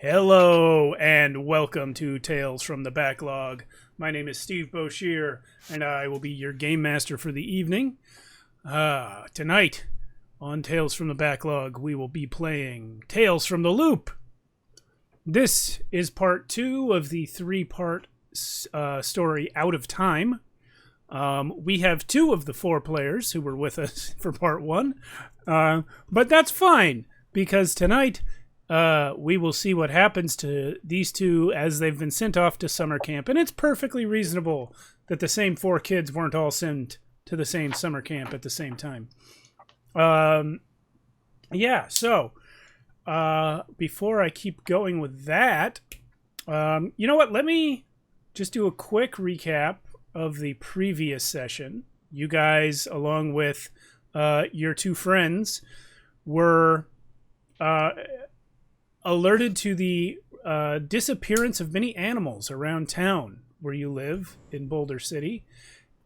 Hello and welcome to Tales from the Backlog. My name is Steve Boshier and I will be your game master for the evening. Tonight on Tales from the Backlog we will be playing Tales from the Loop. This is part 2 of the 3-part story Out of Time. We have 2 of the 4 players who were with us for part 1, but that's fine because tonight we will see what happens to these 2 as they've been sent off to summer camp. And it's perfectly reasonable that the same 4 kids weren't all sent to the same summer camp at the same time. So before I keep going with that, you know what? Let me just do a quick recap of the previous session. You guys, along with your 2 friends, were alerted to the disappearance of many animals around town where you live in Boulder City.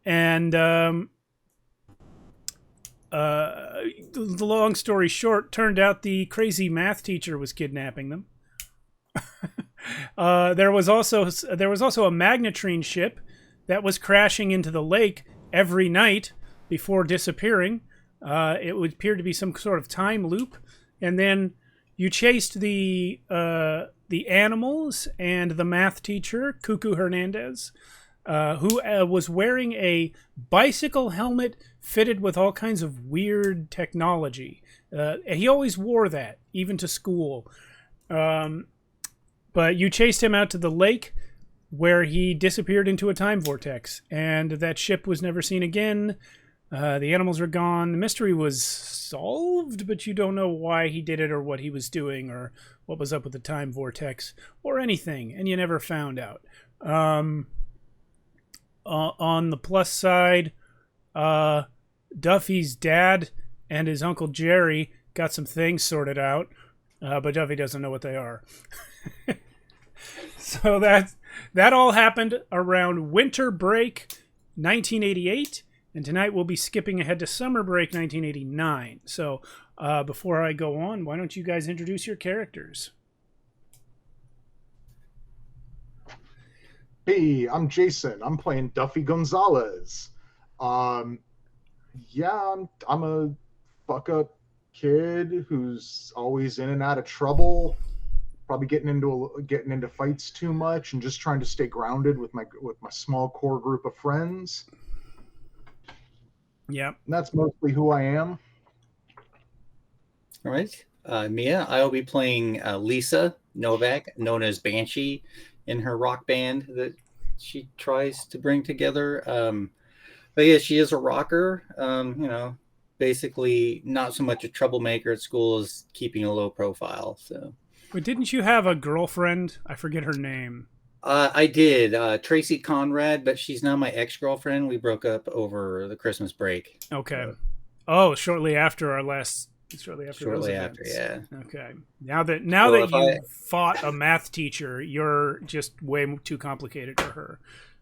And the long story short, turned out the crazy math teacher was kidnapping them. There was also a magnetrine ship that was crashing into the lake every night before disappearing. It would appear to be some sort of time loop. And then you chased the animals and the math teacher, Cuckoo Hernandez, who was wearing a bicycle helmet fitted with all kinds of weird technology. He always wore that, even to school. But you chased him out to the lake where he disappeared into a time vortex, and that ship was never seen again. The animals are gone. The mystery was solved, but you don't know why he did it or what he was doing or what was up with the time vortex or anything, and you never found out. On the plus side, Duffy's dad and his Uncle Jerry got some things sorted out, but Duffy doesn't know what they are. So that all happened around winter break 1988. And tonight we'll be skipping ahead to summer break 1989. So before I go on, why don't you guys introduce your characters? Hey, I'm Jason. I'm playing Duffy Gonzalez. I'm a fuck up kid who's always in and out of trouble, probably getting into fights too much, and just trying to stay grounded with my small core group of friends. Yeah. And that's mostly who I am. All right. Mia, I'll be playing Lisa Novak, known as Banshee, in her rock band that she tries to bring together. But yeah, she is a rocker. Basically not so much a troublemaker at school as keeping a low profile. So. But didn't you have a girlfriend? I forget her name. I did. Tracy Conrad, but she's now my ex-girlfriend. We broke up over the Christmas break. Okay. Shortly after. Yeah. Okay. Now that you fought a math teacher, you're just way too complicated for her.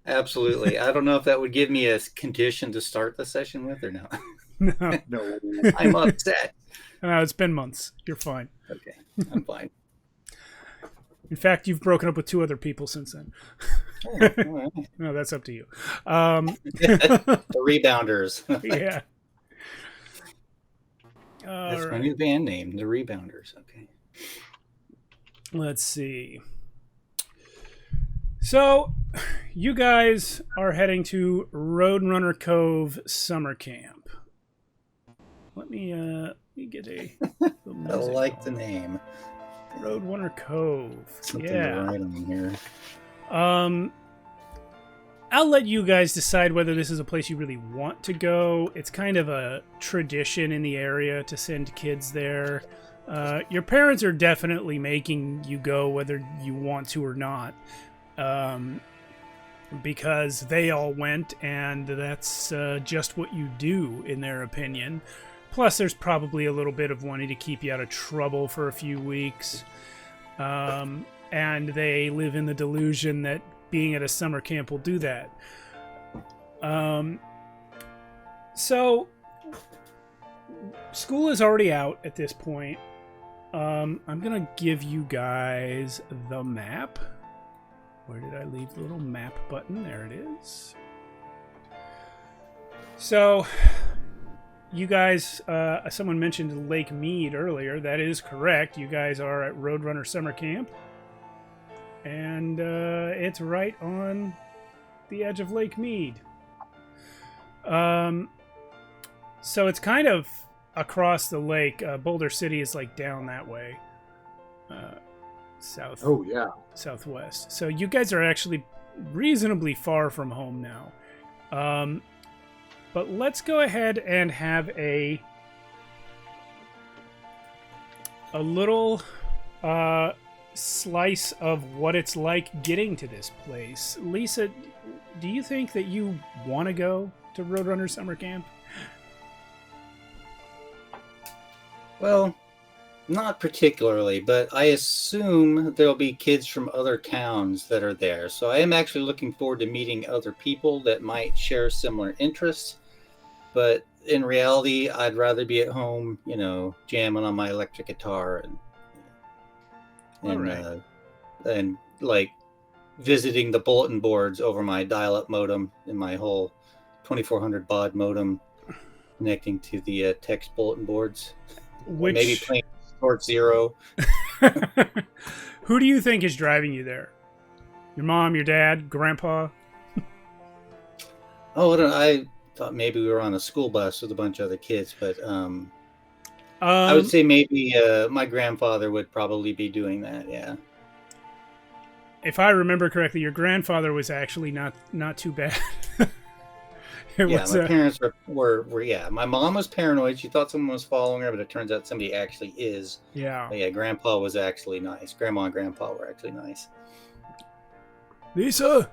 Absolutely. I don't know if that would give me a condition to start the session with or not. No. I'm upset. No, it's been months. You're fine. Okay. I'm fine. In fact, you've broken up with 2 other people since then. Oh, all right. No, that's up to you. The Rebounders. Yeah. That's my new band name, The Rebounders. Okay. Let's see. So, you guys are heading to Roadrunner Cove Summer Camp. Let me get a... I like the name. Roadrunner Cove. Something to write on here. I'll let you guys decide whether this is a place you really want to go. It's kind of a tradition in the area to send kids there. Your parents are definitely making you go whether you want to or not. Because they all went, and that's just what you do, in their opinion. Plus, there's probably a little bit of wanting to keep you out of trouble for a few weeks. And they live in the delusion that being at a summer camp will do that. So, school is already out at this point. I'm gonna give you guys the map. Where did I leave the little map button? There it is. So, you guys, someone mentioned Lake Mead earlier. That is correct. You guys are at Roadrunner Summer Camp. And it's right on the edge of Lake Mead. So it's kind of across the lake. Boulder City is like down that way. South. Oh, yeah. Southwest. So you guys are actually reasonably far from home now. But let's go ahead and have a little slice of what it's like getting to this place. Lisa, do you think that you want to go to Roadrunner Summer Camp? Well, not particularly, but I assume there'll be kids from other towns that are there. So I am actually looking forward to meeting other people that might share similar interests. But in reality, I'd rather be at home, jamming on my electric guitar and like visiting the bulletin boards over my dial-up modem and my whole 2400 baud modem connecting to the text bulletin boards. Maybe playing Sport Zero. Who do you think is driving you there? Your mom, your dad, grandpa? Oh, I thought maybe we were on a school bus with a bunch of other kids, but I would say maybe my grandfather would probably be doing that. Yeah. If I remember correctly, your grandfather was actually not too bad. My parents were my mom was paranoid. She thought someone was following her, but it turns out somebody actually is. Yeah. But yeah, grandpa was actually nice. Grandma and grandpa were actually nice. Lisa,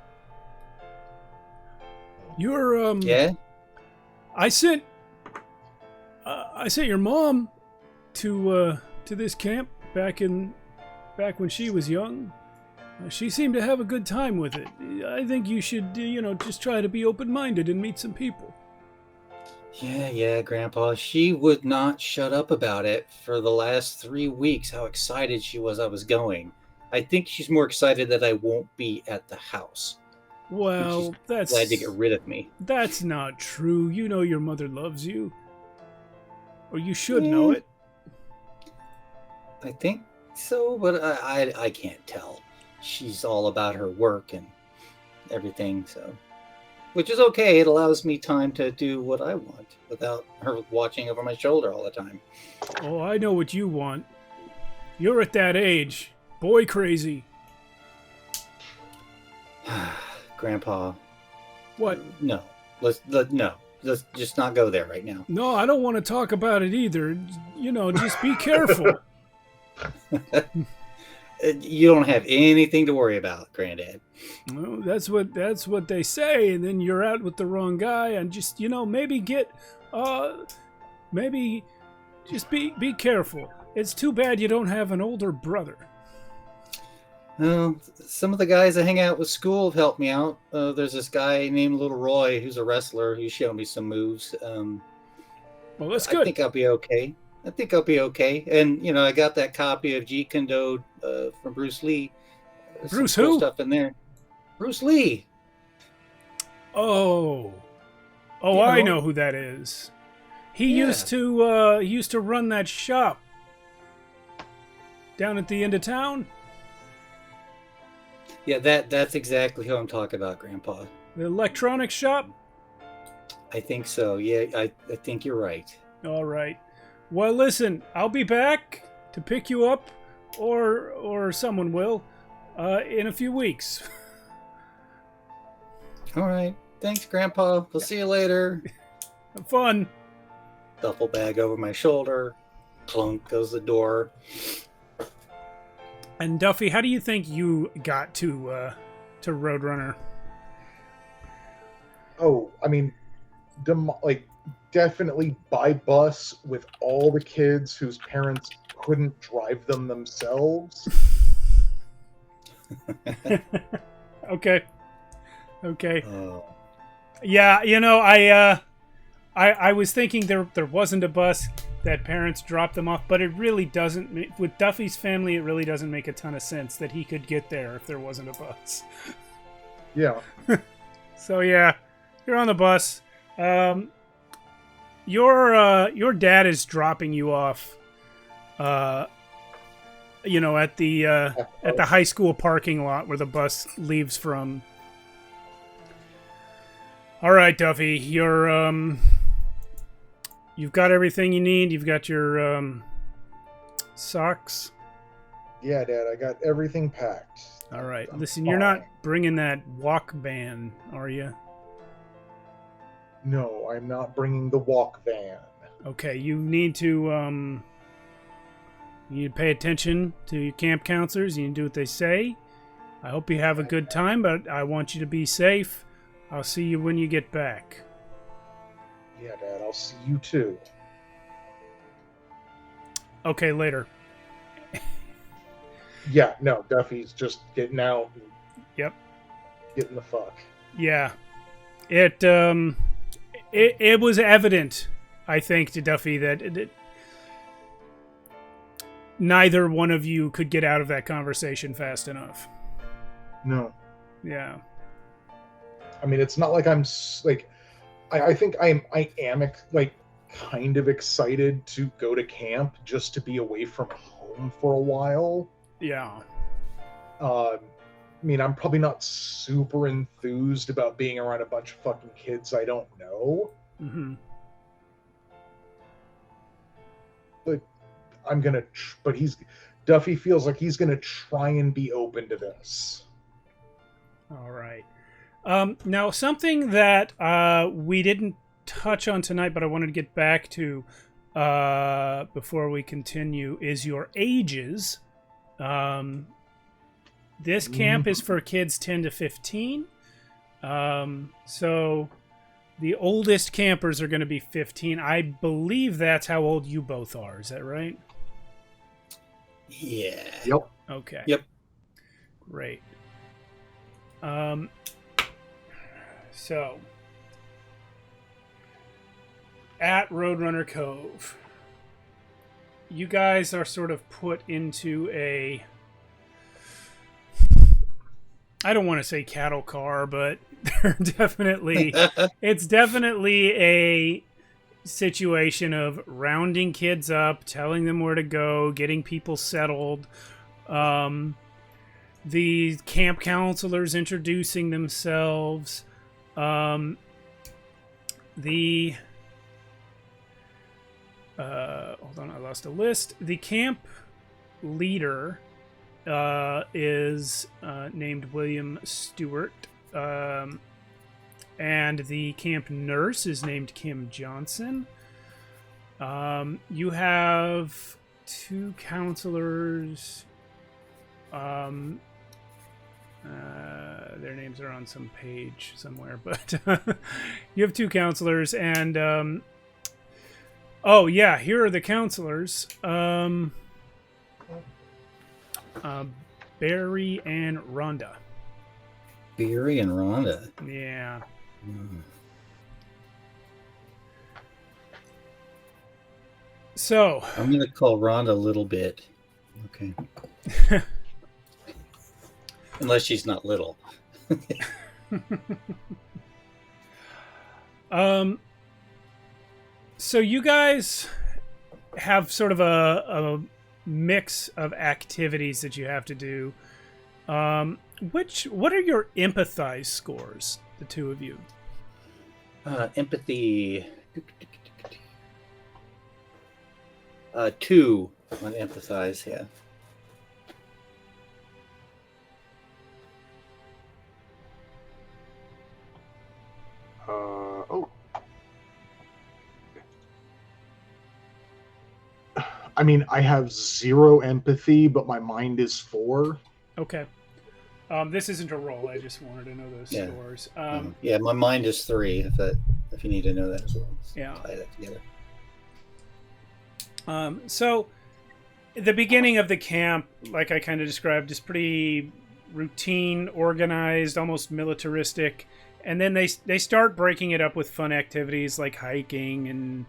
you're Yeah. I sent your mom to this camp back when she was young. She seemed to have a good time with it. I think you should, just try to be open-minded and meet some people. Yeah, Grandpa. She would not shut up about it for the last 3 weeks, how excited she was I was going. I think she's more excited that I won't be at the house. Well, that's... glad to get rid of me. That's not true. You know your mother loves you. Or you should know it. I think so, but I can't tell. She's all about her work and everything, so which is okay. It allows me time to do what I want without her watching over my shoulder all the time. Oh, I know what you want. You're at that age, boy crazy. Grandpa. What? No. Let's just not go there right now. No, I don't want to talk about it either. Just be careful. You don't have anything to worry about, Granddad. Well, that's what they say, and then you're out with the wrong guy, and just maybe just be careful. It's too bad you don't have an older brother. Well, some of the guys I hang out with school have helped me out. There's this guy named Little Roy who's a wrestler who showed me some moves. Well, that's good. I think I'll be okay. And, I got that copy of Jeet Kune Do from Bruce Lee. Bruce cool who? Stuff in there. Bruce Lee. Oh, I know who that is. He used to run that shop down at the end of town. Yeah, that's exactly who I'm talking about, Grandpa. The electronics shop? I think so. Yeah, I think you're right. All right. Well, listen, I'll be back to pick you up, or someone will, in a few weeks. All right. Thanks, Grandpa. We'll see you later. Have fun. Duffel bag over my shoulder. Clunk goes the door. And Duffy, how do you think you got to Roadrunner? Oh, I mean, definitely by bus with all the kids whose parents couldn't drive them themselves. Okay. Yeah, I was thinking there wasn't a bus. that parents drop them off, but it really doesn't. With Duffy's family, it really doesn't make a ton of sense that he could get there if there wasn't a bus. Yeah. So yeah, you're on the bus. Your dad is dropping you off. At the high school parking lot where the bus leaves from. All right, Duffy, you've got everything you need. You've got your socks. Yeah, Dad, I got everything packed. All right. I'm Listen, fine. you're not bringing that walk van, are you? No, I'm not bringing the walk van. Okay, you need to pay attention to your camp counselors. You need to do what they say. I hope you have a good time, but I want you to be safe. I'll see you when you get back. Yeah, Dad, I'll see you too. Okay, later. Yeah, no, Duffy's just getting out. Yep. Getting the fuck. Yeah. It was evident, I think, to Duffy that neither one of you could get out of that conversation fast enough. No. Yeah. I mean, it's not like I'm like. I think I am like kind of excited to go to camp just to be away from home for a while. Yeah. I mean, I'm probably not super enthused about being around a bunch of fucking kids I don't know. Mm-hmm. But I'm gonna. But Duffy feels like he's gonna try and be open to this. All right. Now, something that we didn't touch on tonight, but I wanted to get back to before we continue, is your ages. This camp is for kids 10 to 15. So the oldest campers are going to be 15. I believe that's how old you both are. Is that right? Yeah. Yep. Okay. Yep. Great. So, at Roadrunner Cove, you guys are sort of put into a, I don't want to say cattle car, but they're definitely, it's definitely a situation of rounding kids up, telling them where to go, getting people settled, the camp counselors introducing themselves, hold on, I lost a list. The camp leader is named William Stewart, and the camp nurse is named Kim Johnson. You have two counselors. Their names are on some page somewhere, but you have two counselors, and oh yeah, here are the counselors. Barry and Rhonda. Barry and Rhonda. Yeah. So I'm gonna call Rhonda a little bit. Okay. Unless she's not little. So you guys have sort of a mix of activities that you have to do. What are your empathize scores, the two of you? Empathy. 2 on empathize, yeah. Oh. I mean, I have 0 empathy, but my mind is 4. Okay. This isn't a roll. I just wanted to know those scores. Yeah, my mind is 3. If you need to know that as well. Yeah. Tie that together. So, the beginning of the camp, like I kind of described, is pretty routine, organized, almost militaristic. And then they start breaking it up with fun activities like hiking and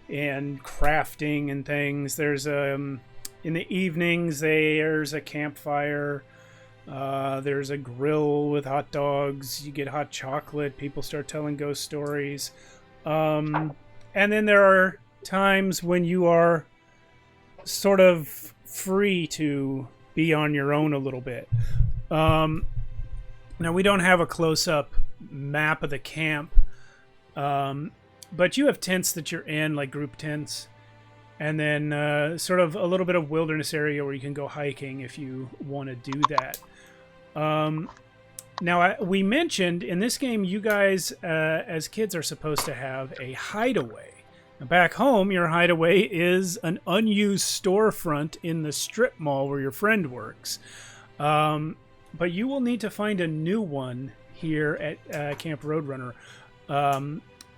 and crafting and things. There's in the evenings there's a campfire. There's a grill with hot dogs. You get hot chocolate. People start telling ghost stories. And then there are times when you are sort of free to be on your own a little bit. Now, we don't have a close-up map of the camp, but you have tents that you're in, like group tents, and then sort of a little bit of wilderness area where you can go hiking if you want to do that. Now, we mentioned in this game, you guys, as kids, are supposed to have a hideaway. Now, back home, your hideaway is an unused storefront in the strip mall where your friend works. But you will need to find a new one here at Camp Roadrunner.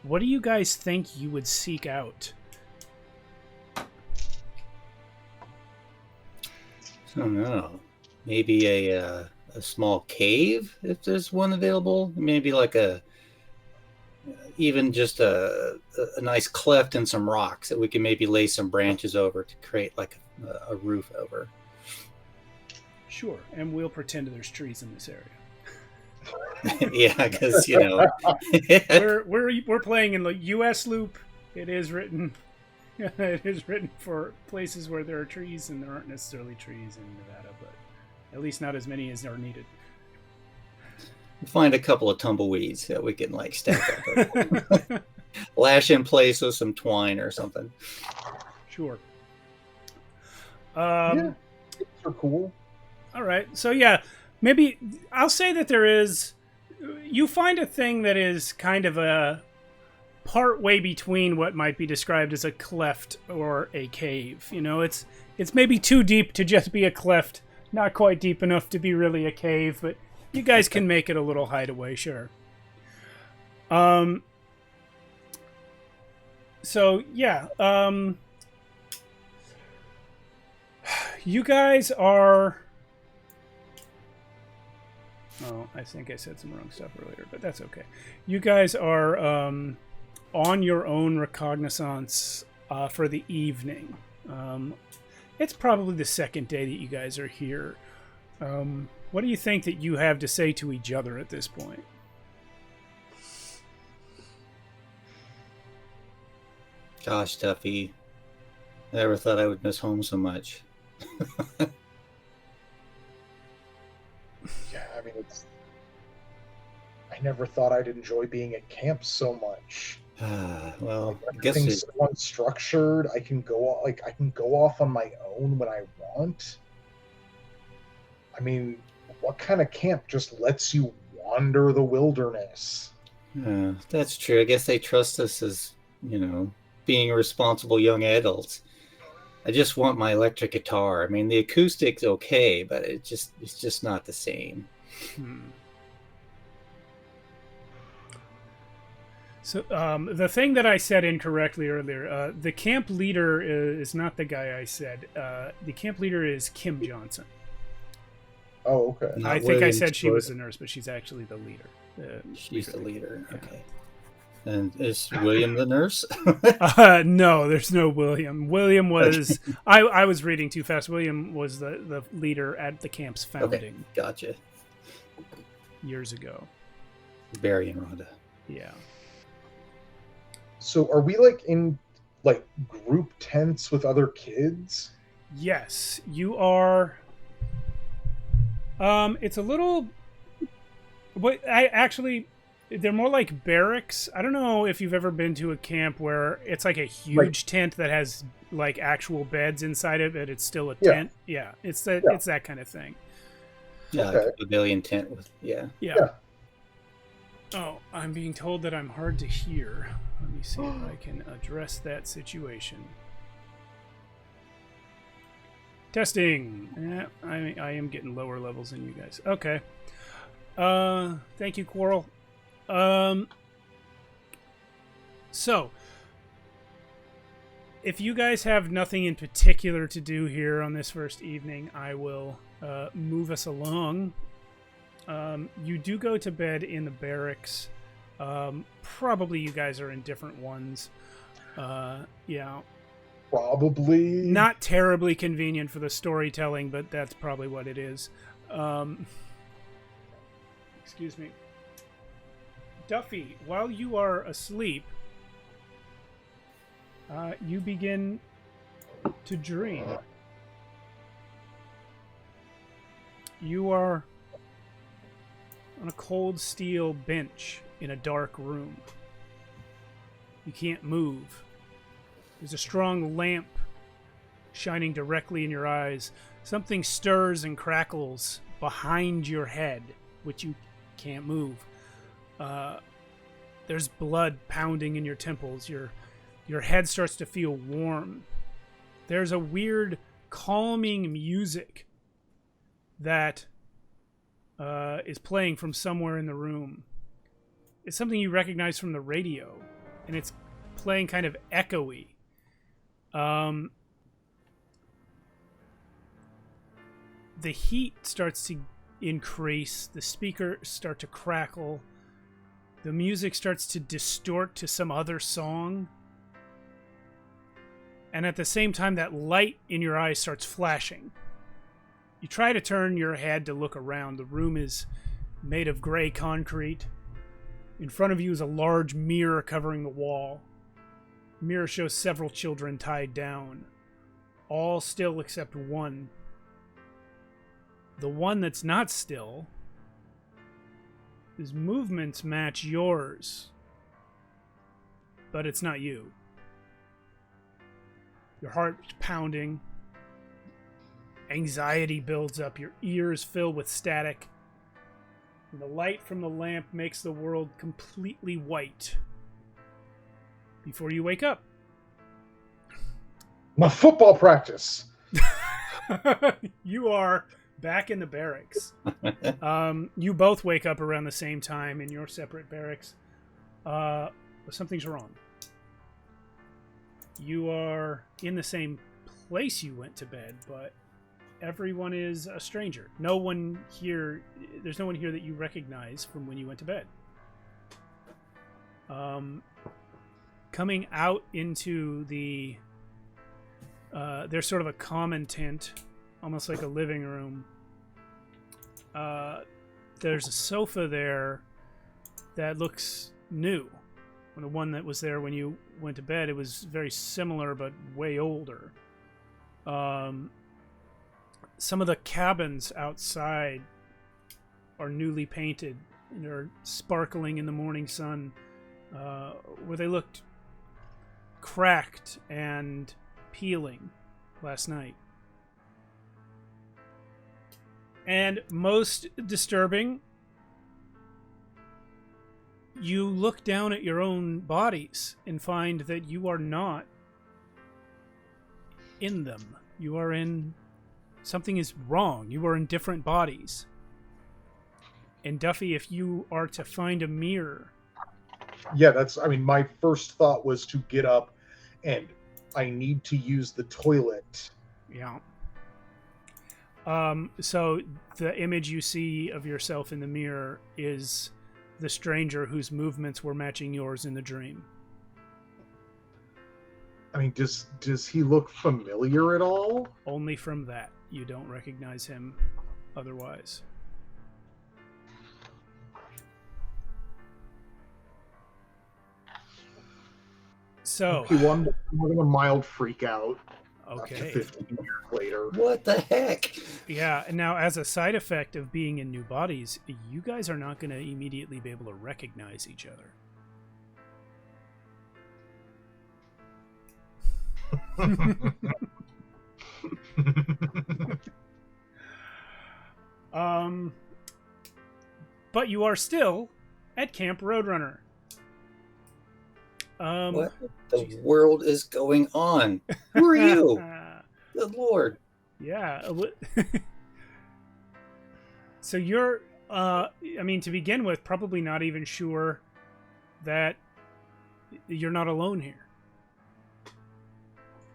What do you guys think you would seek out? I don't know. Maybe a small cave, if there's one available. Maybe like even just a nice cleft and some rocks that we can maybe lay some branches over to create like a roof over. Sure, and we'll pretend there's trees in this area. Yeah, because we're playing in the U.S. loop. It is written for places where there are trees, and there aren't necessarily trees in Nevada, but at least not as many as are needed. Find a couple of tumbleweeds that we can like stack up, lash in place with some twine or something. Sure. Yeah, it's are cool. All right, so yeah, maybe I'll say that there is. You find a thing that is kind of a part way between what might be described as a cleft or a cave. You know, it's maybe too deep to just be a cleft, not quite deep enough to be really a cave, but you guys can make it a little hideaway, sure. So yeah, you guys are. Oh, I think I said some wrong stuff earlier, but that's okay. You guys are on your own recognizance for the evening. It's probably the second day that you guys are here. What do you think that you have to say to each other at this point? Gosh, Tuffy. I never thought I would miss home so much. Yeah, I mean, I never thought I'd enjoy being at camp so much. Well, I guess everything's so unstructured. I can go off on my own when I want. I mean, what kind of camp just lets you wander the wilderness? That's true. I guess they trust us as, being responsible young adults. I just want my electric guitar. I mean, the acoustic's okay, but it's just not the same. So the thing that I said incorrectly earlier, the camp leader is not the guy I said. The camp leader is Kim Johnson. Oh, okay. I think I said she was the nurse, but she's actually the leader. She's the leader. Yeah. Okay. And is William the nurse? No, there's no William. William was... I was reading too fast. William was the leader at the camp's founding. Okay, gotcha. Years ago. Barry and Rhonda. Yeah. So are we in group tents with other kids? Yes, you are. It's a little... But they're more like barracks. I don't know if you've ever been to a camp where it's like a huge tent that has like actual beds inside of it. It's still a tent. Yeah, it's that kind of thing. Yeah, okay. Like a pavilion tent with yeah. Oh, I'm being told that I'm hard to hear. Let me see if I can address that situation. Testing. Yeah, I am getting lower levels than you guys. Okay. Thank you, Quarrel. So, if you guys have nothing in particular to do here on this first evening, I will move us along. You do go to bed in the barracks. Probably you guys are in different ones. Yeah. Probably. Not terribly convenient for the storytelling, but that's probably what it is. Excuse me. Duffy, while you are asleep, you begin to dream. You are on a cold steel bench in a dark room. You can't move. There's a strong lamp shining directly in your eyes. Something stirs and crackles behind your head, which you can't move. There's blood pounding in your temples. Your head starts to feel warm. There's a weird calming music that is playing from somewhere in the room. It's something you recognize from the radio, and it's playing kind of echoey. The heat starts to increase. The speakers start to crackle. The music starts to distort to some other song. And at the same time, that light in your eyes starts flashing. You try to turn your head to look around. The room is made of gray concrete. In front of you is a large mirror covering the wall. The mirror shows several children tied down. All still except one. The one that's not still, his movements match yours, but it's not you. Your heart's pounding. Anxiety builds up. Your ears fill with static. And the light from the lamp makes the world completely white before you wake up. My football practice. You are back in the barracks. You both wake up around the same time in your separate barracks. Something's wrong. You are in the same place you went to bed, but everyone is a stranger. There's no one here that you recognize from when you went to bed. Coming out into the there's sort of a common tent, almost like a living room. There's a sofa there that looks new. The one that was there when you went to bed, it was very similar but way older. Some of the cabins outside are newly painted and are sparkling in the morning sun, where they looked cracked and peeling last night. And most disturbing, you look down at your own bodies and find that you are not in them. You are in... Something is wrong. You are in different bodies. And Duffy, if you are to find a mirror... Yeah, my first thought was to get up and I need to use the toilet. Yeah. So the image you see of yourself in the mirror is the stranger whose movements were matching yours in the dream. I mean, does he look familiar at all? Only from that. You don't recognize him otherwise. So I'm having a mild freak out. Okay. 15 years later. What the heck? Yeah, and now as a side effect of being in new bodies, you guys are not going to immediately be able to recognize each other. But you are still at Camp Roadrunner. What the world is going on? Who are you? Good Lord. Yeah. So you're, to begin with, probably not even sure that you're not alone here.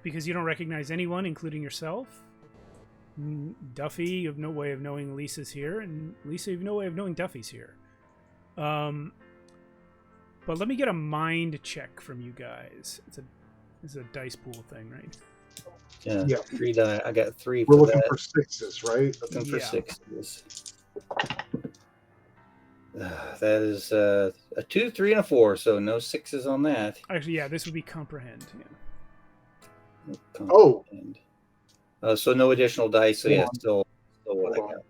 Because you don't recognize anyone, including yourself. Duffy, you have no way of knowing Lisa's here, and Lisa, you have no way of knowing Duffy's here. But let me get a mind check from you guys. It's a This is a dice pool thing, right? Yeah, Yeah. 3 die. I got 3 We're for looking that. for sixes, right? Looking for Yeah. 6s. That is a 2, 3, and a 4, so no 6s on that. Actually, yeah, this would be comprehend. Yeah. Oh. So no additional dice. So Hold yeah, on. still what I Hold on. got.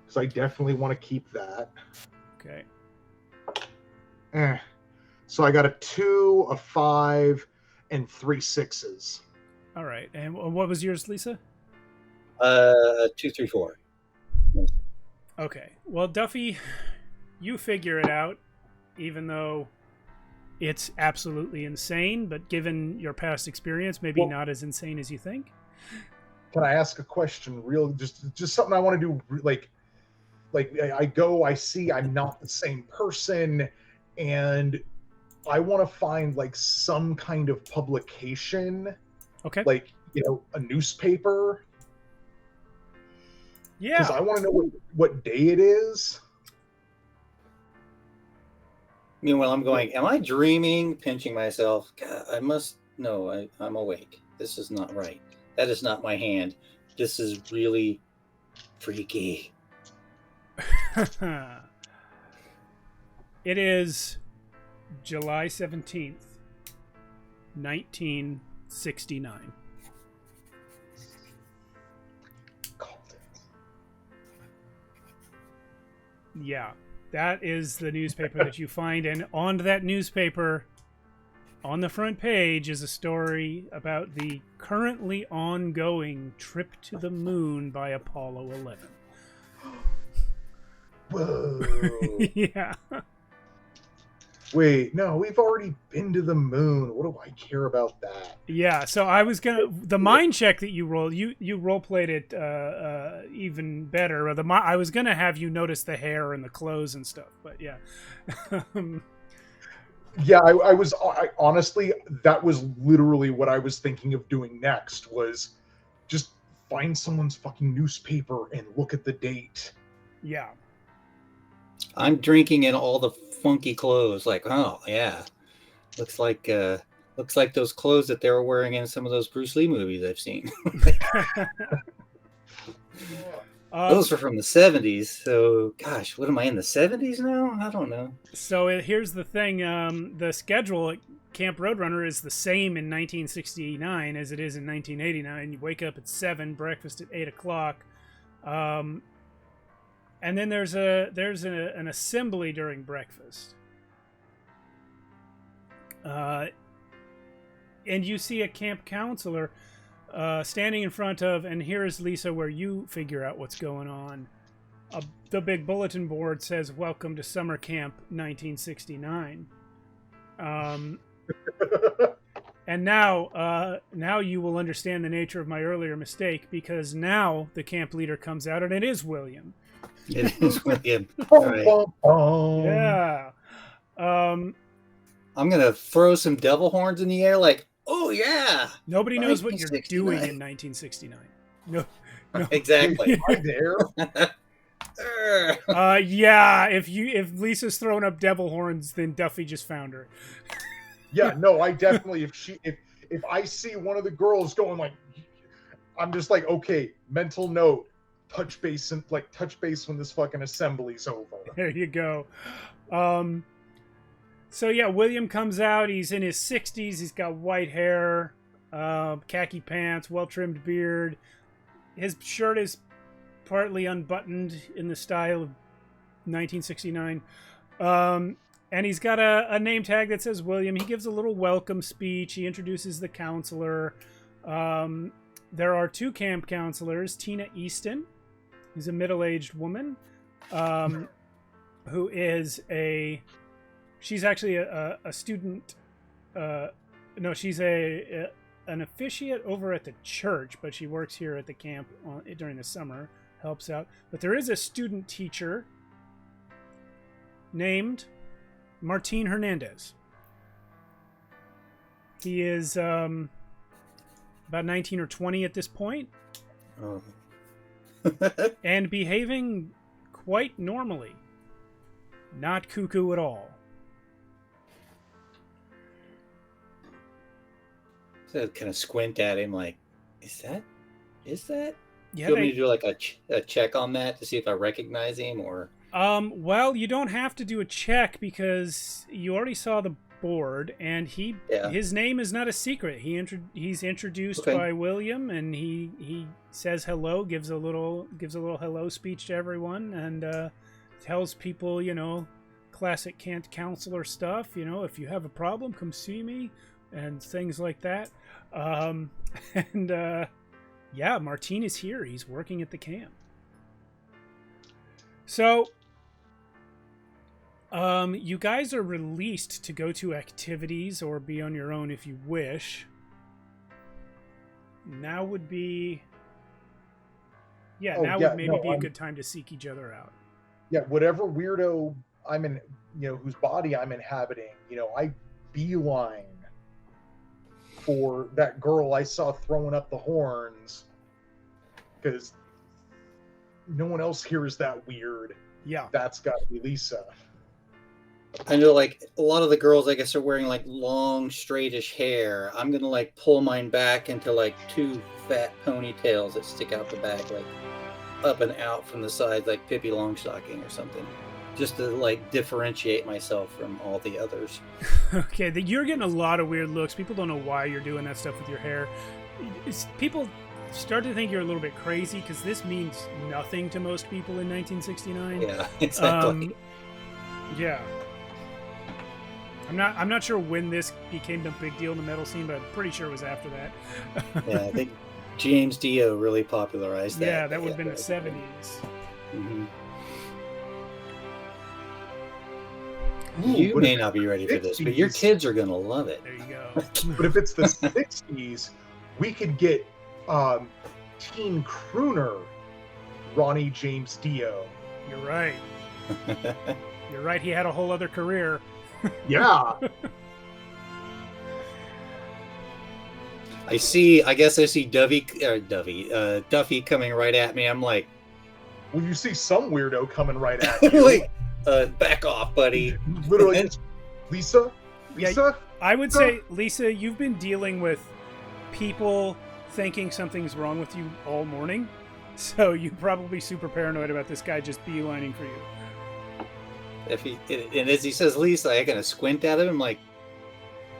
Because I definitely want to keep that. Okay. So I got a 2, a 5, and 3 6s. All right. And what was yours, Lisa? 2, 3, 4. Okay. Well, Duffy, you figure it out, even though it's absolutely insane, but given your past experience, maybe not as insane as you think. Can I ask a question? Just something I want to do. Like I see I'm not the same person, and I want to find like some kind of publication, Okay. like a newspaper. Yeah. Because I want to know what day it is. Meanwhile, I'm going, am I dreaming? Pinching myself. God, I'm awake. This is not right. That is not my hand. This is really freaky. It is July 17th, 1969. Yeah, that is the newspaper that you find, and on that newspaper, on the front page, is a story about the currently ongoing trip to the moon by Apollo 11. Whoa. Yeah. Wait, no, we've already been to the moon. What do I care about that? Yeah, so I was gonna the mind check that you rolled. You role played it even better. I was gonna have you notice the hair and the clothes and stuff, but yeah. Yeah, I honestly, that was literally what I was thinking of doing next. Was just find someone's fucking newspaper and look at the date. Yeah. I'm drinking in all the funky clothes. Like, oh yeah, looks like those clothes that they were wearing in some of those Bruce Lee movies I've seen. Those were from the 70s. So, gosh, what am I in the 70s now? I don't know. So here's the thing: the schedule at Camp Roadrunner is the same in 1969 as it is in 1989. You wake up at 7, breakfast at 8 o'clock. And then there's an assembly during breakfast, and you see a camp counselor standing in front of, and here is Lisa, where you figure out what's going on. The big bulletin board says, "Welcome to Summer Camp 1969," and now you will understand the nature of my earlier mistake, because now the camp leader comes out, and it is William. It is William. Right. Yeah. I'm gonna throw some devil horns in the air, like, oh yeah. Nobody knows what you're doing in 1969. No. Exactly. Right there. Yeah. If Lisa's throwing up devil horns, then Duffy just found her. Yeah. No, I definitely. If I see one of the girls going like, I'm just like, okay, mental note. Touch base when this fucking assembly's over. There you go. So yeah, William comes out. He's in his 60s. He's got white hair, khaki pants, well-trimmed beard. His shirt is partly unbuttoned in the style of 1969. And he's got a name tag that says William. He gives a little welcome speech. He introduces the counselor. There are 2 camp counselors, Tina Easton, who's a middle-aged woman, who is she's actually a student. No, she's an officiate over at the church, but she works here at the camp during the summer, helps out. But there is a student teacher named Martin Hernandez. He is about 19 or 20 at this point. Oh. And behaving quite normally. Not cuckoo at all. So I kind of squint at him like, is that? Yeah, Do you want me to do like a check on that to see if I recognize him or? well, you don't have to do a check because you already saw the board, and Yeah. his name is not a secret. He's introduced Okay. by William, and he says hello, gives a little hello speech to everyone, and tells people, classic Kent counselor stuff. If you have a problem, come see me, and things like that. And yeah, Martin is here. He's working at the camp. So, you guys are released to go to activities or be on your own if you wish. Now would be... Yeah, Oh, now yeah, would maybe no, be a good time to seek each other out. Yeah, whatever weirdo I'm in, whose body I'm inhabiting, I beeline for that girl I saw throwing up the horns, because no one else here is that weird. Yeah. That's got to be Lisa. I know, like a lot of the girls, I guess, are wearing like long, straightish hair. I'm gonna like pull mine back into like two fat ponytails that stick out the back, like up and out from the sides, like Pippi Longstocking or something, just to like differentiate myself from all the others. Okay, you're getting a lot of weird looks. People don't know why you're doing that stuff with your hair. People start to think you're a little bit crazy because this means nothing to most people in 1969. Yeah, exactly. Yeah. I'm not sure when this became the big deal in the metal scene, but I'm pretty sure it was after that. Yeah, I think James Dio really popularized that. Yeah, that would have been the 70s. Mm-hmm. Ooh, You may not be ready for this, but your kids are gonna love it. There you go. But if it's the 60s, we could get teen crooner Ronnie James Dio. You're right. You're right. He had a whole other career. Yeah. I guess I see Duffy coming right at me. I'm like, Well, you see some weirdo coming right at you. wait, back off, buddy. Literally, it's, Lisa? Lisa? I would say, Lisa, you've been dealing with people thinking something's wrong with you all morning. So you're probably super paranoid about this guy just beelining for you. And as he says Lisa, I kind of squint at him. I'm like,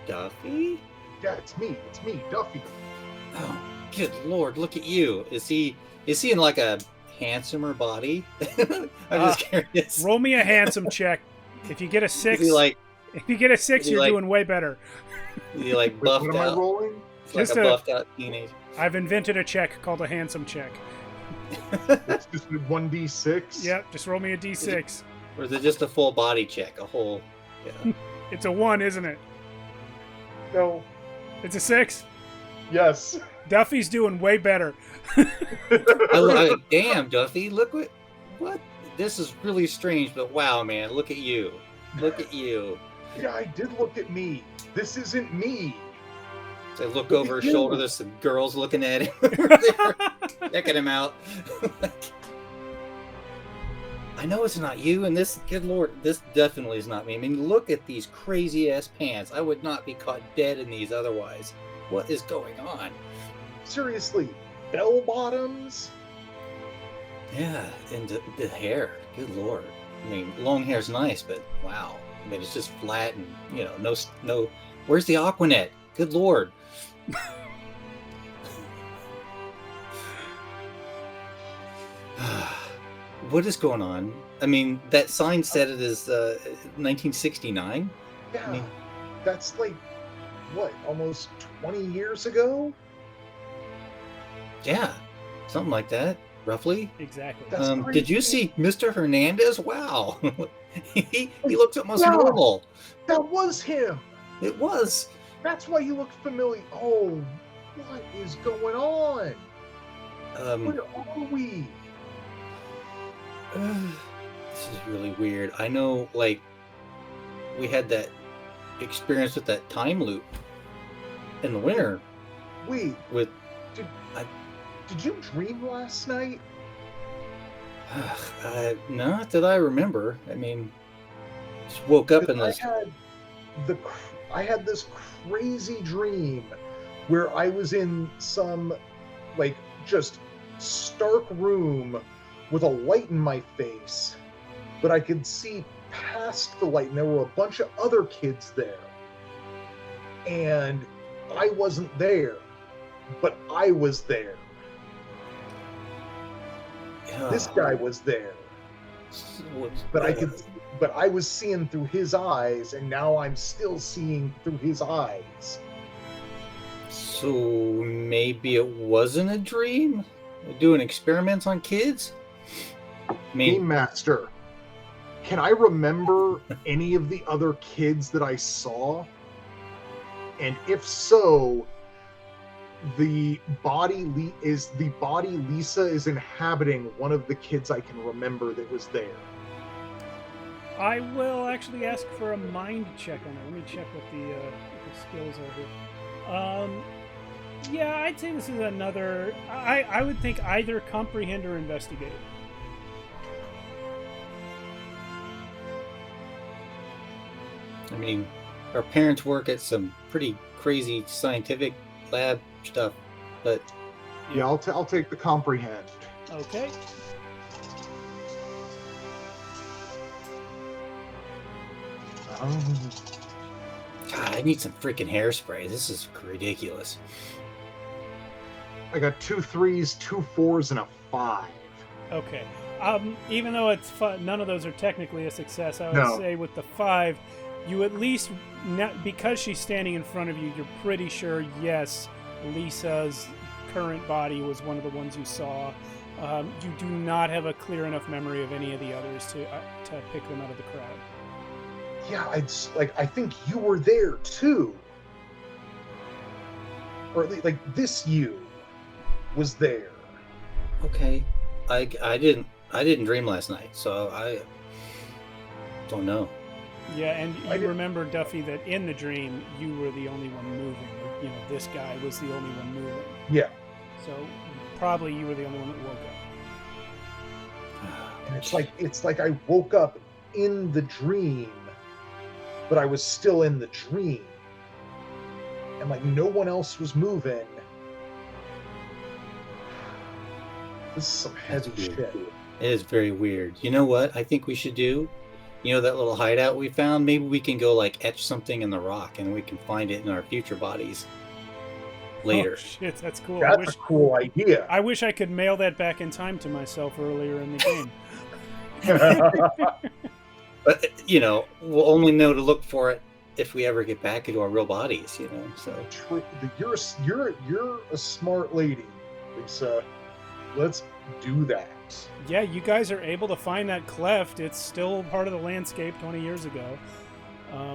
Duffy? Yeah, it's me, Duffy. Oh, good lord, look at you. Is he in like a handsomer body? I'm just curious. Roll me a handsome check. If you get a 6, Is he like, you're doing way better. is he like buffed What am I out? rolling? Like a buffed out teenager. I've invented a check called a handsome check. That's just 1d6. Yep, just roll me a d6. Or is it just a full body check? A whole, yeah. It's a 1, isn't it? No. It's a 6. Yes. Duffy's doing way better. Damn, Duffy, look what? This is really strange, but wow, man, look at you. Look at you. Yeah, I did look at me. This isn't me. So I look over his shoulder, there's some girls looking at him. They're checking him out. I know it's not you, and this, good lord, this definitely is not me. I mean, look at these crazy ass pants. I would not be caught dead in these otherwise. What is going on? Seriously, bell bottoms? Yeah, and the hair, good lord. I mean, long hair's nice, but wow. I mean, it's just flat and, no. Where's the Aquanet? Good lord. What is going on? I mean, that sign said it is 1969. Yeah, I mean, that's like, what, almost 20 years ago? yeah, something like that, roughly. Exactly. That's Did you crazy. see Mr. Hernandez? Wow, he looks almost normal. That was him. It was. That's why you look familiar. Oh, what is going on? Where are we? This is really weird. I know, like, we had that experience with that time loop in the winter. Wait, With did you dream last night? not that I remember. I mean, just woke up in this. I had this crazy dream where I was in some, like, just stark room with a light in my face, but I could see past the light, and there were a bunch of other kids there. And I wasn't there, but I was there. This guy was there, but I was seeing through his eyes, and now I'm still seeing through his eyes. So maybe it wasn't a dream? Doing experiments on kids? I mean, Game Master, can I remember any of the other kids that I saw? And if so, the body Lisa is inhabiting one of the kids I can remember that was there. I will actually ask for a mind check on it. Let me check what the skills are here. Yeah, I'd say this is another. I would think either comprehend or investigate. I mean, our parents work at some pretty crazy scientific lab stuff, but Yeah, I'll take the comprehend. Okay. God, I need some freaking hairspray. This is ridiculous. I got 2 3s, 2 4s, and a 5. Okay. Even though it's none of those are technically a success, I would No. say with the 5, you at least, because she's standing in front of you, you're pretty sure, yes, Lisa's current body was one of the ones you saw. You do not have a clear enough memory of any of the others to pick them out of the crowd. Yeah, I think you were there too, or at least like this you was there. Okay, I didn't dream last night, so I don't know. Yeah, and you remember, Duffy, that in the dream you were the only one moving. You know, this guy was the only one moving. Yeah. So probably you were the only one that woke up. And it's like I woke up in the dream, but I was still in the dream, and like no one else was moving. This is some heavy shit. It is very weird. You know what I think we should do? You know that little hideout we found? Maybe we can go like etch something in the rock and we can find it in our future bodies later. Oh, shit, that's cool. That's a cool idea. I wish I could mail that back in time to myself earlier in the game. But you know, we'll only know to look for it if we ever get back into our real bodies. You know, so You're a smart lady, Lisa. Let's do that. Yeah, you guys are able to find that cleft. It's still part of the landscape 20 years ago.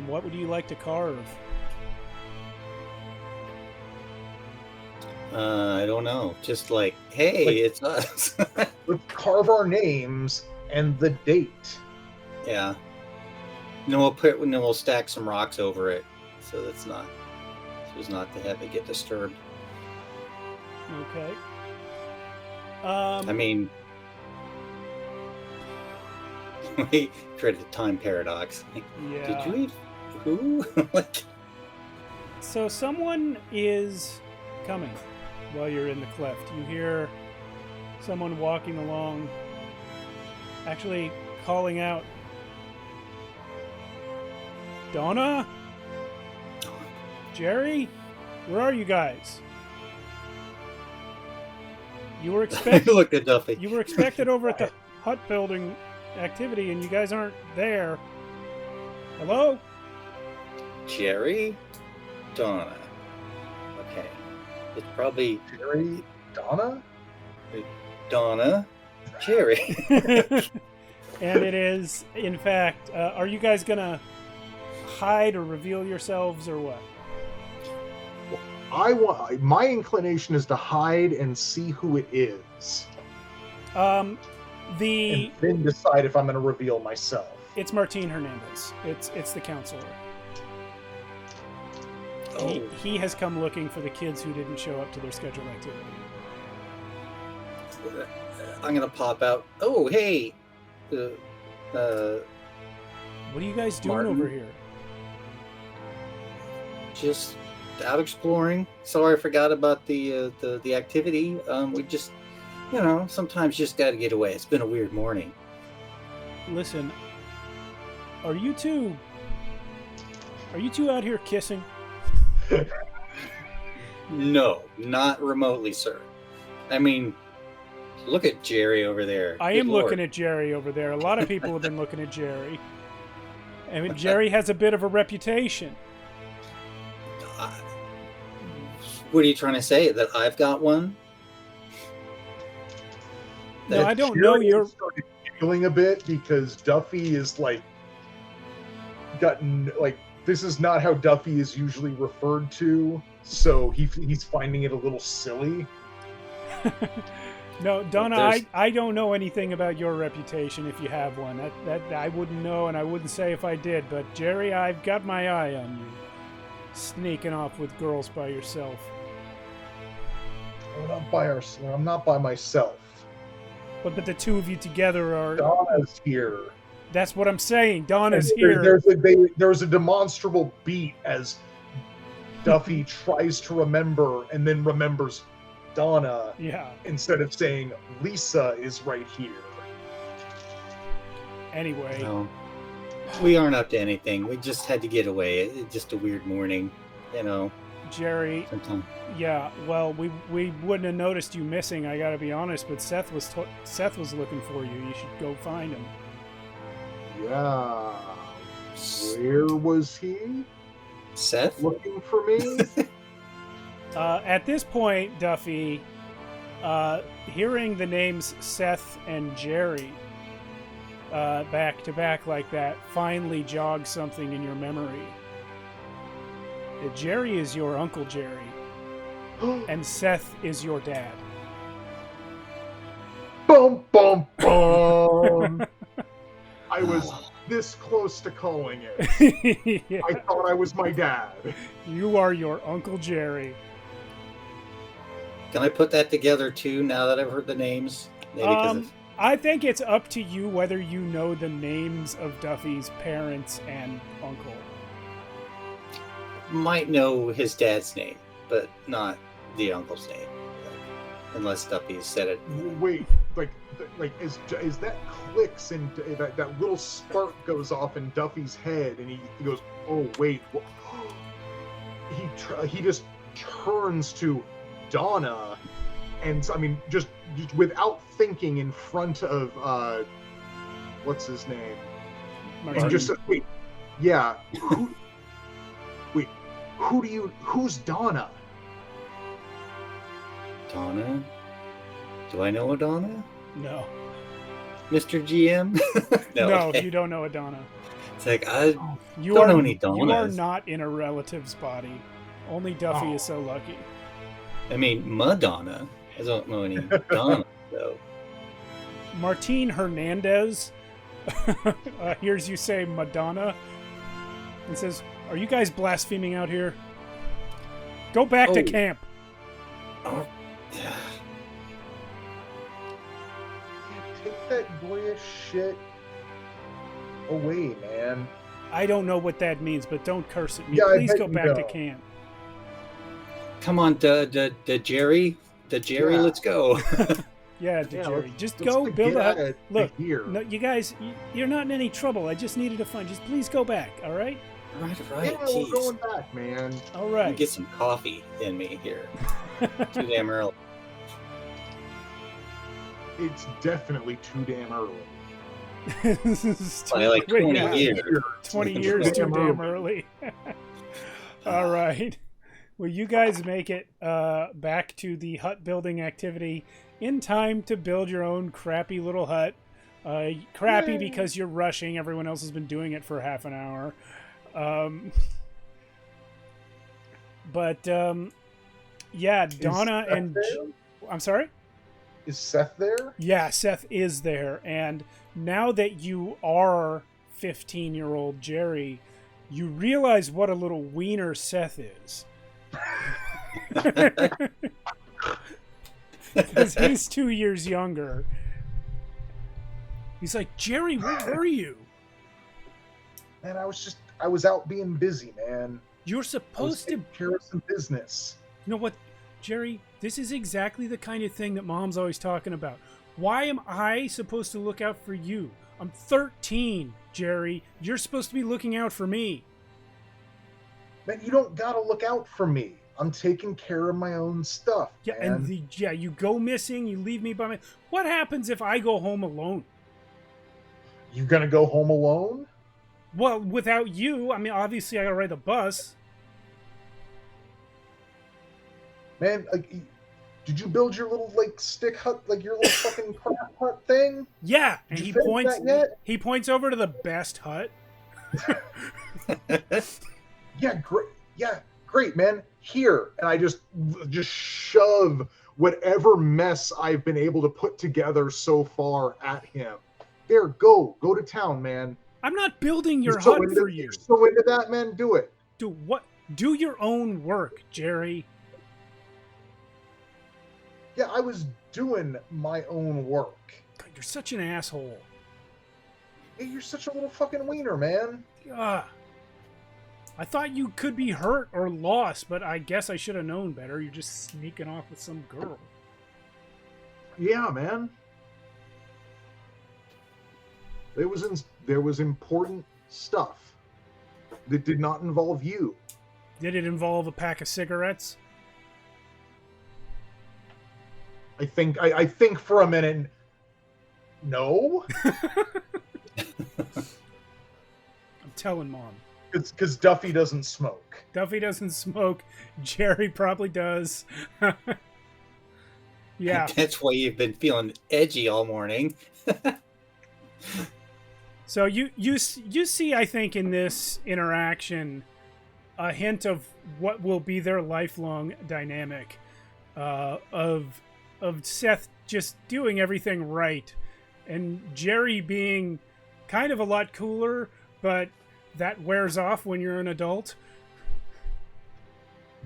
What would you like to carve? I don't know. Just like, hey, it's us. Let's carve our names and the date. Yeah. And then we'll stack some rocks over it, so that's not, so as not to have it get disturbed. Okay. I mean, we created a time paradox. Like, yeah. did you eat who? Like, So someone is coming while you're in the cleft. You hear someone walking along, actually calling out, Donna? Jerry? Where are you guys? You were expected. look at Duffy. You were expected over at the hut building activity, and you guys aren't there. Hello? Jerry, Donna. Okay, it's probably Jerry, Donna? Donna, Jerry. And it is, in fact, are you guys gonna hide or reveal yourselves or what? My inclination is to hide and see who it is, and then decide if I'm going to reveal myself. It's Martin Hernandez. It's the counselor. Oh. He has come looking for the kids who didn't show up to their scheduled activity. I'm gonna pop out. Oh, hey. What are you guys doing Martin? over here? Just out exploring. Sorry, I forgot about the activity. We just, sometimes just got to get away. It's been a weird morning. Listen, are you two out here kissing? No, not remotely, sir. I mean, look at Jerry over there. I am looking at Jerry over there. A lot of people have been looking at Jerry. I mean, Jerry has a bit of a reputation. What are you trying to say? That I've got one? No, I don't know. You're started giggling a bit because Duffy is this is not how Duffy is usually referred to, so he's finding it a little silly. No, Donna, I don't know anything about your reputation if you have one. That I wouldn't know, and I wouldn't say if I did. But Jerry, I've got my eye on you, sneaking off with girls by yourself. I'm not by myself. But the two of you together are. Donna's here. That's what I'm saying. Donna's here. There's a demonstrable beat as Duffy tries to remember and then remembers Donna. Yeah. Instead of saying Lisa is right here. Anyway. No, we aren't up to anything. We just had to get away. It's just a weird morning, Jerry. Sometimes. Yeah. Well, we wouldn't have noticed you missing. I got to be honest, but Seth was looking for you. You should go find him. Yeah. Where was he? Seth? Looking for me? At this point, Duffy, hearing the names Seth and Jerry back to back like that finally jogs something in your memory. Jerry is your Uncle Jerry, and Seth is your dad. Bum, bum, bum. I was this close to calling it. Yeah. I thought I was my dad. You are your Uncle Jerry. Can I put that together too now that I've heard the names? Maybe I think it's up to you whether you know the names of Duffy's parents and uncle. Might know his dad's name, but not the uncle's name, unless Duffy said it. Wait, as that clicks and that little spark goes off in Duffy's head, and he goes, "Oh wait," he just turns to Donna, and I mean, just without thinking, in front of what's his name, Martin. and just wait, yeah. Who's Donna? Donna? Do I know a Donna? No. Mr. GM? No, okay. you don't know a Donna. It's like, I You don't are, know any Donnas. You are not in a relative's body. Only Duffy is so lucky. I mean, Madonna. I don't know any Donna, though. Martin Hernandez hears you say Madonna and says, "Are you guys blaspheming out here? Go back to camp." Oh, yeah. Take that boyish shit away, man. I don't know what that means, but don't curse at me. Yeah, Please go back to camp. Come on, Jerry. Jerry, Yeah. Let's go. Yeah, Jerry. Just go build a... Look, no, you guys, you're not in any trouble. I just needed to find... Just please go back, all right? Right. Yeah, we're going back, man. All right. Get some coffee in me here. Too damn early. It's definitely too damn early. By like 20 years. 20 years too damn early. All right. Well, you guys make it back to the hut building activity in time to build your own crappy little hut. Crappy because you're rushing. Everyone else has been doing it for half an hour. Yeah, Donna and... I'm sorry? Is Seth there? Yeah, Seth is there. And now that you are 15-year-old Jerry, you realize what a little wiener Seth is. Because he's 2 years younger. He's like, "Jerry, where were you?" Man, I was out being busy, man. You're I was supposed to. taking care of some business. You know what, Jerry? This is exactly the kind of thing that Mom's always talking about. Why am I supposed to look out for you? I'm 13, Jerry. You're supposed to be looking out for me. Man, you don't gotta look out for me. I'm taking care of my own stuff, Yeah, man. and you go missing. You leave me by my. What happens if I go home alone? You gonna go home alone? Well, without you, I mean, obviously I gotta ride the bus. Man, like, did you build your little like stick hut, like your little fucking craft hut thing? Yeah, and Did he you finish points. that yet? He points over to the best hut. Yeah, great. Yeah, great, man. Here, and I just shove whatever mess I've been able to put together so far at him. There, go to town, man. I'm not building your You're so hut into- for you. You're so into that, man. Do it. Do what? Do your own work, Jerry. Yeah, I was doing my own work. God, you're such an asshole. Hey, you're such a little fucking wiener, man. Ah. I thought you could be hurt or lost, but I guess I should have known better. You're just sneaking off with some girl. Yeah, man. There was important stuff that did not involve you. Did it involve a pack of cigarettes? I think for a minute. No, I'm telling Mom. because Duffy doesn't smoke. Duffy doesn't smoke. Jerry probably does. Yeah. That's why you've been feeling edgy all morning. So you see, I think, in this interaction, a hint of what will be their lifelong dynamic, of Seth just doing everything right, and Jerry being kind of a lot cooler, but that wears off when you're an adult.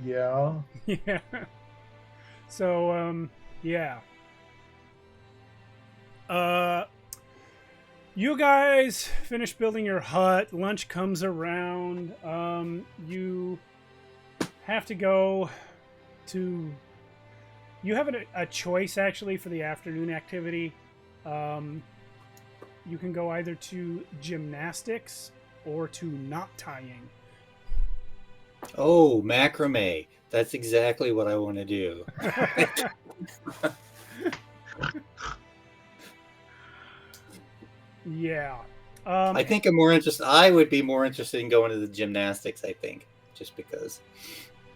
Yeah. Yeah. So yeah. You guys finish building your hut. Lunch comes around. You have to go to. You have a choice actually for the afternoon activity. You can go either to gymnastics or to knot tying. Oh, macrame. That's exactly what I want to do. Yeah. I think I would be more interested in going to the gymnastics, I think, just because.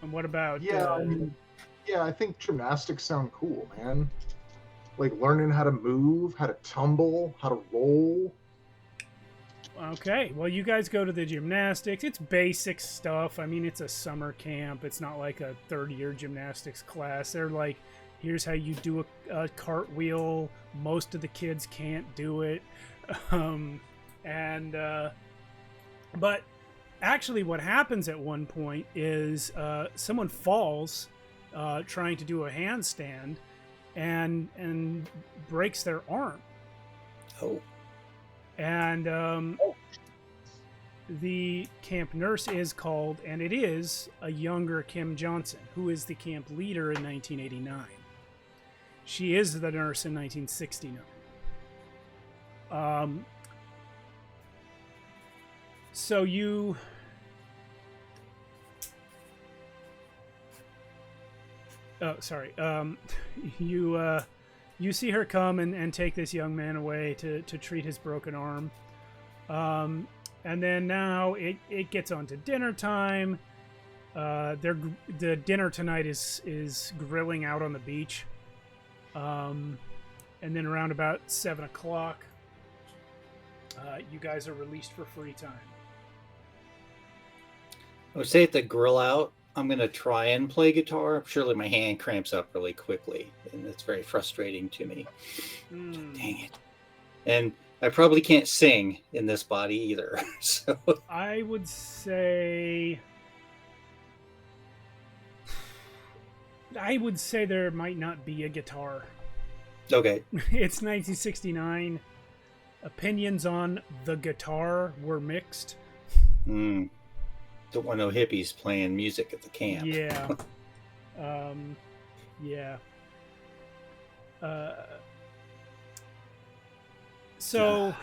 And what about? Yeah, I think gymnastics sound cool, man. Like learning how to move, how to tumble, how to roll. Okay, well, you guys go to the gymnastics. It's basic stuff. I mean, it's a summer camp. It's not like a third-year gymnastics class. They're like, here's how you do a cartwheel. Most of the kids can't do it. But actually what happens at one point is someone falls trying to do a handstand and breaks their arm. Oh. And the camp nurse is called, and it is a younger Kim Johnson, who is the camp leader in 1989. She is the nurse in 1969. So you you see her come and take this young man away to treat his broken arm. And then now it gets on to dinner time. The dinner tonight is grilling out on the beach. And then around about 7 o'clock, you guys are released for free time. I would say at the grill out, I'm going to try and play guitar. Surely my hand cramps up really quickly, and it's very frustrating to me. Dang it. And I probably can't sing in this body either. So I would say there might not be a guitar. Okay. It's 1969. Opinions on the guitar were mixed. Don't want no hippies playing music at the camp. Yeah. Yeah. Uh, so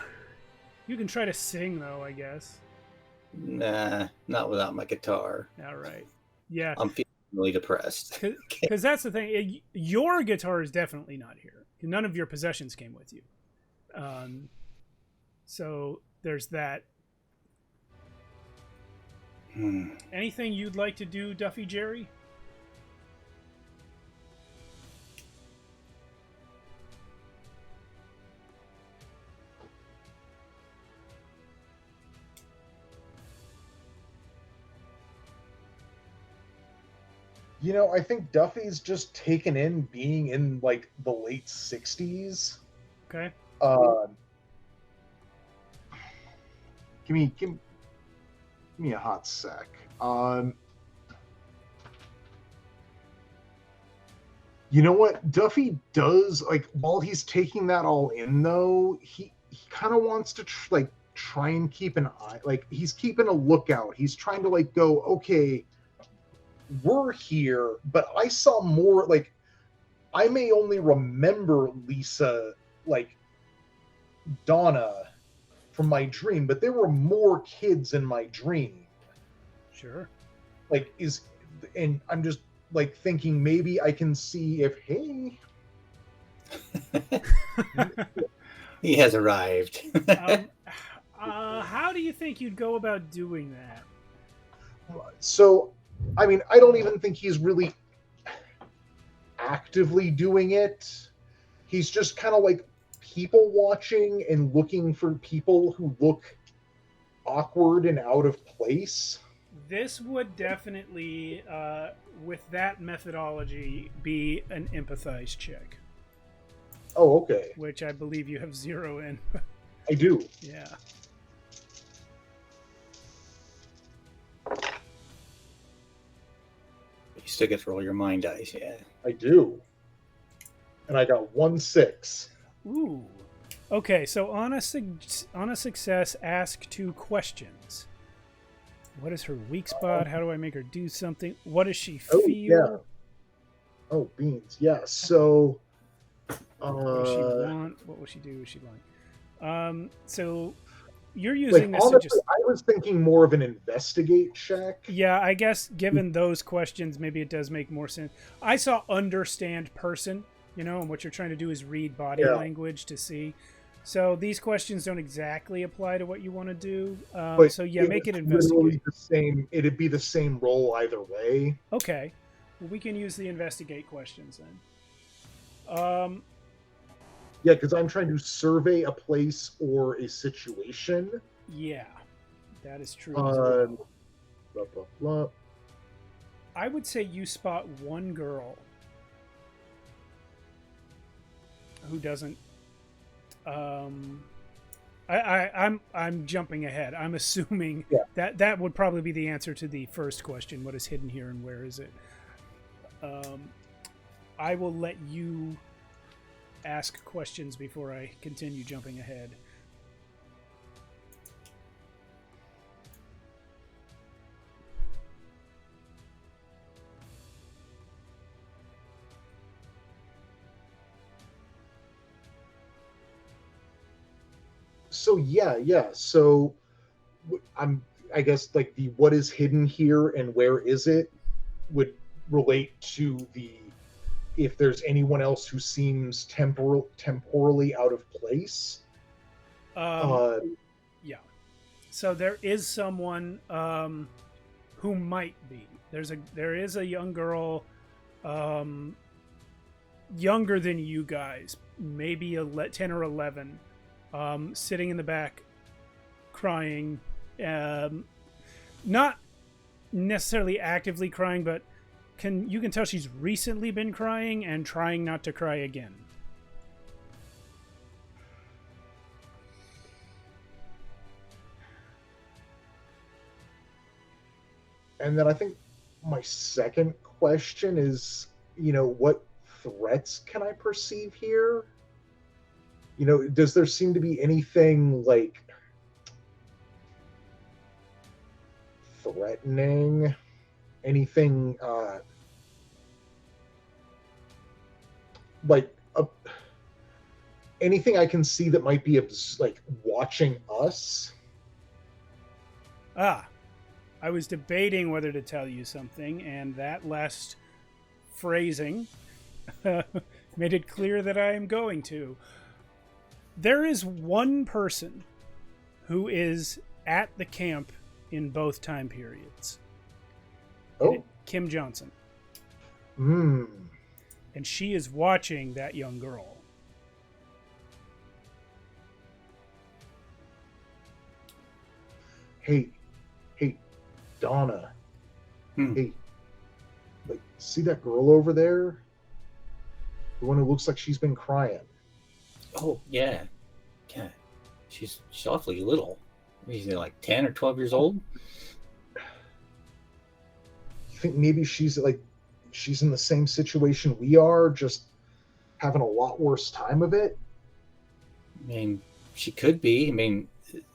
you can try to sing though, I guess. Nah, not without my guitar. All right. Yeah. I'm feeling really depressed. Because that's the thing. Your guitar is definitely not here. None of your possessions came with you. So there's that. Anything you'd like to do, Duffy Jerry? I think Duffy's just taken in being in like the late 60s. Okay. Give me a hot sec. You know what? Duffy does, like, while he's taking that all in, though, he kind of wants to try and keep an eye, like, he's keeping a lookout. He's trying to like go, okay, we're here, but I saw more, like, I may only remember Lisa, like, Donna from my dream, but there were more kids in my dream. Sure. Like, and I'm just like thinking maybe I can see if, hey, He has arrived. How do you think you'd go about doing that? So, I mean, I don't even think he's really actively doing it. He's just kind of like people watching and looking for people who look awkward and out of place. This would definitely, with that methodology, be an empathize check. Oh, okay. Which I believe you have 0 in. I do. Yeah. You still get to roll your mind dice, yeah. I do. And I got 1-6. Ooh. Okay, so on a success, ask 2 questions. What is her weak spot? How do I make her do something? What does she feel? Yeah. Oh, beans. Yeah. So, what does she want? What will she do? What she like? So you're using like, this honestly, to just. I was thinking more of an investigate check. Yeah, I guess given those questions, maybe it does make more sense. I saw understand person, and what you're trying to do is read body language to see. So these questions don't exactly apply to what you want to do. So yeah, make it investigate. It'd be the same role either way. Okay, well, we can use the investigate questions then. Yeah, because I'm trying to survey a place or a situation. Yeah, that is true. Blah, blah, blah. I would say you spot one girl who doesn't. I'm jumping ahead. I'm assuming that would probably be the answer to the first question. What is hidden here and where is it? I will let you ask questions before I continue jumping ahead. So yeah. So I guess like the what is hidden here and where is it would relate to the if there's anyone else who seems temporally out of place. Yeah. So there is someone who might be. There is a young girl, younger than you guys, maybe 10 or 11. Sitting in the back, crying, not necessarily actively crying, but you can tell she's recently been crying and trying not to cry again. And then I think my second question is, what threats can I perceive here? Does there seem to be anything like threatening, anything like anything I can see that might be like watching us. I was debating whether to tell you something, and that last phrasing made it clear that I am going to. There is one person who is at the camp in both time periods. Oh, Kim Johnson. Hmm. And she is watching that young girl. Hey, Donna. Hey, like, see that girl over there? The one who looks like she's been crying. Oh, yeah. Yeah. She's awfully little. She's like 10 or 12 years old. You think maybe she's in the same situation we are, just having a lot worse time of it? I mean, she could be. I mean,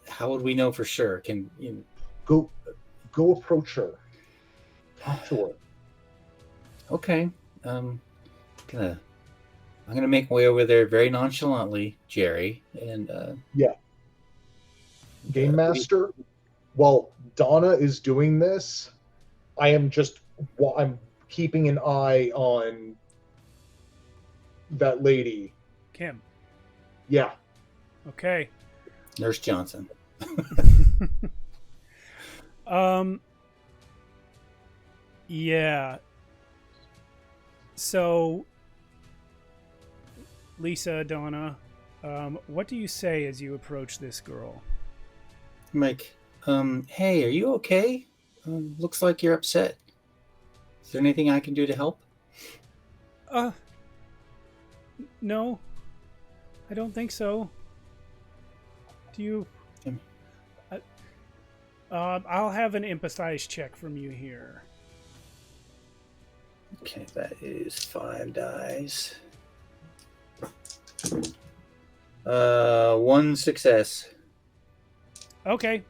how would we know for sure? Can you go approach her, talk to her? Okay. I'm gonna make my way over there very nonchalantly, Jerry, and Yeah. Game Master, while Donna is doing this, I'm keeping an eye on that lady. Kim. Yeah. Okay. Nurse Johnson. Yeah. So, Lisa, Donna, what do you say as you approach this girl? I'm like, hey, are you okay? Looks like you're upset. Is there anything I can do to help? No. I don't think so. Do you... I'll have an empathize check from you here. Okay, that is 5 dice. 1 success. Okay.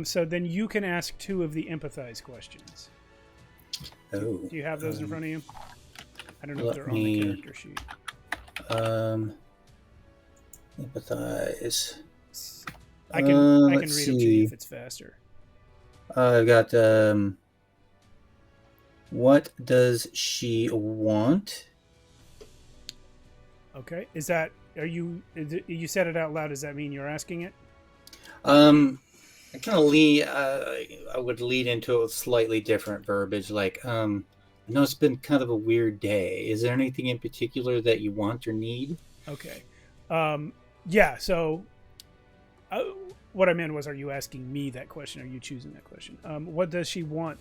So then you can ask 2 of the empathize questions. Oh. Do you have those in front of you? I don't know if they're on me- the character sheet. Empathize. I can read them let's to you see. if it's faster. I've got what does she want? Okay. You said it out loud, does that mean you're asking it? I kind of I would lead into it with slightly different verbiage, like I know it's been kind of a weird day. Is there anything in particular that you want or need? Okay. Yeah, so what I meant was, are you asking me that question? Are you choosing that question? What does she want?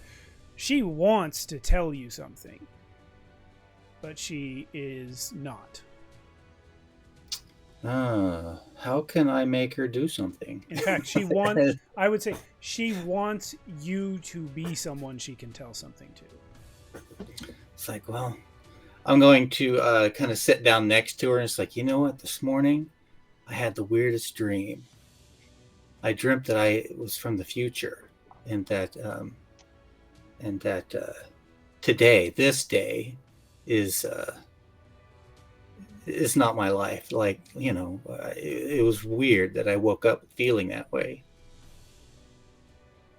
She wants to tell you something, but she is not. How can I make her do something? In fact, she wants, I would say, she wants you to be someone she can tell something to. It's like, well, I'm going to kind of sit down next to her, and it's like, you know what? This morning, I had the weirdest dream. I dreamt that I was from the future, and that today, this day, is not my life. Like, it was weird that I woke up feeling that way.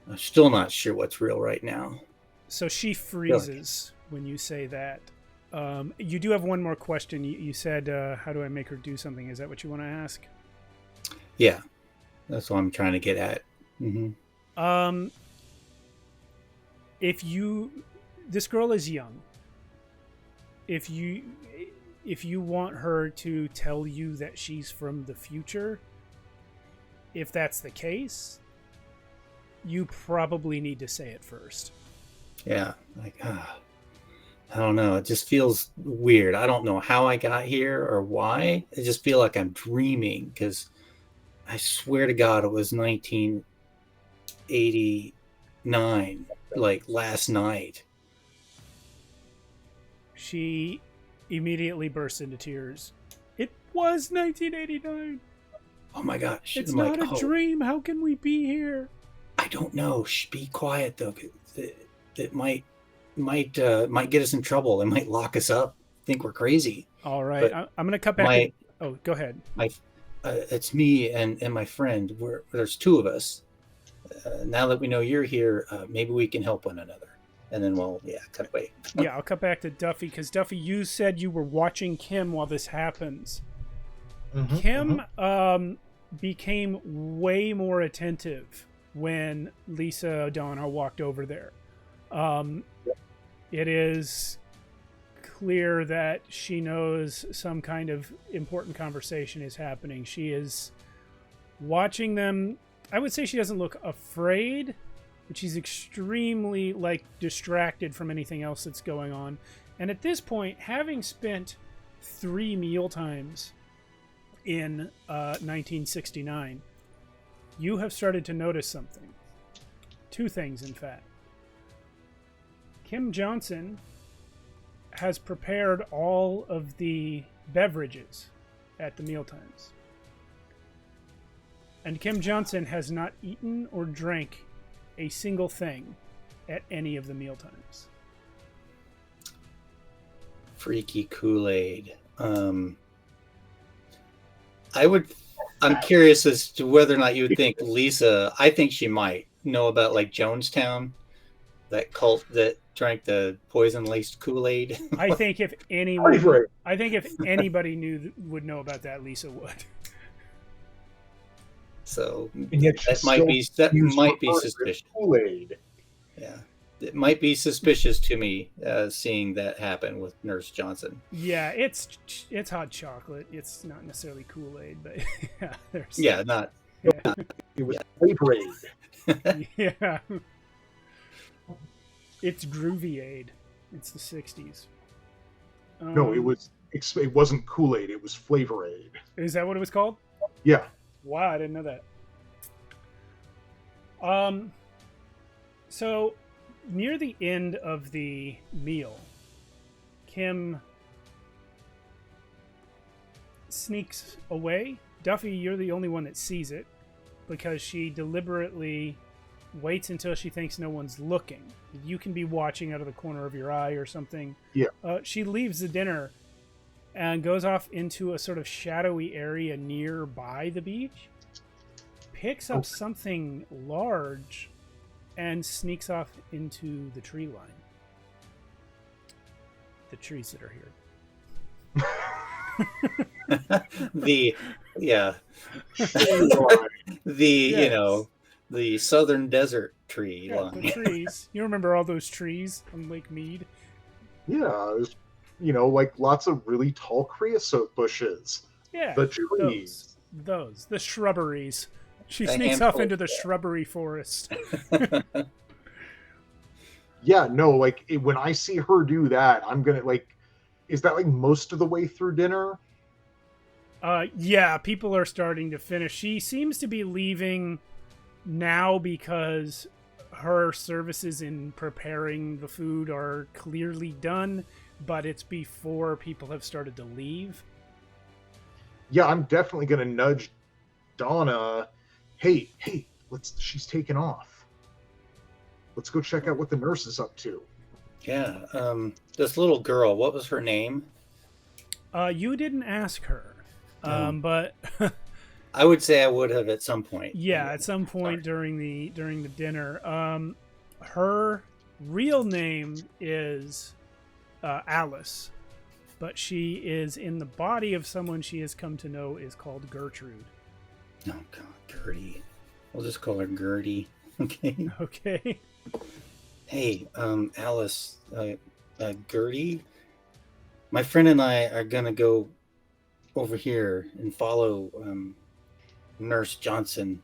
I'm still not sure what's real right now. So she freezes when you say that. You do have one more question. You said, how do I make her do something? Is that what you want to ask? Yeah, that's what I'm trying to get at. Mm-hmm. This girl is young. If you want her to tell you that she's from the future, if that's the case, you probably need to say it first. Yeah, like, I don't know. It just feels weird. I don't know how I got here or why. I just feel like I'm dreaming, because I swear to God, it was 1989, like last night. She immediately bursts into tears. It was 1989. Oh my gosh. It's not a dream. How can we be here? I don't know. Shh, be quiet though. It might get us in trouble. It might lock us up. Think we're crazy. All right, But I'm going to cut back. my Oh, go ahead. my it's me and my friend. There's two of us. Now that we know you're here, maybe we can help one another. And then we'll cut away. Yeah, I'll cut back to Duffy, because Duffy, you said you were watching Kim while this happens. Kim became way more attentive when Lisa O'Donnell walked over there. It is clear that she knows some kind of important conversation is happening. She is watching them. I would say she doesn't look afraid, but she's extremely distracted from anything else that's going on. And at this point, having spent 3 meal times in 1969, you have started to notice something. 2 things, in fact. Kim Johnson has prepared all of the beverages at the meal times. And Kim Johnson has not eaten or drank a single thing at any of the meal times. Freaky Kool-Aid. I'm curious as to whether or not you would think Lisa, I think she might know about Jonestown, that cult that drank the poison-laced Kool-Aid. I think if anybody would know about that, Lisa would. So that might be suspicious. Kool-Aid. Yeah, it might be suspicious to me seeing that happen with Nurse Johnson. Yeah, it's hot chocolate. It's not necessarily Kool-Aid, but It was Flavor Aid. Yeah. It's Groovy Aid. It's the 60s. No, it wasn't Kool-Aid. It was Flavor Aid. Is that what it was called? Yeah. Wow, I didn't know that. So near the end of the meal, Kim sneaks away. Duffy, you're the only one that sees it, because she deliberately waits until she thinks no one's looking. You can be watching out of the corner of your eye or something. Yeah. She leaves the dinner and goes off into a sort of shadowy area nearby the beach, picks up something large, and sneaks off into the tree line. The trees that are here. The southern desert tree line. The trees. You remember all those trees on Lake Mead? Yeah, lots of really tall creosote bushes. Yeah, the trees. Those the shrubberies. She sneaks off into the shrubbery forest. Yeah, no, when I see her do that, I'm gonna is that most of the way through dinner? Yeah, people are starting to finish. She seems to be leaving now because her services in preparing the food are clearly done, but it's before people have started to leave. Yeah, I'm definitely gonna nudge Donna. Hey, she's taking off. Let's go check out what the nurse is up to. Yeah, this little girl, what was her name? You didn't ask her, but I would say I would have at some point. Yeah, at some point during the dinner. Her real name is Alice, but she is in the body of someone she has come to know is called Gertrude. Oh God, Gertie. We'll just call her Gertie. Okay. Okay. Hey, Alice, Gertie. My friend and I are gonna go over here and follow Nurse Johnson.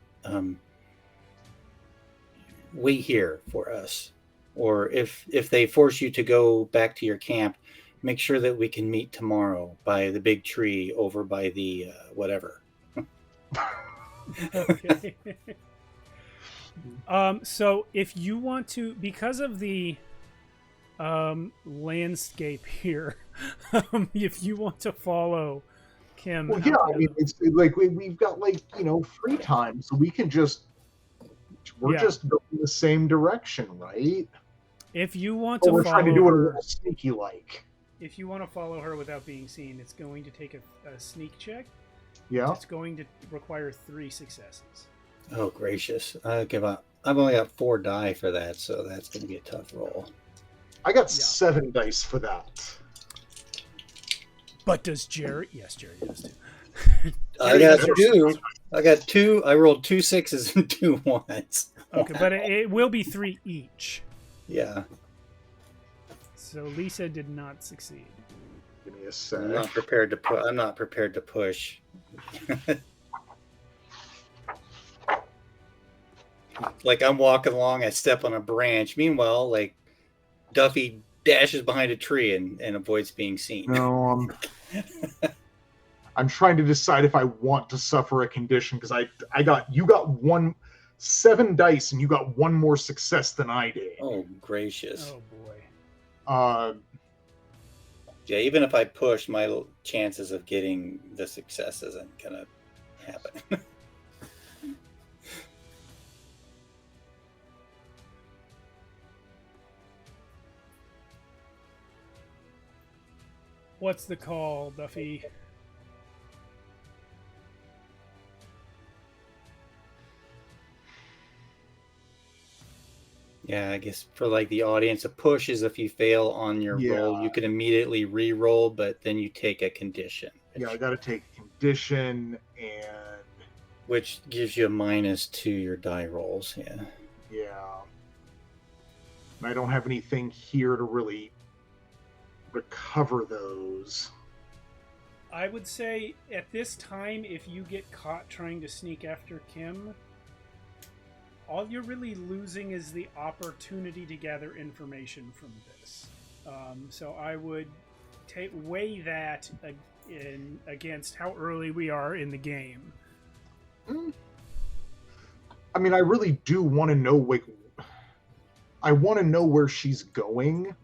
Wait here for us, or if they force you to go back to your camp, make sure that we can meet tomorrow by the big tree over by the whatever. Okay. So if you want to, because of the landscape here, if you want to follow Kim, well, yeah, I mean, it's we've got free time, so we can just We're Yeah. just going the same direction, right? If you want Or to we're trying to follow do it a her, little sneaky like. if you want to follow her without being seen, it's going to take a sneak check. Yeah. It's going to require 3 successes. Oh, gracious. I give up. I've only got 4 die for that, so that's going to be a tough roll. I got 7 dice for that. But does Jerry? Yes, Jerry does too. I got 2. I got 2. I rolled 2 6s and 2 1s. Okay, but it will be 3 each. Yeah. So Lisa did not succeed. Give me a sec. I'm not prepared to put. I'm not prepared to push. Like I'm walking along, I step on a branch. Meanwhile, like Duffy dashes behind a tree and avoids being seen. No, I'm trying to decide if I want to suffer a condition because you got 7 dice and you got 1 more success than I did. Oh gracious! Oh boy. Yeah, even if I push, my chances of getting the success isn't gonna happen. What's the call, Duffy? Yeah, I guess for like the audience, a push is if you fail on your roll, you can immediately re-roll, but then you take a condition. Yeah, I got to take a condition, and which gives you a -2 your die rolls. Yeah. Yeah. I don't have anything here to really recover those. I would say at this time, if you get caught trying to sneak after Kim, all you're really losing is the opportunity to gather information from this. So I would weigh that against how early we are in the game. I mean, I really do want to know. I want to know where she's going.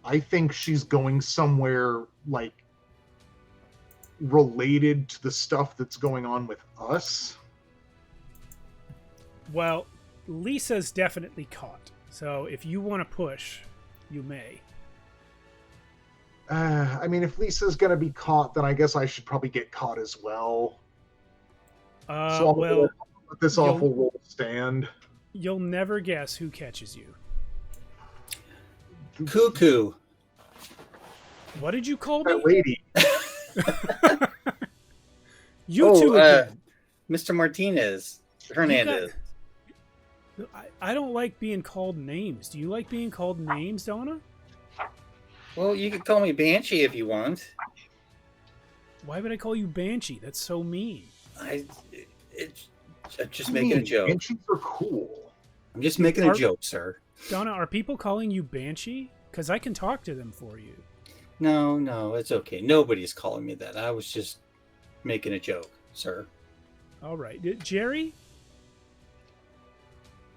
I think she's going somewhere like related to the stuff that's going on with us. Well, Lisa's definitely caught. So if you want to push, you may. I mean, if Lisa's going to be caught, then I guess I should probably get caught as well. So I'll let this awful roll stand. You'll never guess who catches you. Cuckoo. What did you call that me? lady. You two again. Mr. Martinez. Hernandez. I don't like being called names. Do you like being called names, Donna? Well, you could call me Banshee if you want. Why would I call you Banshee? That's so mean. I'm just making a joke. Banshees are cool. I'm just making a joke, sir. Donna, are people calling you Banshee? Because I can talk to them for you. No, it's okay. Nobody's calling me that. I was just making a joke, sir. All right. Jerry?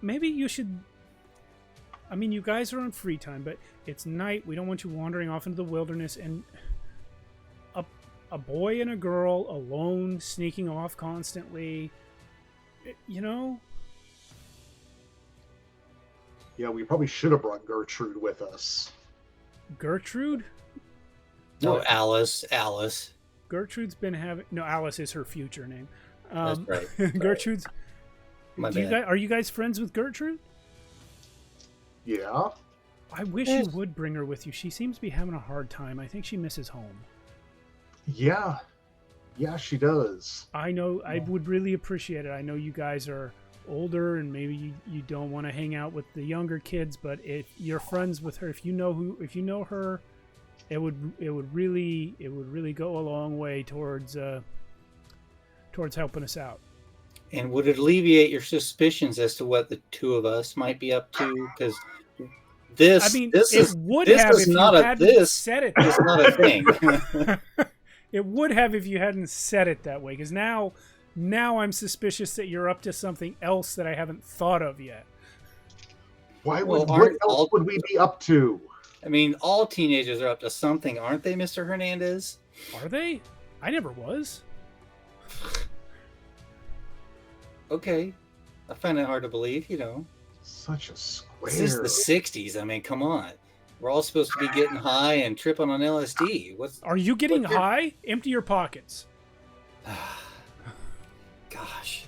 Maybe you should... I mean, you guys are on free time, but it's night. We don't want you wandering off into the wilderness, and a boy and a girl alone sneaking off constantly, you know? Yeah, we probably should have brought Gertrude with us. Gertrude? No, Alice. Gertrude's been having... No, Alice is her future name. That's right. Gertrude's... My bad. Are you guys friends with Gertrude? Yeah. I wish you would bring her with you. She seems to be having a hard time. I think she misses home. Yeah, she does. I know. I would really appreciate it. I know you guys are older and maybe you don't want to hang out with the younger kids, but if you're friends with her, if you know her, it would really go a long way towards helping us out. And would it alleviate your suspicions as to what the two of us might be up to? Because this is not a thing. It would have if you hadn't said it that way. Because now I'm suspicious that you're up to something else that I haven't thought of yet. What else would we be up to? I mean, all teenagers are up to something, aren't they, Mr. Hernandez? Are they? I never was. Okay. I find it hard to believe, you know. Such a This is square. the 60s. I mean, come on. We're all supposed to be getting high and tripping on LSD. Are you getting what's your- high? Empty your pockets. Gosh.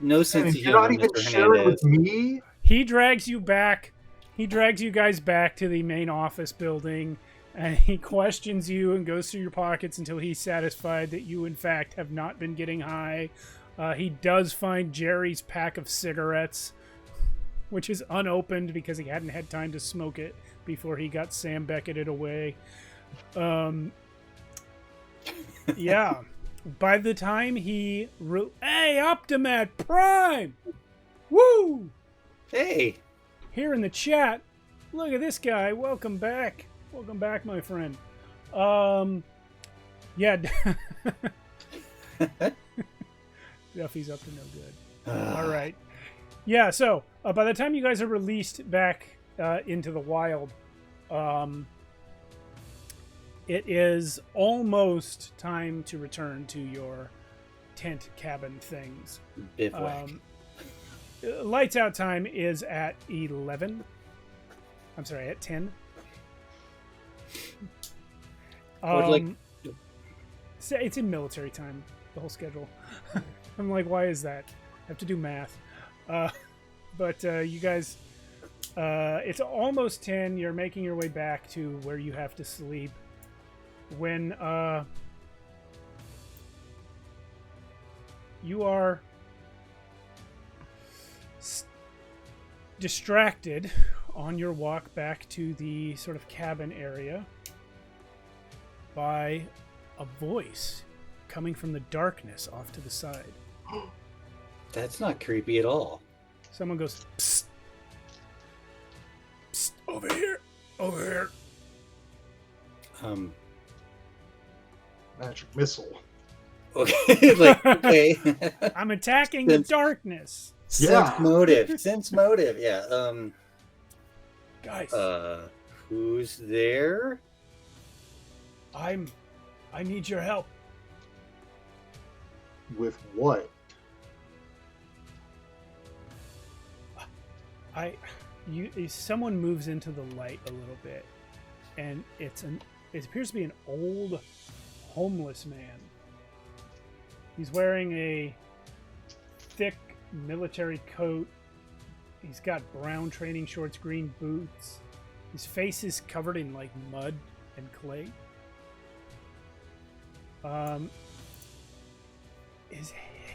No sense And of you're not humor, even Mr. sharing Hernandez. with me? He drags you back. He drags you guys back to the main office building, and he questions you and goes through your pockets until he's satisfied that you, in fact, have not been getting high. He does find Jerry's pack of cigarettes, which is unopened because he hadn't had time to smoke it before he got Sam Becketted away. Yeah. By the time he... Hey, Optimat Prime! Woo! Hey. Here in the chat, look at this guy. Welcome back. Welcome back, my friend. Yeah. Duffy's up to no good. All right. Yeah, so by the time you guys are released back into the wild, it is almost time to return to your tent cabin things. Bivouac. Lights out time is at 11. I'm sorry, at 10. It's in military time, the whole schedule. I'm like, why is that? I have to do math. But you guys, it's almost 10. You're making your way back to where you have to sleep. When you are distracted on your walk back to the sort of cabin area by a voice coming from the darkness off to the side. That's not creepy at all. Someone goes, psst, psst, over here, over here. Magic missile. Okay, like, okay. I'm attacking the darkness. Sense motive, yeah. Guys, Who's there? I need your help. With what? Someone moves into the light a little bit, and it appears to be an old homeless man. He's wearing a thick military coat. He's got brown training shorts, green boots. His face is covered in like mud and clay.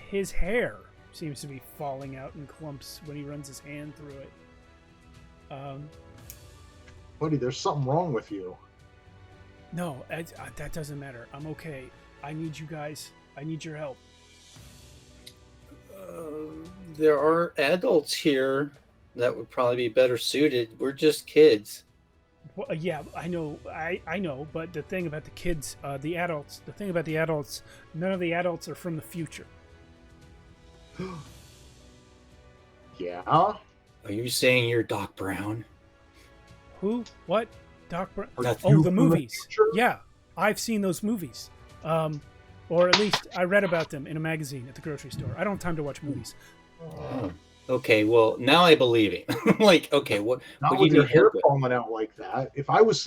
His hair seems to be falling out in clumps when he runs his hand through it. Buddy, there's something wrong with you. No, that doesn't matter. I'm okay. I need you guys. I need your help. There are adults here that would probably be better suited. We're just kids. Well, yeah, I know. I know. But the thing about the kids, the adults, none of the adults are from the future. Yeah? Are you saying you're Doc Brown? Who? What? Doc Brown? Are Oh, you the from movies. future? Yeah, I've seen those movies. Or at least I read about them in a magazine at the grocery store. I don't have time to watch movies. Oh. Okay, well now I believe him. Like, okay, what? Not what with do you your need hair help with? falling out like that. If I was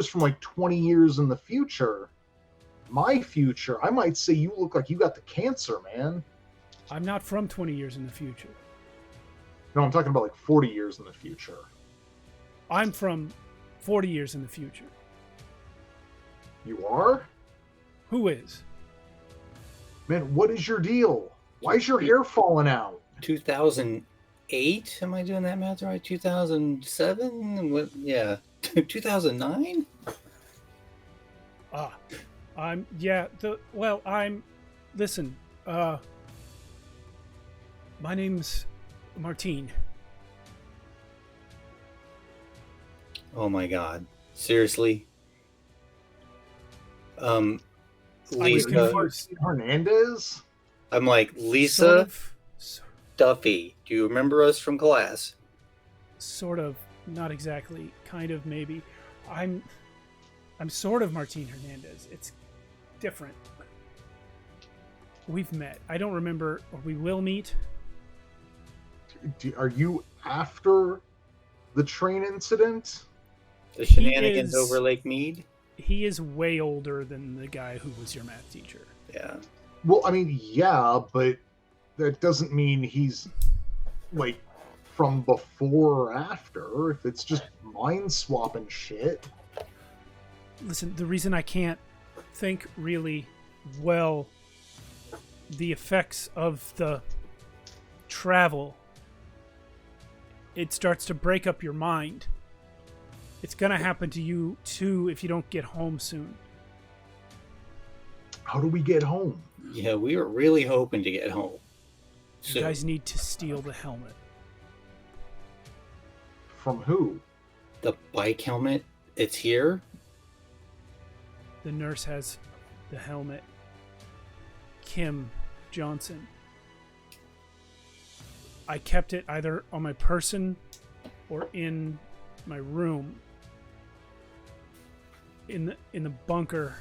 from like 20 years in the future, my future, I might say you look like you got the cancer, man. I'm not from 20 years in the future. No, I'm talking about like 40 years in the future. I'm from 40 years in the future. You are? Who is? Man, what is your deal? Why is your hair falling out? 2008? Am I doing that math right? 2007? What? Yeah, 2009. Listen, my name's Martine. Oh my God! Seriously? was Lisa. confused. Hernandez? I'm like, Lisa Sort of, Duffy. Do you remember us from class? sort of, not exactly, kind of, maybe. I'm sort of Martine Hernandez. It's different. We've met. I don't remember, or we will meet. are you after the train incident? The shenanigans is- over Lake Mead. He is way older than the guy who was your math teacher. Yeah. Well, I mean, yeah, but that doesn't mean he's like from before or after. If it's just mind swapping shit. Listen, the reason I can't think really well the effects of the travel, it starts to break up your mind. It's gonna happen to you too if you don't get home soon. How do we get home? Yeah, we were really hoping to get home. You guys need to steal the helmet. From who? The bike helmet, it's here. The nurse has the helmet. Kim Johnson. I kept it either on my person or in my room. In the bunker.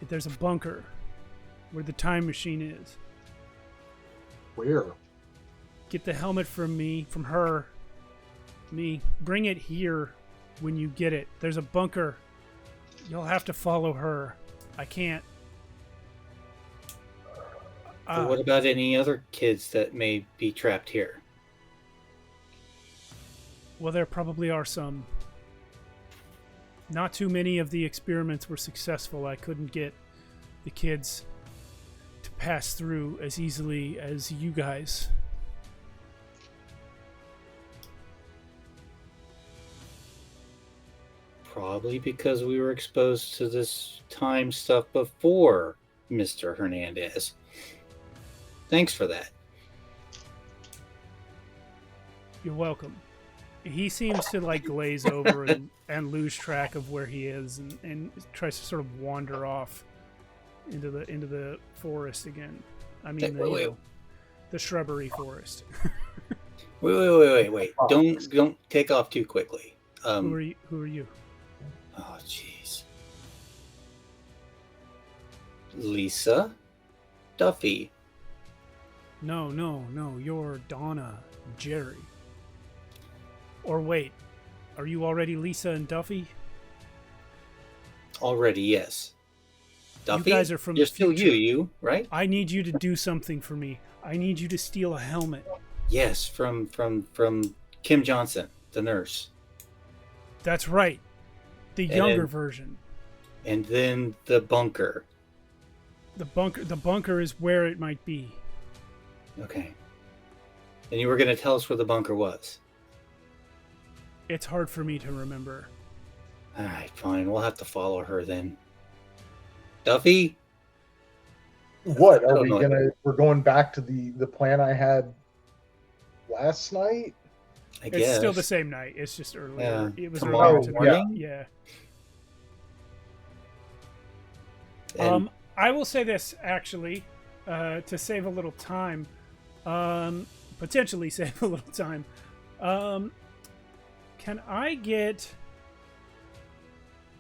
There's a bunker where the time machine is. Where? Get the helmet from her. Bring it here when you get it. There's a bunker. You'll have to follow her. I can't. But what about any other kids that may be trapped here? Well, there probably are some. Not too many of the experiments were successful. I couldn't get the kids to pass through as easily as you guys. Probably because we were exposed to this time stuff before Mr. Hernandez. Thanks for that. You're welcome. He seems to like glaze over and lose track of where he is and tries to sort of wander off into the forest again. I mean, the shrubbery forest. Wait. Don't take off too quickly. Who are you? Oh, jeez. Lisa? Duffy? No. You're Donna Jerry. Or wait, are you already Lisa and Duffy? Already, yes. Duffy? You guys are from You're the still future. you, right? I need you to do something for me. I need you to steal a helmet. Yes, from Kim Johnson, the nurse. That's right. The younger version. And then the bunker. The bunker is where it might be. Okay. And you were going to tell us where the bunker was. It's hard for me to remember. All right, fine. We'll have to follow her then. Duffy? What I are don't we know. gonna? We're going back to the plan I had last night. I It's guess. still the same night. It's just earlier. Yeah. It was Tomorrow earlier tonight. morning? Yeah. And I will say this actually, to save a little time, potentially save a little time. Can I get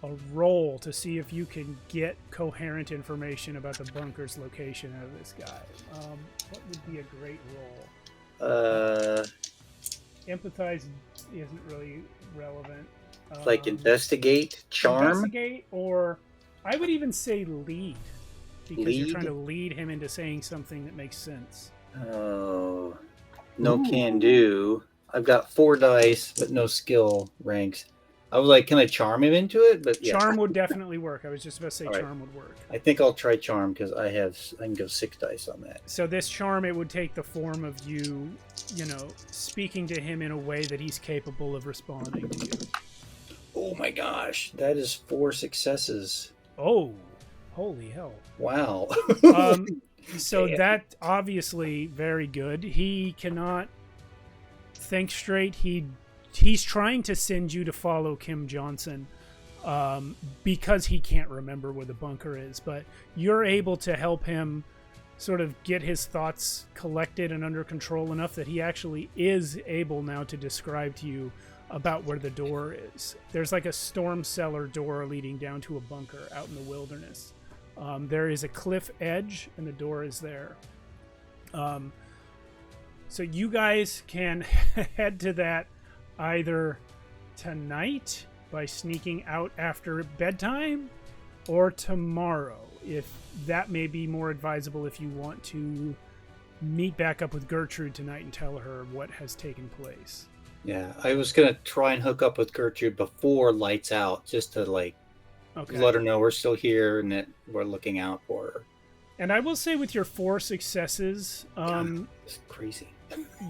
a roll to see if you can get coherent information about the bunker's location out of this guy? What would be a great roll? Empathize isn't really relevant. like investigate, charm. Investigate, or I would even say lead, because you're Lead? trying to lead him into saying something that makes sense. Oh, no Ooh. can do. I've got 4 dice, but no skill ranks. I was like, can I charm him into it? But yeah, Charm would definitely work. I was just about to say All right. charm would work. I think I'll try charm because I can go 6 dice on that. So this charm, it would take the form of you, speaking to him in a way that he's capable of responding to you. Oh my gosh, that is 4 successes. Oh, holy hell. Wow. So Damn. that obviously very good. He cannot think straight. He's trying to send you to follow Kim Johnson because he can't remember where the bunker is. But you're able to help him sort of get his thoughts collected and under control enough that he actually is able now to describe to you about where the door is. There's like a storm cellar door leading down to a bunker out in the wilderness. There is a cliff edge, and the door is there. So you guys can head to that either tonight by sneaking out after bedtime, or tomorrow, if that may be more advisable if you want to meet back up with Gertrude tonight and tell her what has taken place. Yeah, I was gonna try and hook up with Gertrude before lights out, just to like let her know we're still here and that we're looking out for her. And I will say, with your 4 successes, It's crazy.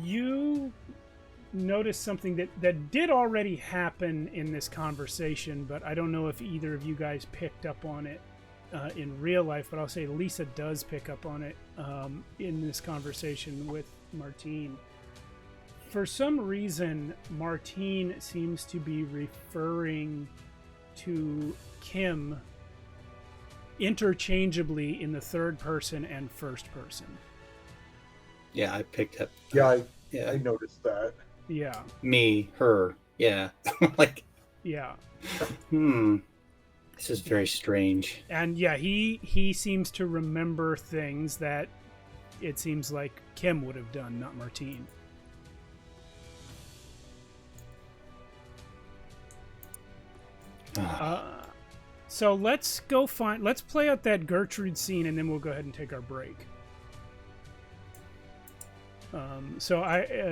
you notice something that did already happen in this conversation, but I don't know if either of you guys picked up on it in real life, but I'll say Lisa does pick up on it in this conversation with Martine. For some reason, Martine seems to be referring to Kim interchangeably in the third person and first person. Yeah, I picked up. Yeah, Yeah, I noticed that. Yeah. me, her. Yeah, like Yeah. This is very strange. And yeah, he seems to remember things that it seems like Kim would have done, not Martine. So let's play out that Gertrude scene, and then we'll go ahead and take our break. So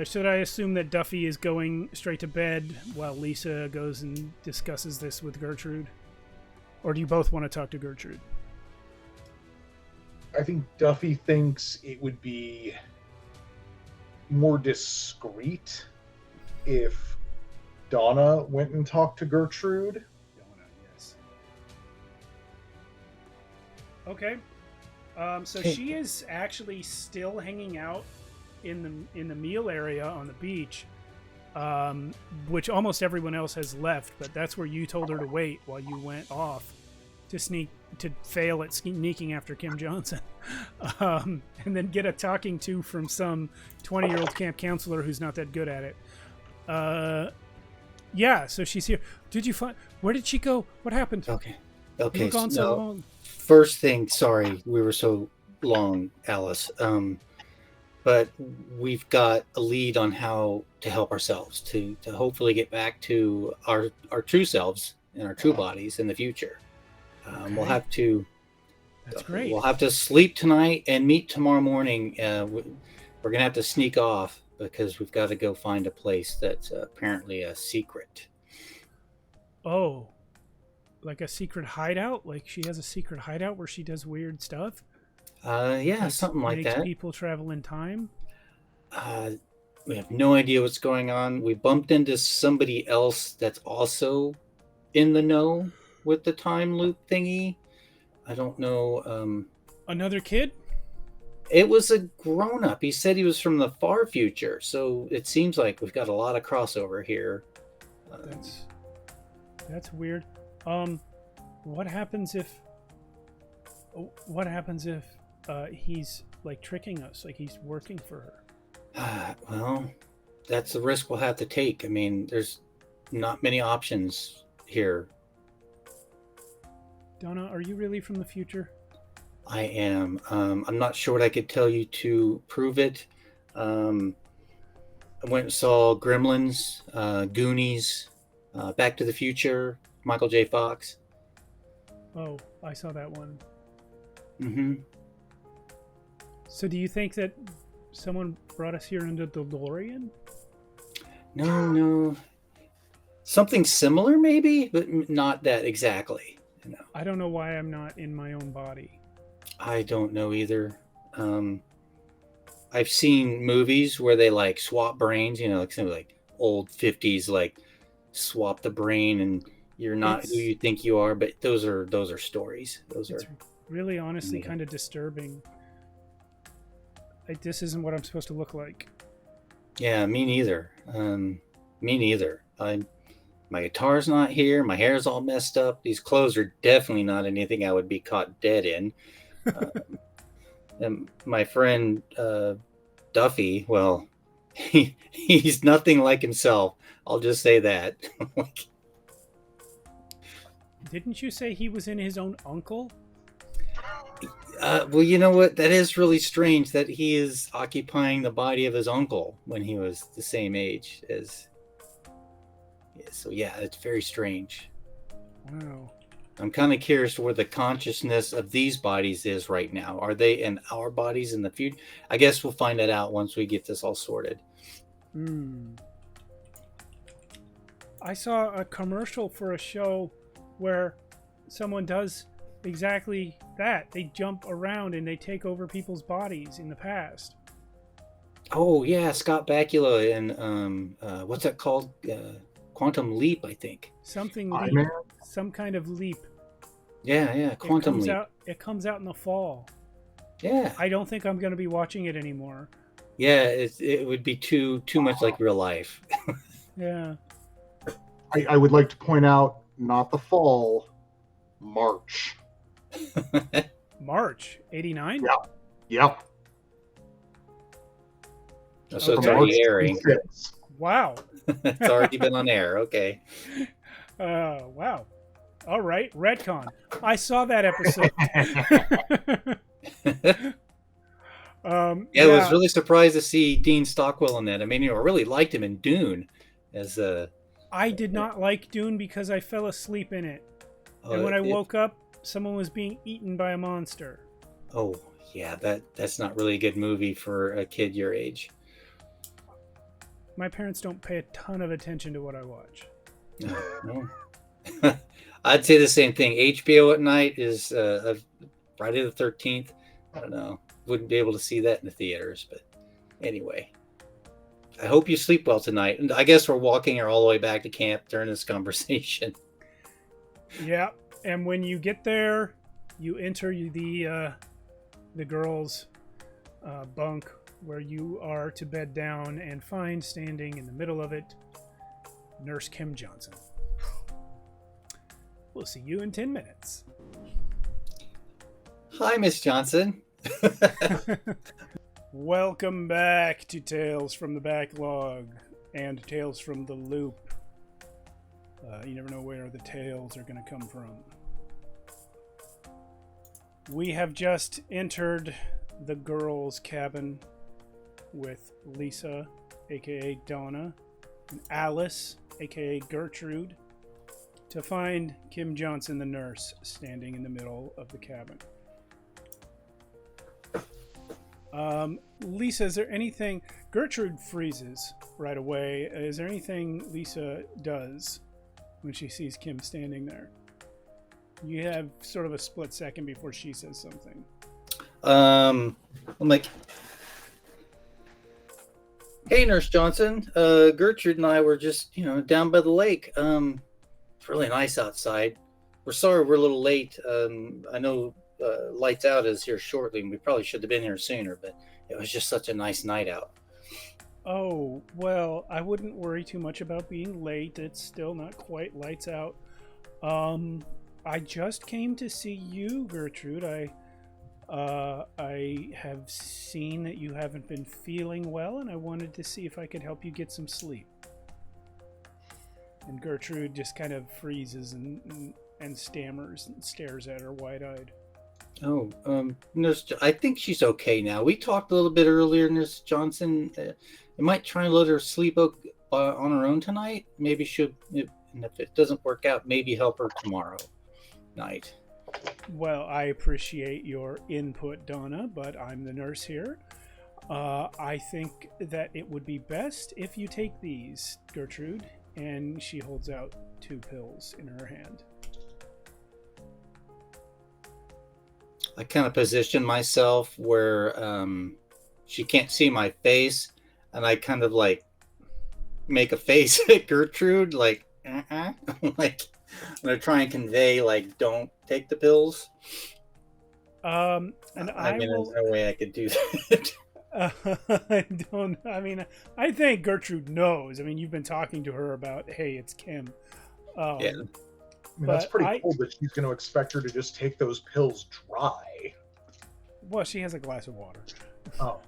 should I assume that Duffy is going straight to bed while Lisa goes and discusses this with Gertrude? Or do you both want to talk to Gertrude? I think Duffy thinks it would be more discreet if Donna went and talked to Gertrude. Donna, yes. Okay. So she is actually still hanging out in the meal area on the beach, which almost everyone else has left, but that's where you told her to wait while you went off to fail at sneaking after Kim Johnson, and then get a talking to from some 20-year-old camp counselor who's not that good at it. Yeah, so she's here. Where did she go? What happened? Okay. You've gone so long. First thing, sorry, we were so long, Alice. But we've got a lead on how to help ourselves to hopefully get back to our true selves and our true bodies in the future. Okay. We'll have to. That's great. We'll have to sleep tonight and meet tomorrow morning. We're gonna have to sneak off because we've got to go find a place that's apparently a secret. Oh, like a secret hideout? Like she has a secret hideout where she does weird stuff? Yeah, something like makes that. People travel in time? We have no idea what's going on. We bumped into somebody else that's also in the know with the time loop thingy. I don't know. Another kid? It was a grown-up. He said he was from the far future, so it seems like we've got a lot of crossover here. That's weird. What happens if he's like tricking us, like he's working for her? Well, that's the risk we'll have to take. I mean, there's not many options here. Donna, are you really from the future? I am. I'm not sure what I could tell you to prove it. I went and saw Gremlins, Goonies, Back to the Future, Michael J. Fox. Oh, I saw that one. Mm-hmm. So do you think that someone brought us here in the DeLorean? No. Something similar, maybe, but not that exactly. No. I don't know why I'm not in my own body. I don't know either. I've seen movies where they like swap brains, like something like old 50s, like swap the brain and you're not who you think you are, but those are stories. Those are really honestly kind of disturbing. Like, this isn't what I'm supposed to look like. Yeah, me neither. My guitar's not here. My hair's all messed up. These clothes are definitely not anything I would be caught dead in. And my friend Duffy, well, he's nothing like himself. I'll just say that. Didn't you say he was in his own uncle? Well, you know what? That is really strange that he is occupying the body of his uncle when he was the same age as. Yeah, so yeah, it's very strange. Wow. I'm kind of curious where the consciousness of these bodies is right now. Are they in our bodies in the future? I guess we'll find that out once we get this all sorted. I saw a commercial for a show where someone does exactly that. They jump around and they take over people's bodies in the past. Oh yeah, Scott Bakula and what's that called? Quantum Leap, I think. Something I leap, Man? some kind of leap. Yeah, Quantum Leap. It comes out in the fall. Yeah, I don't think I'm going to be watching it anymore. yeah, it would be too much like real life. Yeah. I would like to point out, not the fall, March. March 89? Yeah. Yep. So Okay. it's already airing. 26th. Wow. It's already been on air. Okay. Wow. All right, retcon. I saw that episode. Yeah, I was really surprised to see Dean Stockwell in that. I mean, I really liked him in Dune as I did not like Dune because I fell asleep in it. And when I woke up, someone was being eaten by a monster. Oh, yeah, that's not really a good movie for a kid your age. My parents don't pay a ton of attention to what I watch. No. I'd say the same thing. HBO at night is Friday the 13th. I don't know. Wouldn't be able to see that in the theaters, but anyway. I hope you sleep well tonight. And I guess we're walking all the way back to camp during this conversation. Yeah, and when you get there, you enter the girls' bunk where you are to bed down and find standing in the middle of it Nurse Kim Johnson. We'll see you in 10 minutes. Hi, Miss Johnson. Welcome back to Tales from the Backlog and Tales from the Loop. You never know where the tales are going to come from. We have just entered the girls' cabin with Lisa, aka Donna, and Alice, aka Gertrude, to find Kim Johnson, the nurse, standing in the middle of the cabin. Lisa, is there anything... Gertrude freezes right away. Is there anything Lisa does when she sees Kim standing there? You have sort of a split second before she says something. I'm like, hey, Nurse Johnson. Gertrude and I were just, down by the lake. It's really nice outside. We're sorry we're a little late. I know lights out is here shortly, and we probably should have been here sooner, but it was just such a nice night out. Oh, well, I wouldn't worry too much about being late. It's still not quite lights out. I just came to see you, Gertrude. I have seen that you haven't been feeling well, and I wanted to see if I could help you get some sleep. And Gertrude just kind of freezes and stammers and stares at her wide-eyed. Oh, Nurse, I think she's okay now. We talked a little bit earlier, Nurse Johnson. You might try and let her sleep on her own tonight. Maybe and if it doesn't work out, maybe help her tomorrow night. Well, I appreciate your input, Donna, but I'm the nurse here. I think that it would be best if you take these, Gertrude. And she holds out 2 pills in her hand. I kind of position myself where she can't see my face, and I kind of like make a face at Gertrude, like, like I'm gonna try and convey, like, don't take the pills. And there's no way I could do that. I think Gertrude knows. I mean, you've been talking to her about, hey, it's Kim. Yeah. I mean, that's pretty cool that she's going to expect her to just take those pills dry. Well, she has a glass of water. Oh.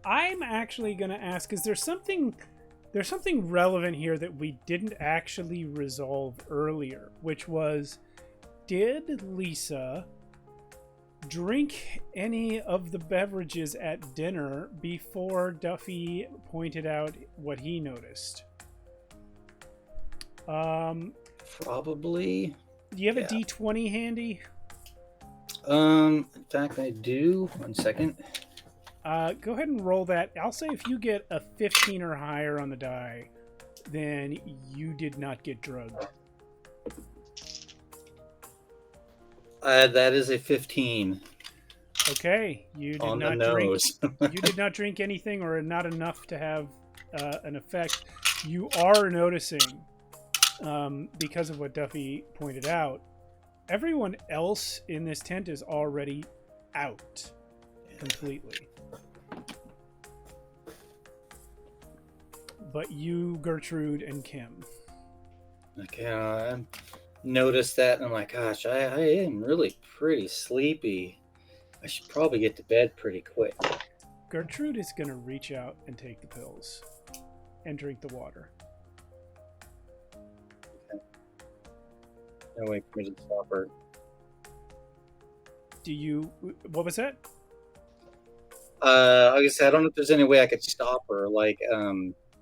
I'm actually going to ask, because there's something relevant here that we didn't actually resolve earlier, which was, did Lisa drink any of the beverages at dinner before Duffy pointed out what he noticed? Probably. Do you have Yeah. a D20 handy? In fact, I do. 1 second. Go ahead and roll that. I'll say if you get a 15 or higher on the die, then you did not get drugged. That is a 15 Okay, you did on the not drink. nose. You did not drink anything, or not enough to have an effect. You are noticing, because of what Duffy pointed out, everyone else in this tent is already out completely. But you, Gertrude, and Kim. Okay, I noticed that, and I'm like, gosh, I am really pretty sleepy. I should probably get to bed pretty quick. Gertrude is going to reach out and take the pills and drink the water. No way for me to stop her. Do you... What was that? Like I said, I don't know if there's any way I could stop her. Like,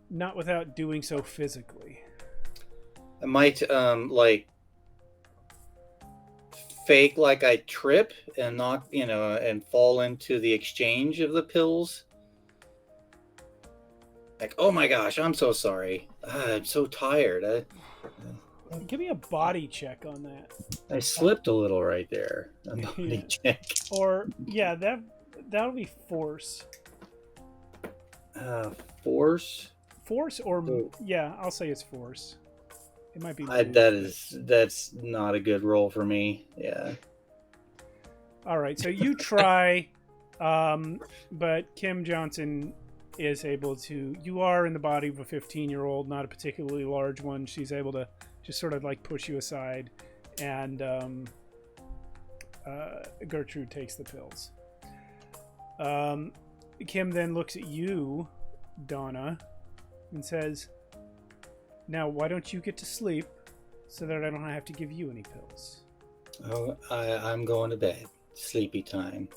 Not without doing so physically. I might, like, fake like I trip and not, and fall into the exchange of the pills. Like, oh my gosh, I'm so sorry. I'm so tired. Give me a body check on that. I slipped a little right there. A body check. Or, yeah, that'll be force. Force? Force or... Oh. Yeah, I'll say it's force. It might be... That's not a good roll for me. Yeah. All right, so you try, but Kim Johnson is able to... You are in the body of a 15-year-old, not a particularly large one. She's able to just sort of like push you aside, and Gertrude takes the pills. Kim then looks at you, Donna, and says, now, why don't you get to sleep so that I don't have to give you any pills? Oh, I'm going to bed. Sleepy time.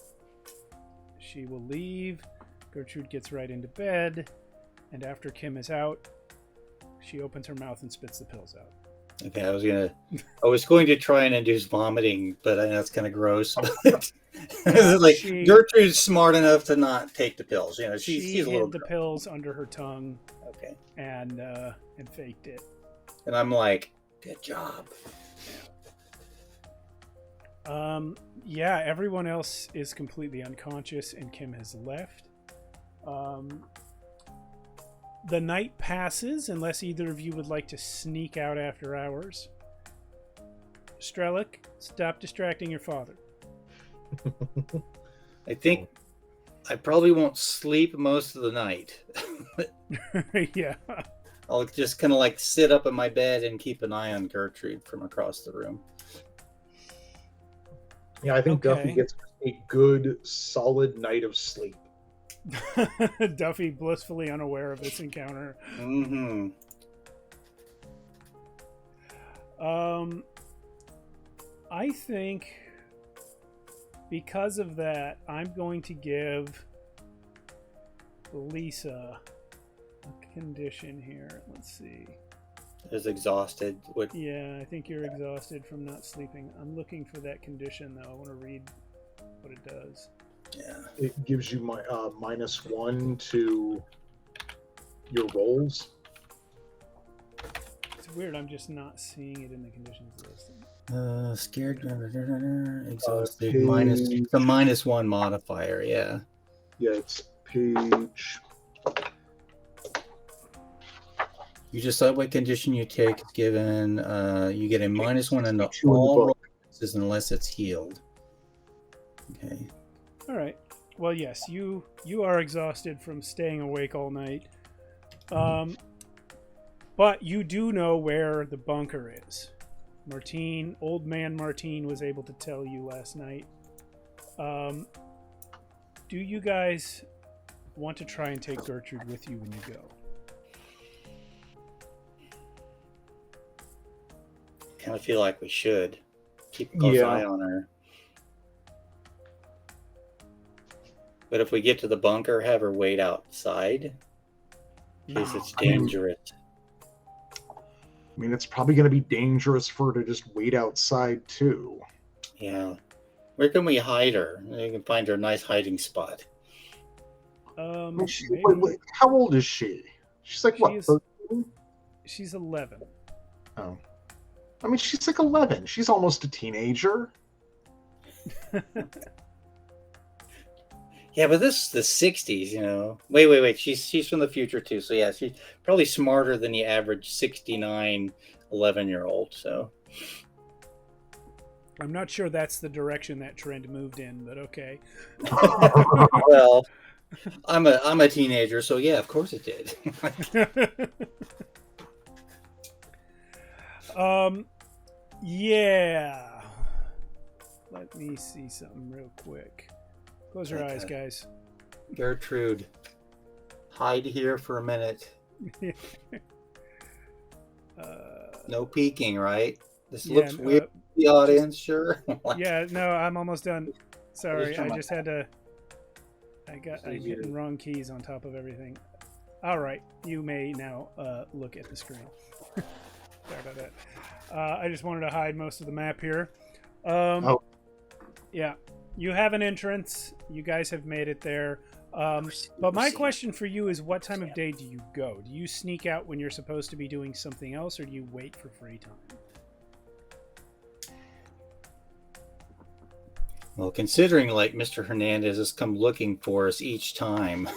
She will leave. Gertrude gets right into bed. And after Kim is out, she opens her mouth and spits the pills out. Okay, I was going to try and induce vomiting, but I know it's kind of gross. Like, Gertrude's smart enough to not take the pills. She's a little hid the pills under her tongue. Okay. And faked it. And I'm like, good job. Yeah, everyone else is completely unconscious, and Kim has left. The night passes, unless either of you would like to sneak out after hours. Strelick, stop distracting your father. I think I probably won't sleep most of the night. Yeah. I'll just kind of like sit up in my bed and keep an eye on Gertrude from across the room. Yeah, I think Duffy gets a good, solid night of sleep. Duffy blissfully unaware of this encounter. Mm-hmm. I think because of that, I'm going to give Lisa a condition here. Let's see. Is exhausted. Yeah, I think you're exhausted from not sleeping. I'm looking for that condition, though. I want to read what it does. Yeah. It gives you -1 to your rolls. It's weird. I'm just not seeing it in the conditions list. Scared. Exhausted. It's a -1 modifier. Yeah. Yeah, it's page. You decide what condition you take. It's given. You get a -1 in all rolls unless it's healed. Okay. All right. Well, yes, you are exhausted from staying awake all night. But you do know where the bunker is. Old man Martine was able to tell you last night. Do you guys want to try and take Gertrude with you when you go? Kind of feel like we should. keep a close Yeah. eye on her. But if we get to the bunker, have her wait outside in case it's dangerous. I mean, it's probably going to be dangerous for her to just wait outside too. Yeah. Where can we hide her? We can find her a nice hiding spot. I mean, Maybe wait, how old is she? She's like, what, 13? she's 11. Oh. I mean, she's like 11. She's almost a teenager. Yeah, but this is the 60s, you know. Wait. She's from the future, too. So, yeah, she's probably smarter than the average 69 11-year-old. So, I'm not sure that's the direction that trend moved in, but okay. well, I'm a teenager, so yeah, of course it did. Yeah. Let me see something real quick. Close your eyes, guys. Gertrude, hide here for a minute. No peeking, right? This looks weird to the audience, sure. Yeah, no, I'm almost done. Sorry, I just had to. I'm hitting wrong keys on top of everything. All right, you may now look at the screen. Sorry about that. I just wanted to hide most of the map here. Yeah, you have an entrance. You guys have made it there. But my question for you is, what time of day do you go? Do you sneak out when you're supposed to be doing something else, or do you wait for free time? Well, considering like Mr. Hernandez has come looking for us each time.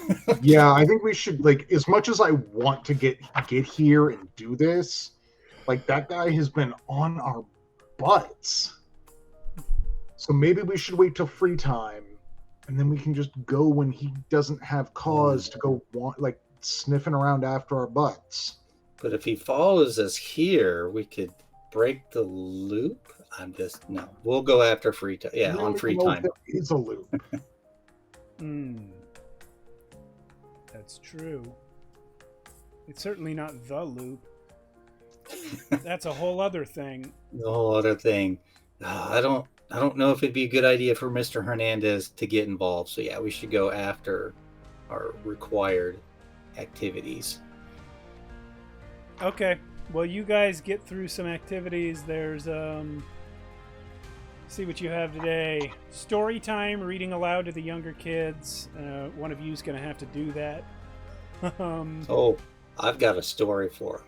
Yeah, I think we should, like, as much as I want to get here and do this, like, that guy has been on our butts. So maybe we should wait till free time, and then we can just go when he doesn't have cause to go sniffing around after our butts. But if he follows us here, we could break the loop. No. We'll go after free time. Yeah, on free time. It's a loop. That's true. It's certainly not the loop. That's a whole other thing. The whole other thing. I don't know if it'd be a good idea for Mr. Hernandez to get involved. So yeah, we should go after our required activities. Okay. Well, you guys get through some activities. There's see what you have today. Story time, reading aloud to the younger kids. One of you is going to have to do that. I've got a story for him.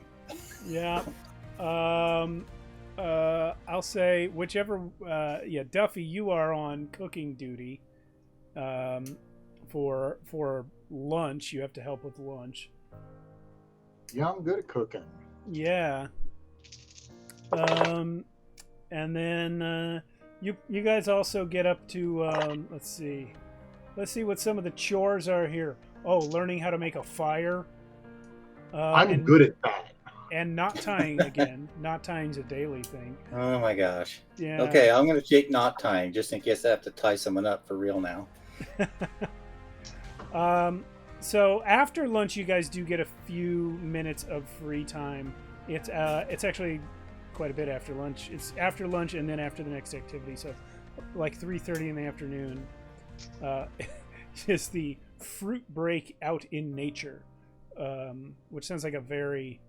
Yeah. I'll say whichever. Duffy, you are on cooking duty. For lunch, you have to help with lunch. Yeah, I'm good at cooking. Yeah. And then you guys also get up to let's see what some of the chores are here. Oh, learning how to make a fire. I'm good at that. And knot tying again. Knot tying's a daily thing. Oh my gosh. Yeah. Okay, I'm going to take knot tying just in case I have to tie someone up for real now. So after lunch, you guys do get a few minutes of free time. It's actually quite a bit after lunch. It's after lunch and then after the next activity. So like 3:30 in the afternoon is the fruit break out in nature, which sounds like a very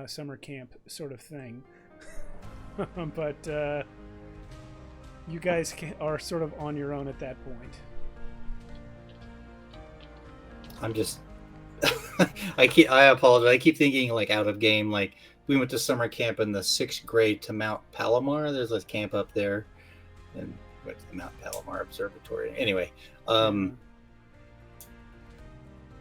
summer camp sort of thing. But you guys are sort of on your own at that point. I'm just I apologize. I keep thinking like out of game. Like we went to summer camp in the 6th grade to Mount Palomar. There's a camp up there, and went to the Mount Palomar Observatory. Anyway,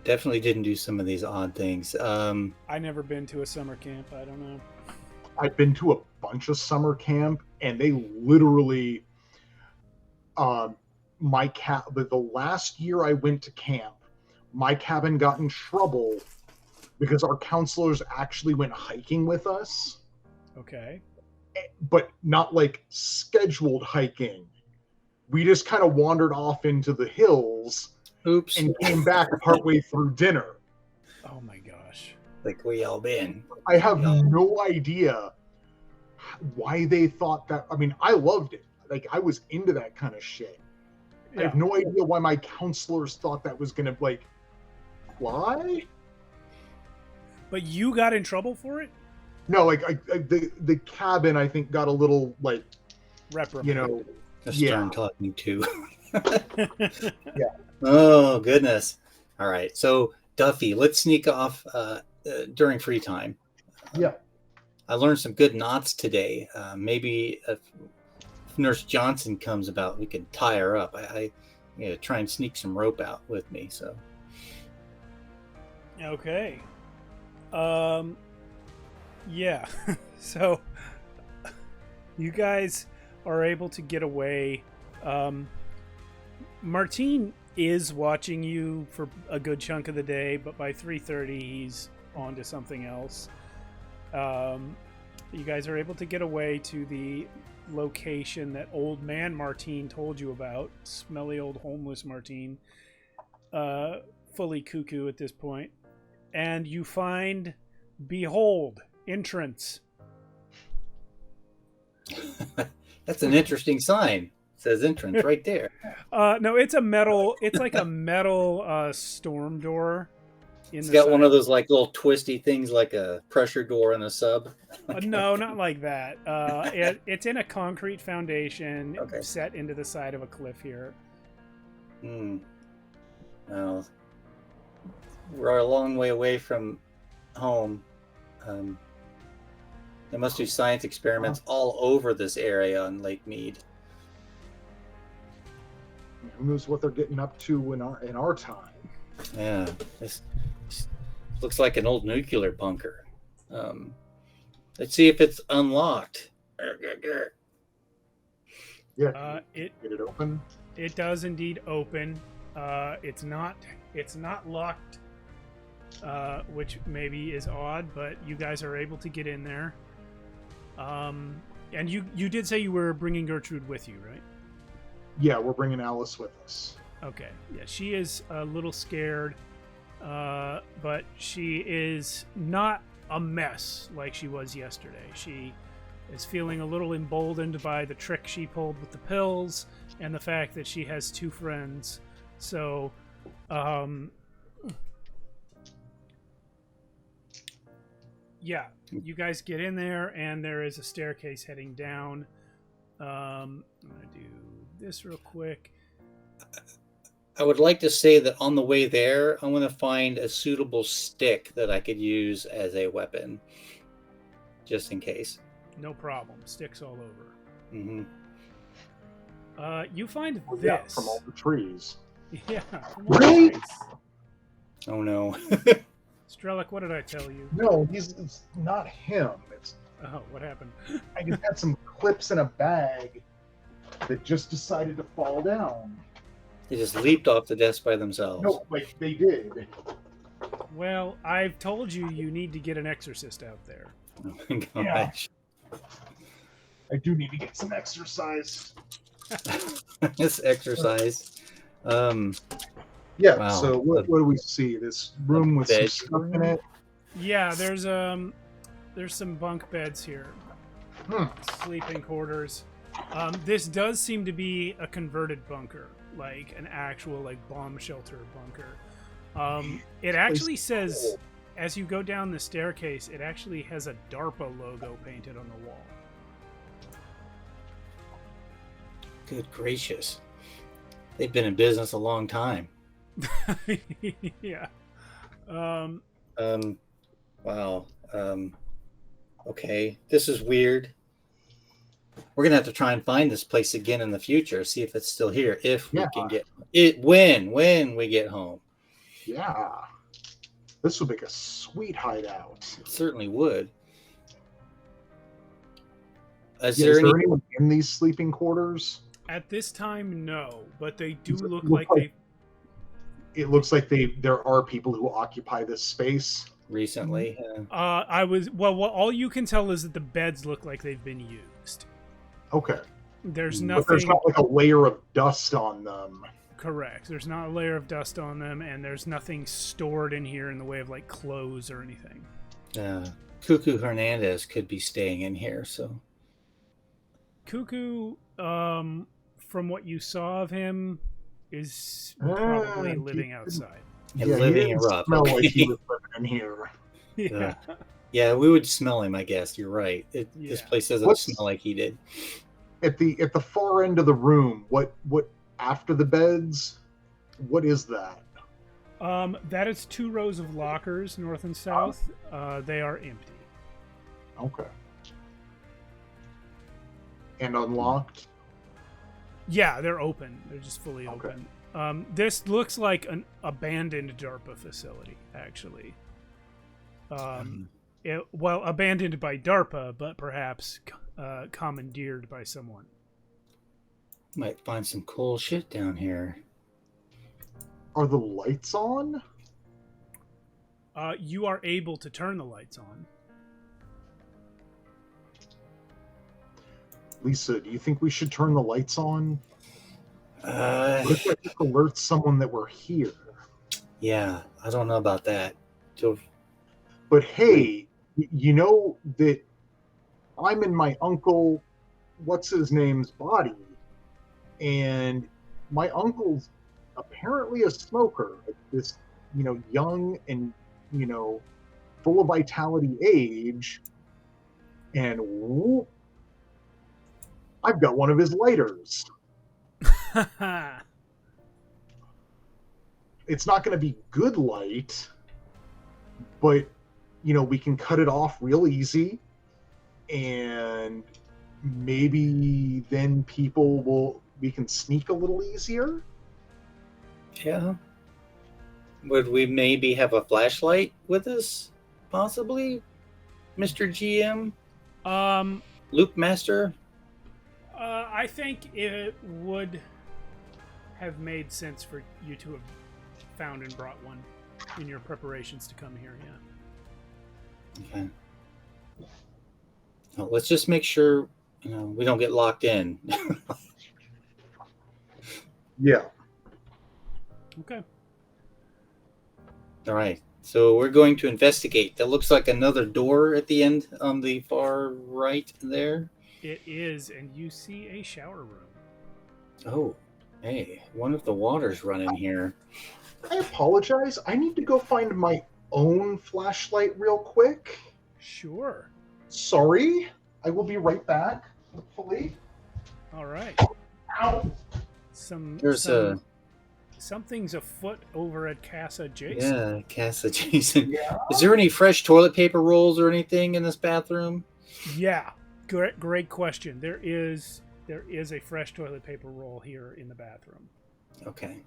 definitely didn't do some of these odd things. I never been to a summer camp. I don't know. I've been to a bunch of summer camp, and they literally, the last year I went to camp, my cabin got in trouble because our counselors actually went hiking with us. Okay. But not like scheduled hiking. We just kind of wandered off into the hills. Oops. And came back partway through dinner. Oh my gosh. Like we all been. I have no idea. why they thought that. I mean, I loved it. Like, I was into that kind of shit. I have no idea why my counselors thought that was gonna like fly. But you got in trouble for it? No, like the cabin, I think, got a little like, Reprimanded. A stern talking to. Yeah. Oh, goodness. All right. So, Duffy, let's sneak off during free time. Yeah. I learned some good knots today. Maybe if Nurse Johnson comes about, we could tie her up. I try and sneak some rope out with me. So. Okay. Yeah. So you guys are able to get away. Martine is watching you for a good chunk of the day, but by 3:30 he's on to something else. You guys are able to get away to the location that old man Martine told you about. Smelly old homeless Martine. Fully cuckoo at this point. And you find, behold, entrance. That's an interesting sign. It says entrance right there. No, it's like a metal storm door. It's got one of those like little twisty things like a pressure door in a sub. No, not like that. It's in a concrete foundation set into the side of a cliff here. Well, we're a long way away from home. They must do science experiments all over this area on Lake Mead. Who knows what they're getting up to in our time? Yeah, this looks like an old nuclear bunker. Let's see if it's unlocked. Yeah. Get it open. It does indeed open. It's not locked, which maybe is odd, but you guys are able to get in there. And you did say you were bringing Gertrude with you, right? Yeah, we're bringing Alice with us. Okay. Yeah, she is a little scared, but she is not a mess like she was yesterday. She is feeling a little emboldened by the trick she pulled with the pills and the fact that she has two friends. So, yeah, you guys get in there, and there is a staircase heading down. I'm going to do this real quick. I would like to say that on the way there, I'm going to find a suitable stick that I could use as a weapon, just in case. No problem. Sticks all over. Mm-hmm. You find this. Yeah, from all the trees. Yeah. From all Really? the trees. Oh, no. Strelick, what did I tell you? No, it's not him. Oh, what happened? I just had some clips in a bag that just decided to fall down. They just leaped off the desk by themselves. No, like they did. Well, I've told you need to get an exorcist out there. Oh my gosh. I do need to get some exercise. This exercise. Yeah, Wow. so what do we see? This room with some stuff in it? Yeah, there's some bunk beds here. Sleeping quarters. This does seem to be a converted bunker, like an actual bomb shelter bunker. It actually says, as you go down the staircase, it actually has a DARPA logo painted on the wall. Good gracious. They've been in business a long time. Yeah. Wow. Okay. This is weird. We're gonna have to try and find this place again in the future, see if it's still here, if we can get it when we get home. Yeah. This would make a sweet hideout. It certainly would. Is there anyone in these sleeping quarters? At this time, no, but they do look like they. It looks like there are people who occupy this space recently. All you can tell is that the beds look like they've been used. Okay. There's nothing. But there's not like a layer of dust on them. Correct. There's not a layer of dust on them, and there's nothing stored in here in the way of clothes or anything. Cuckoo Hernandez could be staying in here, so Cuckoo, from what you saw of him, is probably living outside. And Yeah, he living didn't it rough. smell like he Okay. was living in here. Yeah. Yeah, we would smell him, I guess. You're right. This Yeah. place doesn't What's- smell like he did. At the far end of the room, what after the beds? What is that? That is 2 rows of lockers, north and south. They are empty. Okay. And unlocked. Yeah, they're open. They're just fully Okay. open. This looks like an abandoned DARPA facility, actually. Well, abandoned by DARPA, but perhaps commandeered by someone. Might find some cool shit down here. Are the lights on? You are able to turn the lights on. Lisa, do you think we should turn the lights on? Uh, What if that just alerts someone that we're here? yeah, I don't know about that. So, But hey, you know that I'm in my uncle, what's his name's body, and my uncle's apparently a smoker at this, young and, full of vitality age, and whoop, I've got one of his lighters. It's not going to be good light, but we can cut it off real easy, and maybe then we can sneak a little easier. yeah. Would we maybe have a flashlight with us? Possibly? Mr. GM? Loop Master? I think it would have made sense for you to have found and brought one in your preparations to come here, yeah. Okay. Well, let's just make sure we don't get locked in. Yeah. Okay. All right. So we're going to investigate. That looks like another door at the end on the far right there. It is, and you see a shower room. Oh, hey, one of the water's running here. I apologize. I need to go find my own flashlight real quick. Sure. Sorry. I will be right back, hopefully. All right. Ow. Something's afoot over at Casa Jason. Yeah, Casa Jason. Yeah. Is there any fresh toilet paper rolls or anything in this bathroom? Yeah. Great question. There is a fresh toilet paper roll here in the bathroom. Okay.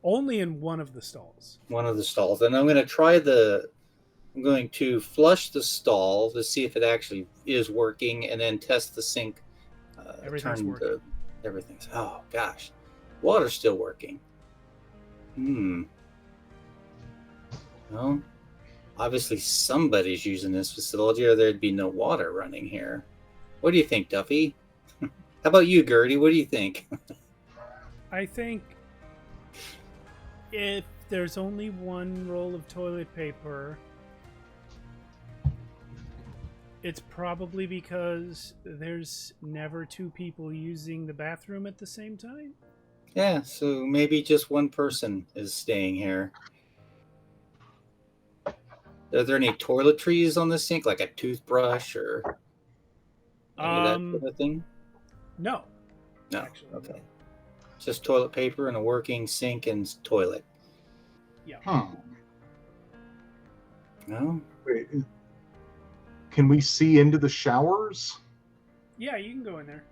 Only in one of the stalls. One of the stalls. And I'm going to flush the stall to see if it actually is working, and then test the sink. Everything's working. Everything's. Oh gosh, water's still working. Well, obviously somebody's using this facility, or there'd be no water running here. What do you think, Duffy? How about you, Gertie? What do you think? I think if there's only one roll of toilet paper, it's probably because there's never 2 people using the bathroom at the same time. Yeah, so maybe just one person is staying here. Are there any toiletries on the sink, like a toothbrush or any of that sort of thing? No. No. Actually, Okay. no. Just toilet paper and a working sink and toilet. Yeah. No? Wait. Can we see into the showers? Yeah, you can go in there.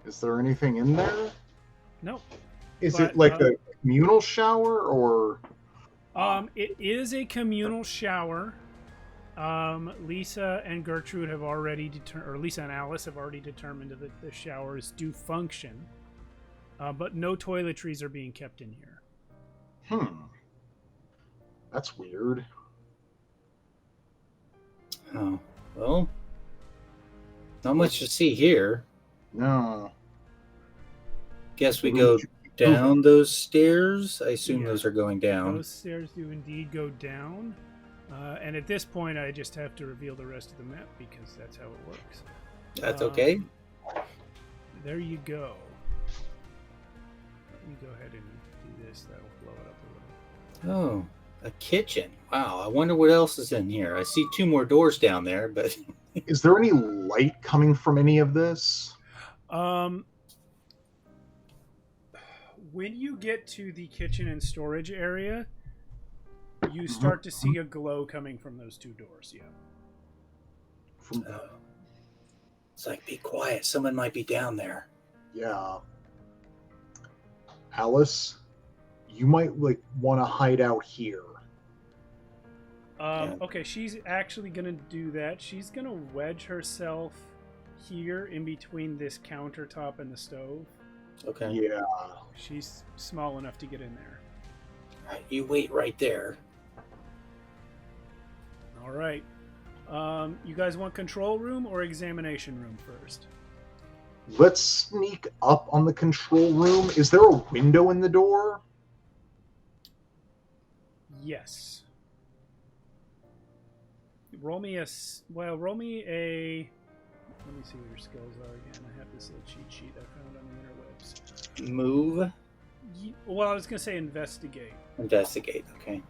Is there anything in there? No. Is But, it like a communal shower or? It is a communal shower. Lisa and Gertrude have already Lisa and Alice have already determined that the showers do function, but no toiletries are being kept in here. That's weird. Oh, well, not much to see here. No. Guess we go down those stairs. I assume Yeah. those are going down. Those stairs do indeed go down. And at this point, I just have to reveal the rest of the map because that's how it works. That's okay. there you go. Let me go ahead and do this. That'll blow it up a little. Oh, a kitchen. Wow. I wonder what else is in here. I see 2 more doors down there, but Is there any light coming from any of this? When you get to the kitchen and storage area, you start to see a glow coming from those 2 doors. Yeah. it's like, be quiet. Someone might be down there. Yeah. Alice, you might want to hide out here. Okay, she's actually gonna do that. She's gonna wedge herself here in between this countertop and the stove. Okay. Yeah. She's small enough to get in there. All right, you wait right there. All right. You guys want control room or examination room first? Let's sneak up on the control room. Is there a window in the door? Yes. Roll me a. Roll me a. Let me see what your skills are again. I have this little cheat sheet I found on the interwebs. Move. Well, I was gonna say investigate. Investigate. Okay.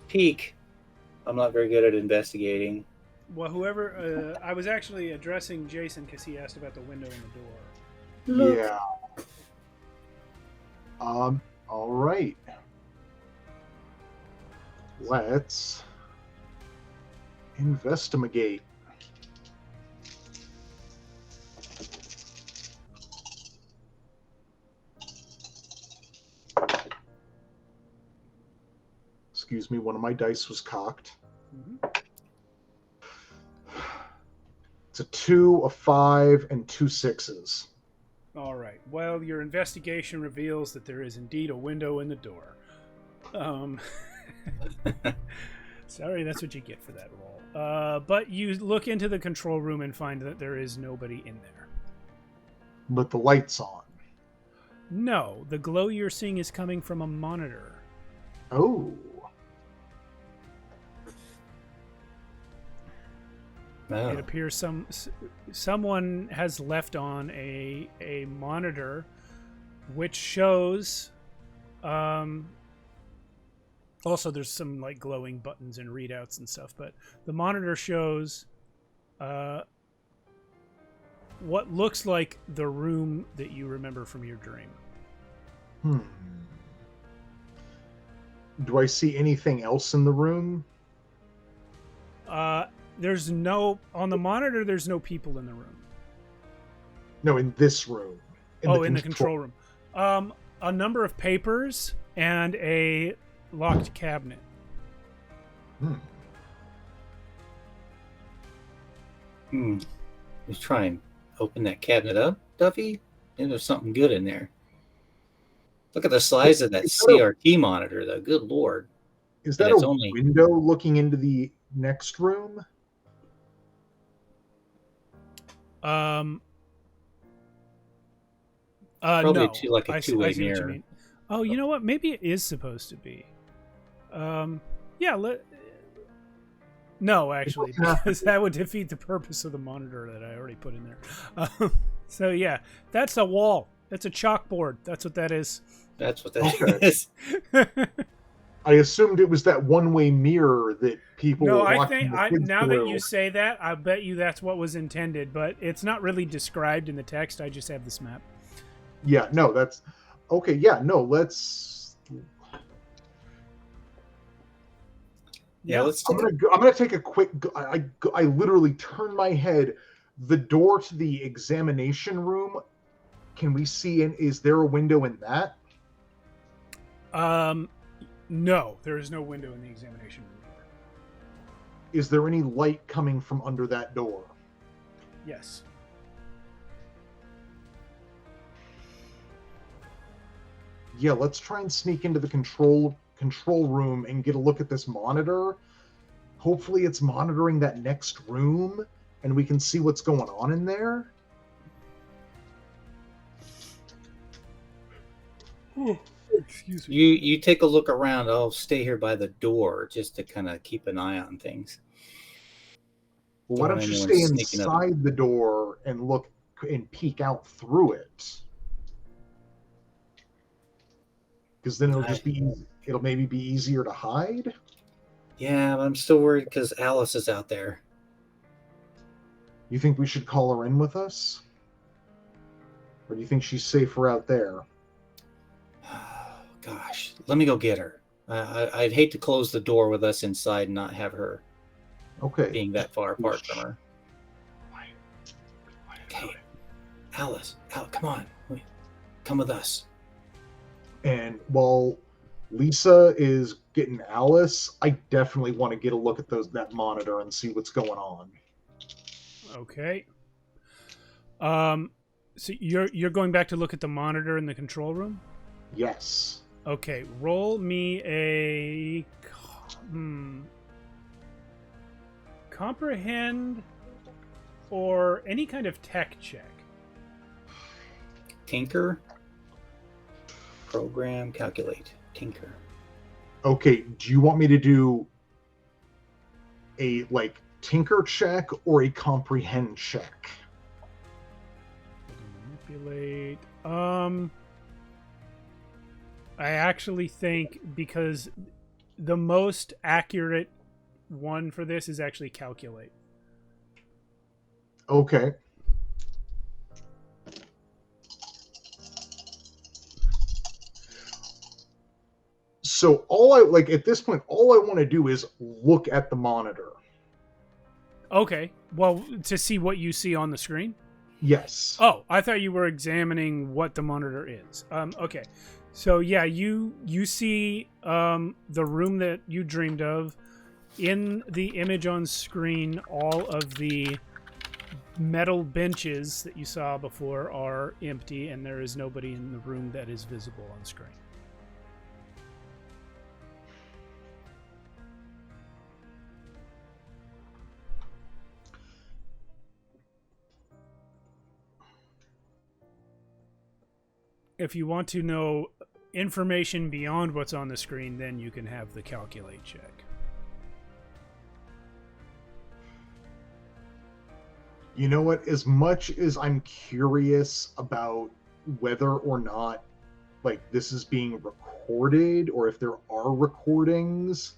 Peek. I'm not very good at investigating. Well, whoever. I was actually addressing Jason because he asked about the window in the door. Look. Yeah. All right. Let's investigate. Excuse me, one of my dice was cocked. Mm-hmm. It's a 2, a 5, and 2 6s. All right. Well, your investigation reveals that there is indeed a window in the door. Sorry, that's what you get for that roll. But you look into the control room and find that there is nobody in there. But the light's on. No, the glow you're seeing is coming from a monitor. Oh. Oh. It appears someone has left on a monitor, which shows. Also, there's some like glowing buttons and readouts and stuff, but the monitor shows what looks like the room that you remember from your dream. Do I see anything else in the room? There's no on the monitor. There's no people in the room. No, in this room. In the control room. A number of papers and a locked cabinet. Let's try and open that cabinet up, Duffy. And there's something good in there. Look at the size of that CRT monitor, though. Good Lord. Is that a window looking into the next room? Probably No. a two-way mirror. Oh, you know what? Maybe it is supposed to be. No, actually, because that would defeat the purpose of the monitor that I already put in there. So yeah, that's a wall. That's a chalkboard. That's what that is. That's what that is. I assumed it was that one-way mirror that people. No, I think now that you say that, I bet you that's what was intended, but it's not really described in the text. I just have this map. Yeah, no, that's okay. Yeah, no, let's. Yeah, let's. I'm gonna take a quick. I literally turn my head. The door to the examination room. Can we see? Is there a window in that? No, there is no window in the examination room. Is there any light coming from under that door? Yes. Yeah, let's try and sneak into the control room and get a look at this monitor. Hopefully it's monitoring that next room and we can see what's going on in there. Oh, excuse me. You take a look around. I'll stay here by the door just to kind of keep an eye on things. Well, why don't you stay inside the door and look and peek out through it. Because then it'll maybe be easier to hide. Yeah, I'm still worried because Alice is out there. You think we should call her in with us? Or do you think she's safer out there? Gosh, let me go get her. I'd hate to close the door with us inside and not have her being that far apart from her. Okay, Alice, come on. Come with us. And while Lisa is getting Alice, I definitely want to get a look at that monitor and see what's going on. Okay. So you're going back to look at the monitor in the control room? Yes. Okay, roll me a comprehend or any kind of tech check. Tinker. Program, calculate, tinker. Okay, do you want me to do a tinker check or a comprehend check? Manipulate. I actually think because the most accurate one for this is actually calculate. Okay. So at this point, all I want to do is look at the monitor. Okay. Well, to see what you see on the screen? Yes. Oh, I thought you were examining what the monitor is. Okay. So yeah, you see the room that you dreamed of. In the image on screen, all of the metal benches that you saw before are empty, and there is nobody in the room that is visible on screen. If you want to know information beyond what's on the screen, then you can have the calculate check. You know what? As much as I'm curious about whether or not this is being recorded or if there are recordings,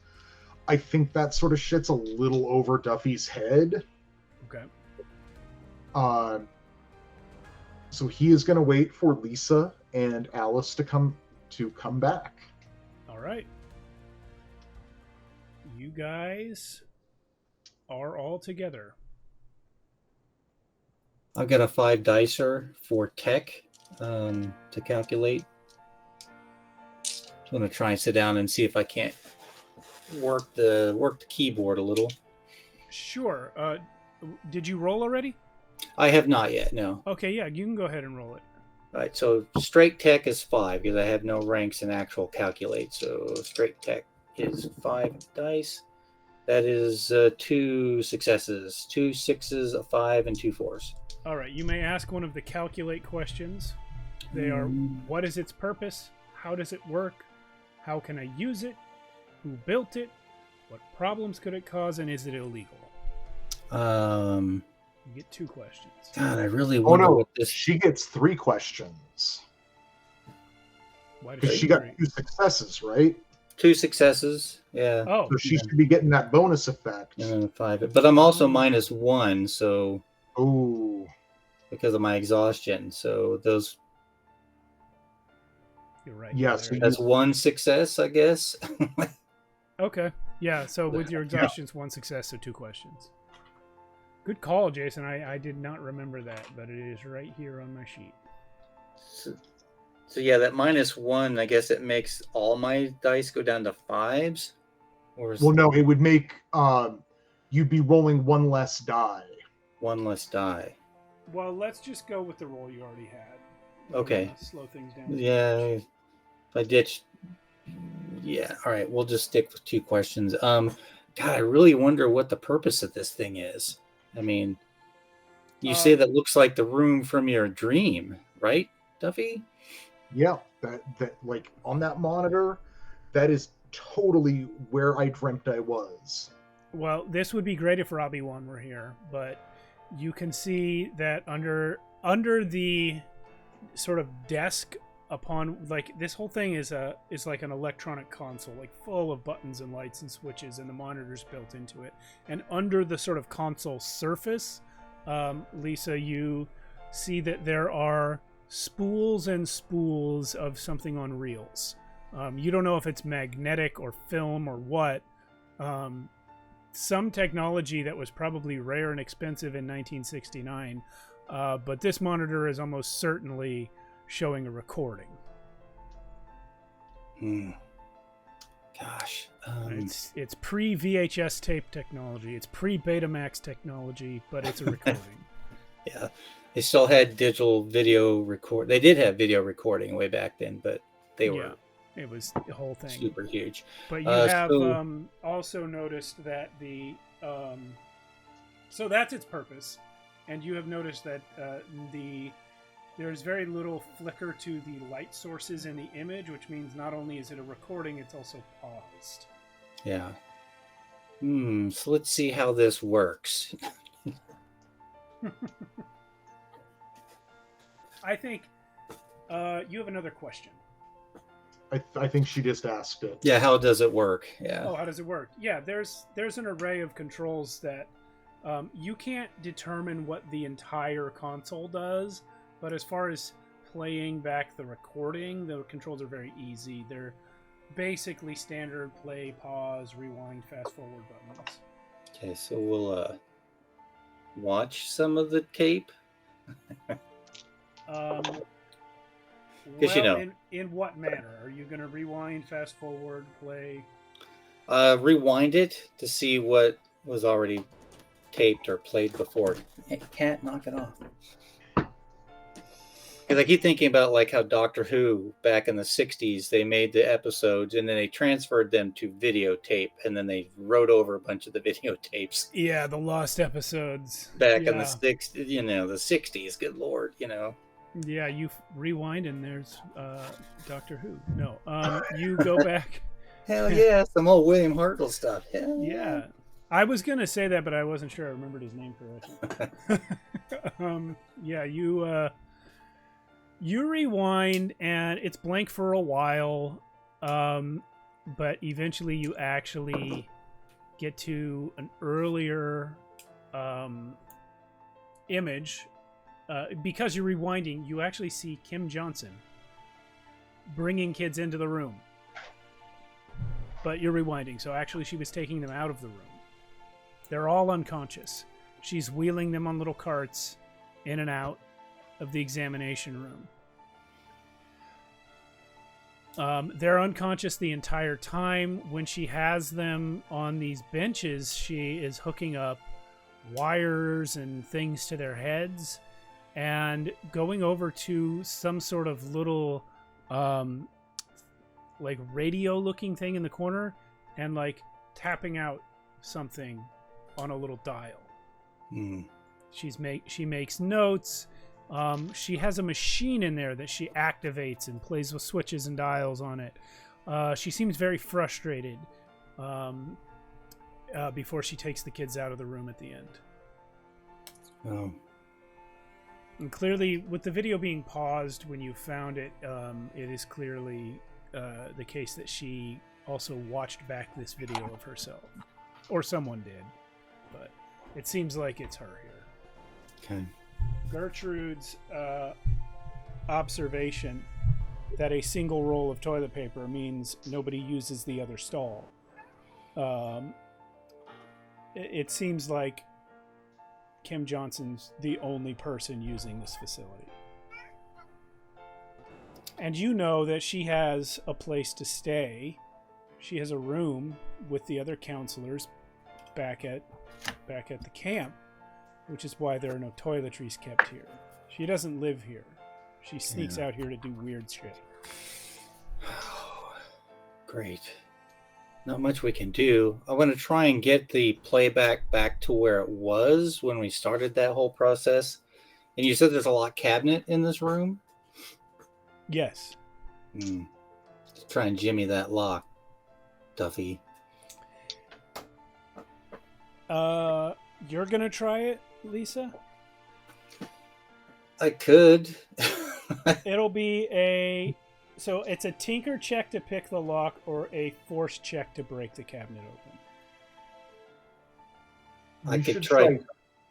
I think that sort of shit's a little over Duffy's head. Okay. So he is going to wait for Lisa and Alice to come back. All right. You guys are all together. I've got a 5 dicer for tech to calculate. I'm going to try and sit down and see if I can't work the keyboard a little. Sure. Did you roll already? I have not yet, no. Okay, yeah, you can go ahead and roll it. All right, so straight tech is 5 because I have no ranks in actual calculate. So straight tech is 5 dice. That is 2 successes, 2 6s, a 5, and 2 4s. All right, you may ask one of the calculate questions. They are, what is its purpose? How does it work? How can I use it? Who built it? What problems could it cause? And is it illegal? You get 2 questions. God, I really wonder what this... She gets 3 questions. Why does because she got 2 successes, right? 2 successes, yeah. Oh, so she should be getting that bonus effect. And 5, but I'm also -1, so. Oh. Because of my exhaustion, so those. You're right. Yes, that's 1 success, I guess. Okay. Yeah. So with your exhaustion's 1 success, so 2 questions. Good call, Jason. I did not remember that, but it is right here on my sheet. So yeah, that -1, I guess it makes all my dice go down to 5s? Or well, no, it would make you'd be rolling 1 less die. 1 less die. Well, let's just go with the roll you already had. Okay. Slow things down. Yeah, if I ditch. Yeah, all right, we'll just stick with 2 questions. God, I really wonder what the purpose of this thing is. I mean, you say that looks like the room from your dream, right, Duffy? Yeah, that on that monitor, that is totally where I dreamt I was. Well, this would be great if Robbie 1 were here, but you can see that under under the sort of desk upon, like, this whole thing is like an electronic console, like full of buttons and lights and switches, and the monitors built into it. And under the sort of console surface, Lisa, you see that there are spools and spools of something on reels. You don't know if it's magnetic or film or what. Some technology that was probably rare and expensive in 1969, but this monitor is almost certainly showing a recording. Gosh. It's pre-VHS tape technology. It's pre-Betamax technology, but it's a recording. Yeah. They still had digital video record. They did have video recording way back then, but they were it was the whole thing. Super huge. But you have also noticed that so that's its purpose. And you have noticed that there's very little flicker to the light sources in the image, which means not only is it a recording, it's also paused. Yeah. So let's see how this works. I think you have another question. I think she just asked it. Yeah, how does it work? Yeah. Oh, how does it work? Yeah, there's an array of controls that you can't determine what the entire console does, but as far as playing back the recording, the controls are very easy. They're basically standard play, pause, rewind, fast forward buttons. Okay, so we'll watch some of the tape. Well, in what manner? Are you going to rewind, fast forward, play? Rewind it to see what was already taped or played before. Hey, cat, knock it off. Because I keep thinking about like how Doctor Who back in the 60s, they made the episodes and then they transferred them to videotape and then they wrote over a bunch of the videotapes. Yeah, the lost episodes. Back in the 60s, the 60s, good Lord, Yeah, you rewind and there's Doctor Who. No, you go back. Hell yeah, some old William Hartnell stuff. Hell yeah. I was going to say that, but I wasn't sure I remembered his name correctly. Yeah, you rewind and it's blank for a while, but eventually you actually get to an earlier image. Because you're rewinding, you actually see Kim Johnson bringing kids into the room. But you're rewinding, so actually she was taking them out of the room. They're all unconscious. She's wheeling them on little carts in and out of the examination room. They're unconscious the entire time. When she has them on these benches, she is hooking up wires and things to their heads and going over to some sort of little like radio looking thing in the corner and like tapping out something on a little dial. She makes notes. She has a machine in there that she activates and plays with switches and dials on it. She seems very frustrated before she takes the kids out of the room at the end. Oh. And clearly, with the video being paused when you found it, it is clearly the case that she also watched back this video of herself. Or someone did. But it seems like it's her here. Okay. Gertrude's observation that a single roll of toilet paper means nobody uses the other stall. It seems like Kim Johnson's the only person using this facility. And you know that she has a place to stay. She has a room with the other counselors back at the camp, which is why there are no toiletries kept here. She doesn't live here. She sneaks out here to do weird shit. Great. Not much we can do. I want to try and get the playback back to where it was when we started that whole process. And you said there's a locked cabinet in this room? Yes. Let's try and jimmy that lock, Duffy. You're gonna try it, Lisa? I could. It'll be so it's a tinker check to pick the lock or a force check to break the cabinet open. I You could should try.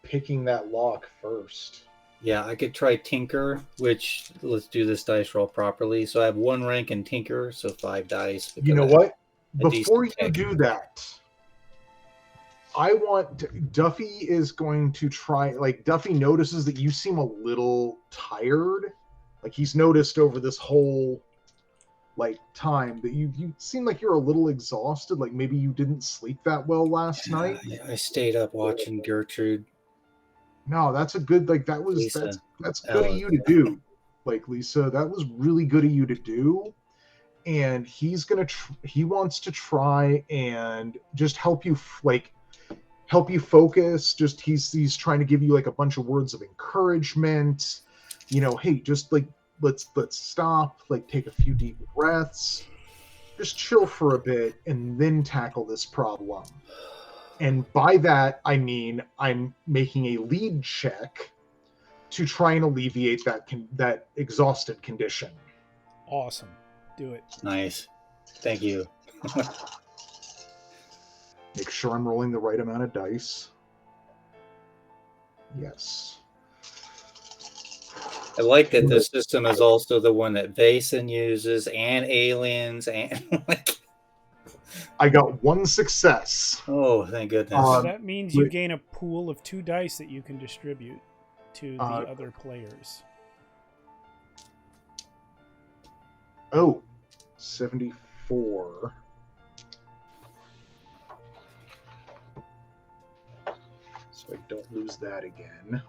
picking that lock first. Yeah, I could try Tinker, which let's do this dice roll properly. So I have 1 rank in Tinker, so 5 dice. You know because I have what? a Before you decent tech. do that, I want Duffy is going to try. Like Duffy notices that you seem a little tired. Like he's noticed over this whole time that you seem like you're a little exhausted. Like maybe you didn't sleep that well last night. I stayed up watching Gertrude. No, that's a good Lisa, that's good of Ella, you to do. Like Lisa, that was really good of you to do. And he wants to try and just help you help you focus. Just he's trying to give you like a bunch of words of encouragement. Hey, just let's stop, take a few deep breaths, just chill for a bit, and then tackle this problem. And by that, I mean I'm making a lead check to try and alleviate that exhausted condition. Awesome. Do it. nice. Thank you. Make sure I'm rolling the right amount of dice. Yes. I like that the system is also the one that Vason uses, and aliens, and I got 1 success. oh, thank goodness. So that means you gain a pool of 2 dice that you can distribute to the other players. Oh, 74. So I don't lose that again.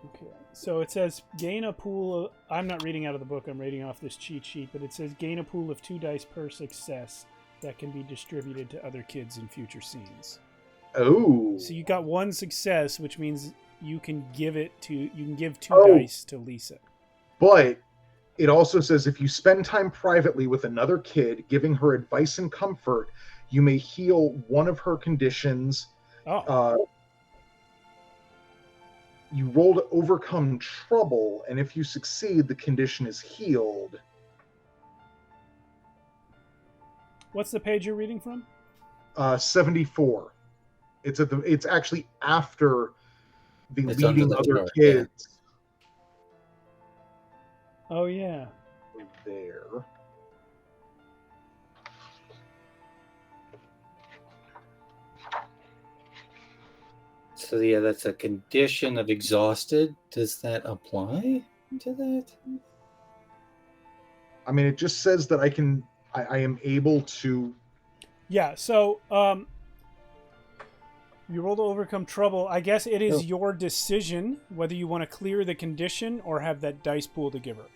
Okay. So it says gain a pool of, I'm not reading out of the book, I'm reading off this cheat sheet, but it says gain a pool of 2 dice per success that can be distributed to other kids in future scenes. Oh. So you got 1 success, which means you can give 2 dice to Lisa. But it also says if you spend time privately with another kid, giving her advice and comfort, you may heal one of her conditions. You roll to overcome trouble, and if you succeed, the condition is healed. What's the page you're reading from? 74. It's actually after the It's leading under the other chart, kids. Oh, yeah. There. So yeah, that's a condition of exhausted. Does that apply to that? I mean, it just says that I am able to. Yeah, so you roll to overcome trouble. I guess it is your decision whether you want to clear the condition or have that dice pool to give her.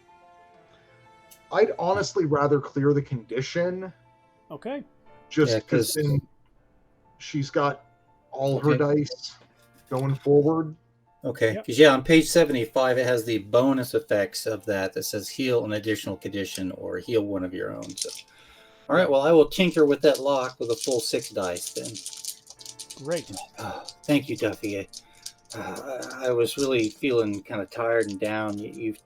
I'd honestly rather clear the condition. Okay. Just because then she's got all her dice going forward. Okay, because on page 75 it has the bonus effects of that says heal an additional condition or heal one of your own. So, all right, well I will tinker with that lock with a full 6 dice then. Great. Thank you, Duffy. I was really feeling kind of tired and down. You've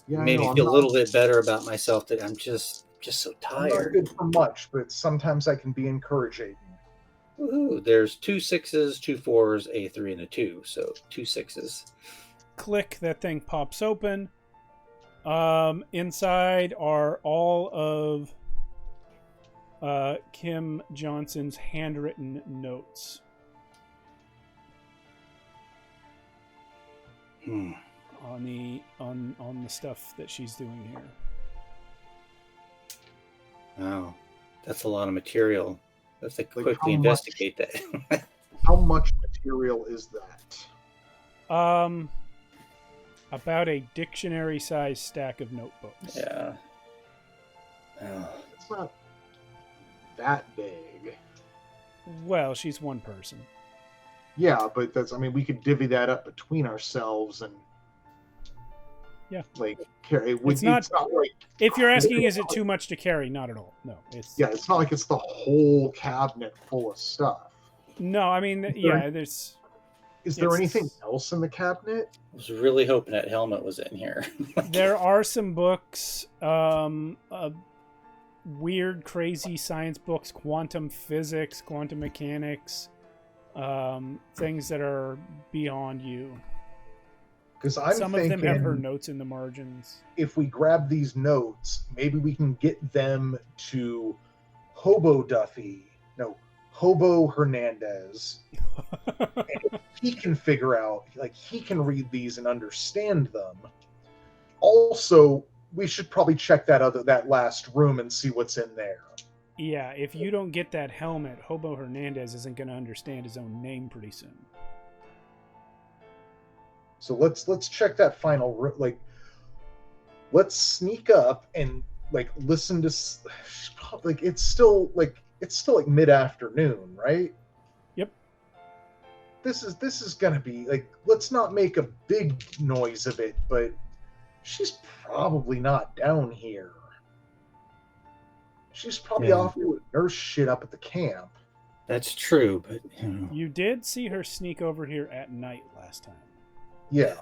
made me feel a little bit better about myself. That I'm just so tired. I'm not good for much, but sometimes I can be encouraging. Woohoo, there's 2 6s, 2 4s, a 3, and a 2. So 2 6s. Click, that thing pops open. Inside are all of Kim Johnson's handwritten notes. On the stuff that she's doing here. Wow, that's a lot of material. Let's quickly investigate that. How much material is that? About a dictionary-sized stack of notebooks. Yeah. It's not that big. Well, she's one person. Yeah, but we could divvy that up between ourselves and carry. It's not like, if you're asking, is it too much to carry? Not at all. No, it's not like it's the whole cabinet full of stuff. No, I mean, there's Is there anything else in the cabinet? I was really hoping that helmet was in here. There are some books, weird, crazy science books, quantum physics, quantum mechanics, things that are beyond you. Because I'm Some thinking of them have her notes in the margins. if we grab these notes, maybe we can get them to Hobo Duffy. No, Hobo Hernandez. And he can figure out, like, he can read these and understand them. Also, we should probably check that last room and see what's in there. Yeah, if you don't get that helmet, Hobo Hernandez isn't going to understand his own name pretty soon. So let's check that final room. Like, let's sneak up and like listen to like it's still like mid-afternoon, right? Yep. This is gonna be like, let's not make a big noise of it, but she's probably not down here. She's probably off doing nurse shit up at the camp. That's true, but you did see her sneak over here at night last time. Yeah.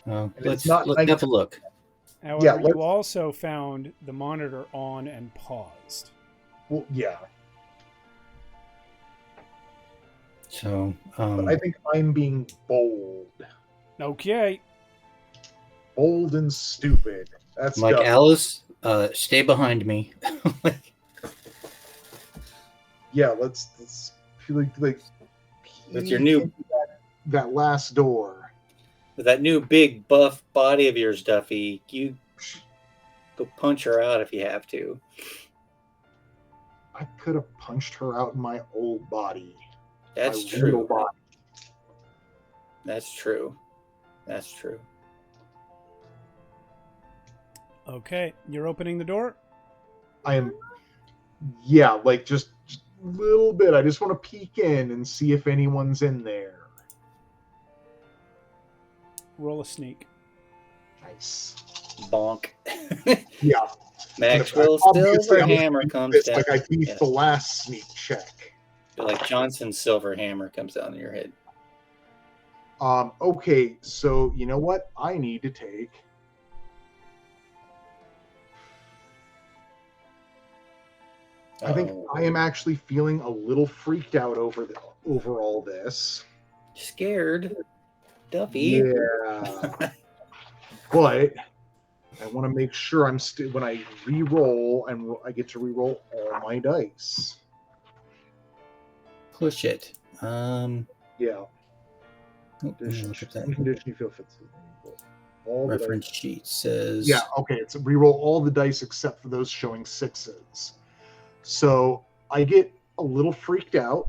Let's have a look. However, you also found the monitor on and paused. Well, yeah. So, but I think I'm being bold. Okay. Bold and stupid. That's like dumb. Alice. Stay behind me. Yeah, let's like with your new that last door. With that new big buff body of yours, Duffy, you go punch her out if you have to. I could have punched her out in my old body. That's true. Body. That's true. That's true. Okay, you're opening the door? I am. Yeah, like just a little bit. I just want to peek in and see if anyone's in there. Roll a sneak. Nice. Bonk. Yeah. Maxwell Silverhammer comes down. Like I beat the last sneak check. Like Johnson's silver hammer comes down on your head. Okay, so you know what? I need to take. I think I am actually feeling a little freaked out over all this. Scared, Duffy. Yeah. But I want to make sure I'm still when I re-roll, I get to re-roll all my dice. Push it. Yeah. Condition you feel fits. All reference sheet says. Yeah. Okay. It's re-roll all the dice except for those showing sixes. So I get a little freaked out.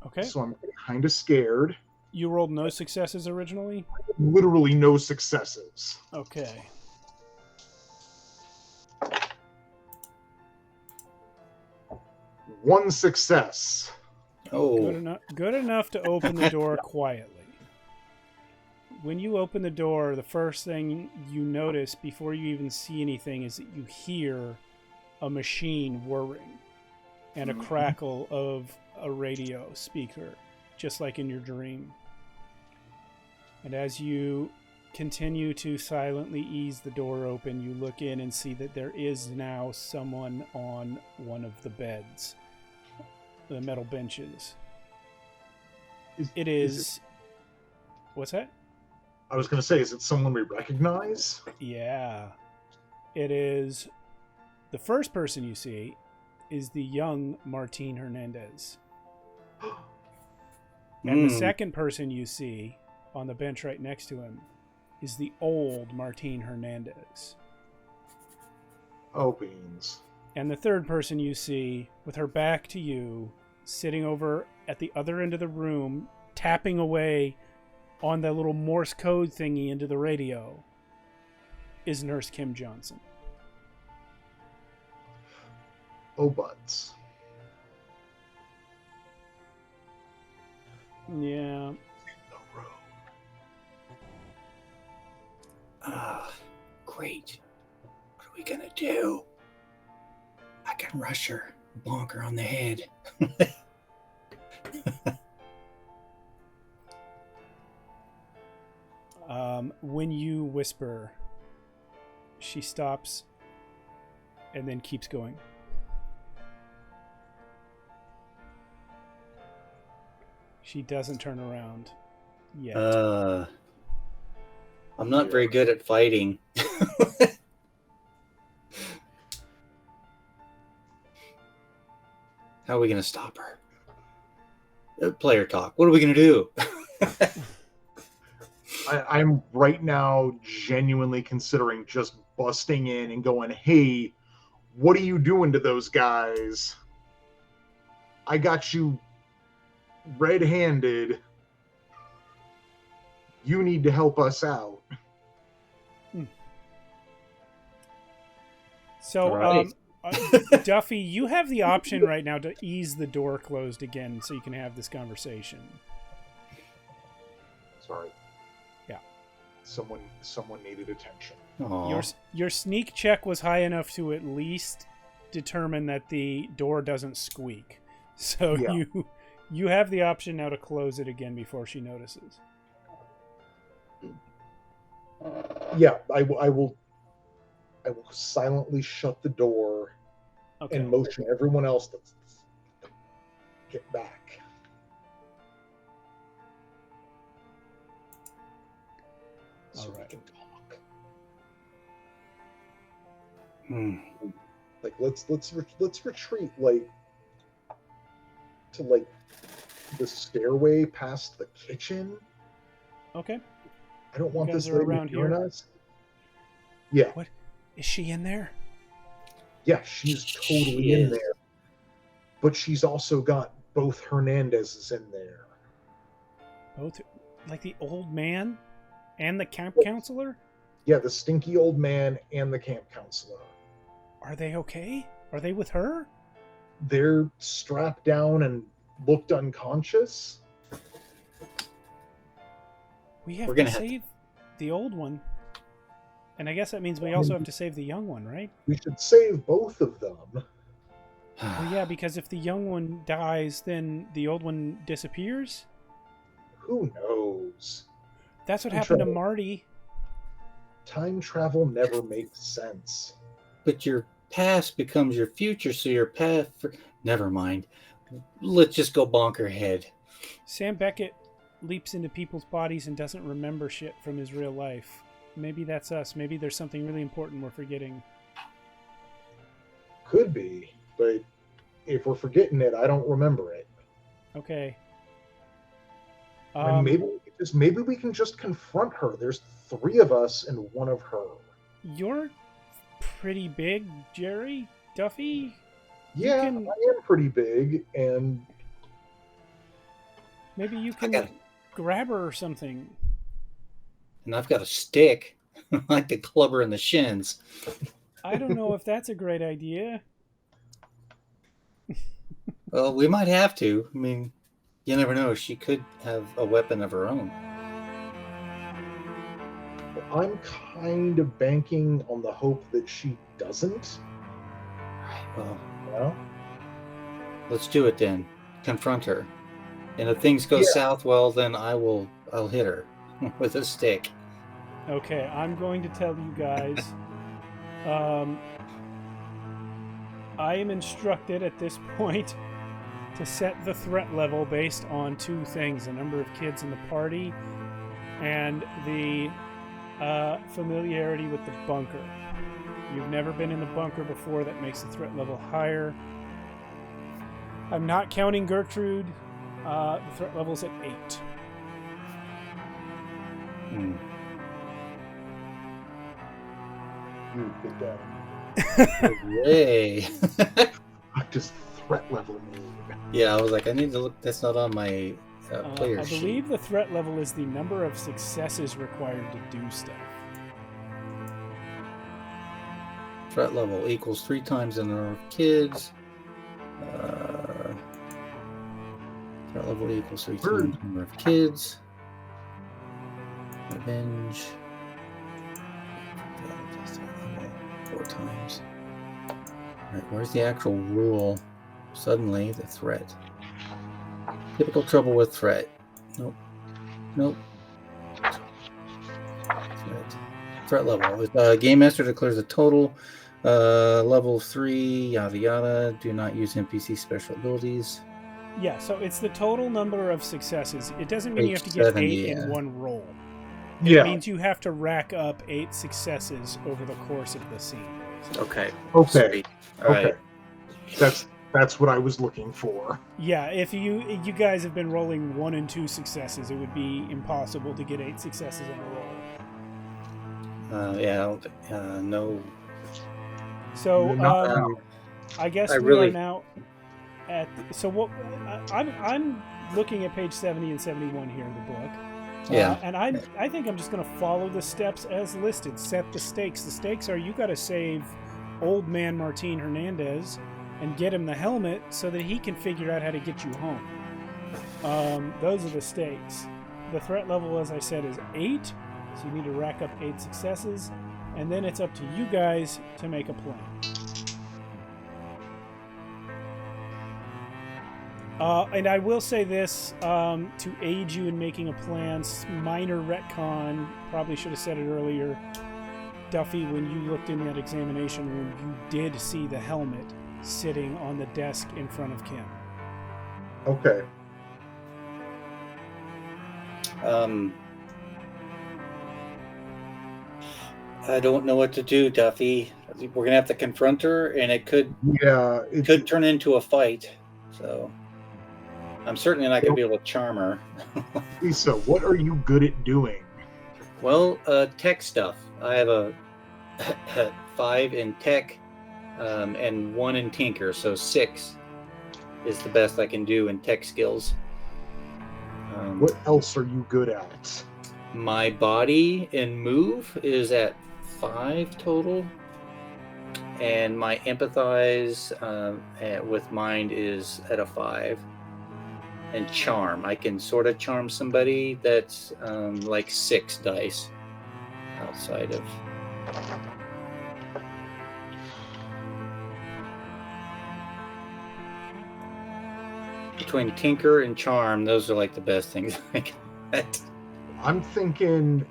Okay. So I'm kind of scared. You rolled no successes originally? Literally no successes. Okay. One success. Oh. Good enough to open the door quietly. When you open the door, the first thing you notice before you even see anything is that you hear a machine whirring and a crackle of a radio speaker, just like in your dream. And as you continue to silently ease the door open, you look in and see that there is now someone on one of the beds, the metal benches. What's that? I was going to say, is it someone we recognize? Yeah. It is. The first person you see is the young Martín Hernandez. And the second person you see on the bench right next to him is the old Martín Hernandez. Oh, beans. And the third person you see, with her back to you, sitting over at the other end of the room, tapping away on that little Morse code thingy into the radio, is Nurse Kim Johnson. Oh, butts. Yeah. Great. What are we gonna do? I can rush her, bonk her on the head. when you whisper, she stops and then keeps going. She doesn't turn around yet. I'm not very good at fighting. How are we going to stop her? Player talk. What are we going to do? I'm right now genuinely considering just busting in and going, hey, what are you doing to those guys? I got you red-handed. You need to help us out. So, right. Duffy, you have the option right now to ease the door closed again so you can have this conversation. Sorry. Yeah. Someone needed attention. Your sneak check was high enough to at least determine that the door doesn't squeak. So Yeah. you have the option now to close it again before she notices. Yeah, I will silently shut the door and motion everyone else to get back. So we can talk. Like let's retreat to the stairway past the kitchen. Okay. I don't want this are lady around hearing here? us. Yeah. What? Is she in there? Yeah, she's totally in there. But she's also got both Hernandezes in there. Both? Like the old man and the camp counselor? Yeah, the stinky old man and the camp counselor. Are they okay? Are they with her? They're strapped down and looked unconscious. We have to save the old one. And I guess that means we also have to save the young one, right? We should save both of them. Well, yeah, because if the young one dies, then the old one disappears? Who knows? That's what happened to Marty. Time travel never makes sense. But your past becomes your future, so your path... Never mind. Let's just go bonker head. Sam Beckett leaps into people's bodies and doesn't remember shit from his real life. Maybe that's us. Maybe there's something really important we're forgetting. Could be, but if we're forgetting it, I don't remember it. Okay. And maybe we can just confront her. There's 3 of us and 1 of her. You're pretty big, Jerry Duffy. Yeah, I am pretty big, and maybe you can grab her or something. And I've got a stick. I like to club her in the shins. I don't know if that's a great idea. Well, we might have to. I mean, you never know. She could have a weapon of her own. I'm kind of banking on the hope that she doesn't. Well, yeah. Let's do it then. Confront her. And if things go south, well, then I'll hit her with a stick. Okay, I'm going to tell you guys. I am instructed at this point to set the threat level based on 2 things: the number of kids in the party and the familiarity with the bunker. You've never been in the bunker before. That makes the threat level higher. I'm not counting Gertrude. The threat level's at 8. You big guy. Yay. What does threat level mean? Yeah, I was like, I need to look. That's not on my player sheet. I believe the threat level is the number of successes required to do stuff. Threat level equals 3 times the number of kids. Threat level equals 3 times the number of kids. Revenge. 4 times. Alright, where's the actual rule? Suddenly, the threat. Typical trouble with threat. Nope. threat level. Game Master declares a total level 3, yada yada. Do not use NPC special abilities. Yeah, so it's the total number of successes. It doesn't mean you have Page to get 70, 8 yeah. in one roll. It Yeah. means you have to rack up 8 successes over the course of the scene. Okay. Okay. Sweet. All Okay. right. That's what I was looking for. Yeah, if you guys have been rolling 1 and 2 successes, it would be impossible to get 8 successes in a roll. Yeah. I don't no. So You're not- I guess I we really- are now at. So what? I'm looking at page 70 and 71 here in the book. Yeah. And I think I'm just going to follow the steps as listed. Set the stakes. The stakes are you got to save old man Martin Hernandez and get him the helmet so that he can figure out how to get you home. Those are the stakes. The threat level, as I said, is 8. So you need to rack up 8 successes. And then it's up to you guys to make a plan. And I will say this, to aid you in making a plan, minor retcon, probably should have said it earlier. Duffy, when you looked in that examination room, you did see the helmet sitting on the desk in front of Kim. Okay. I don't know what to do, Duffy. We're gonna have to confront her, and it could Yeah. turn into a fight. So I'm certainly not gonna be able to charm her. Lisa, what are you good at doing? Well, tech stuff. I have a 5 in tech, and 1 in tinker, so 6 is the best I can do in tech skills. What else are you good at? My body and move is at 5 total, and my empathize with mind is at a 5. And charm, I can sort of charm somebody. That's like 6 dice outside of. Between tinker and charm, those are like the best things I got. I'm thinking,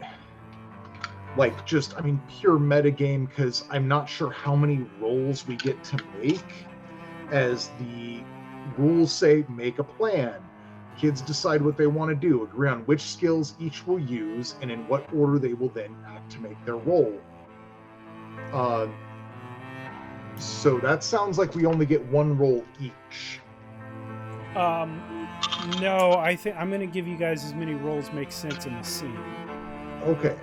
like, just, I mean, pure metagame, because I'm not sure how many rolls we get to make. As the rules say, make a plan. Kids decide what they want to do, agree on which skills each will use, and in what order they will then act to make their roll. So that sounds like we only get 1 roll each. No, I think I'm going to give you guys as many rolls make sense in the scene. Okay.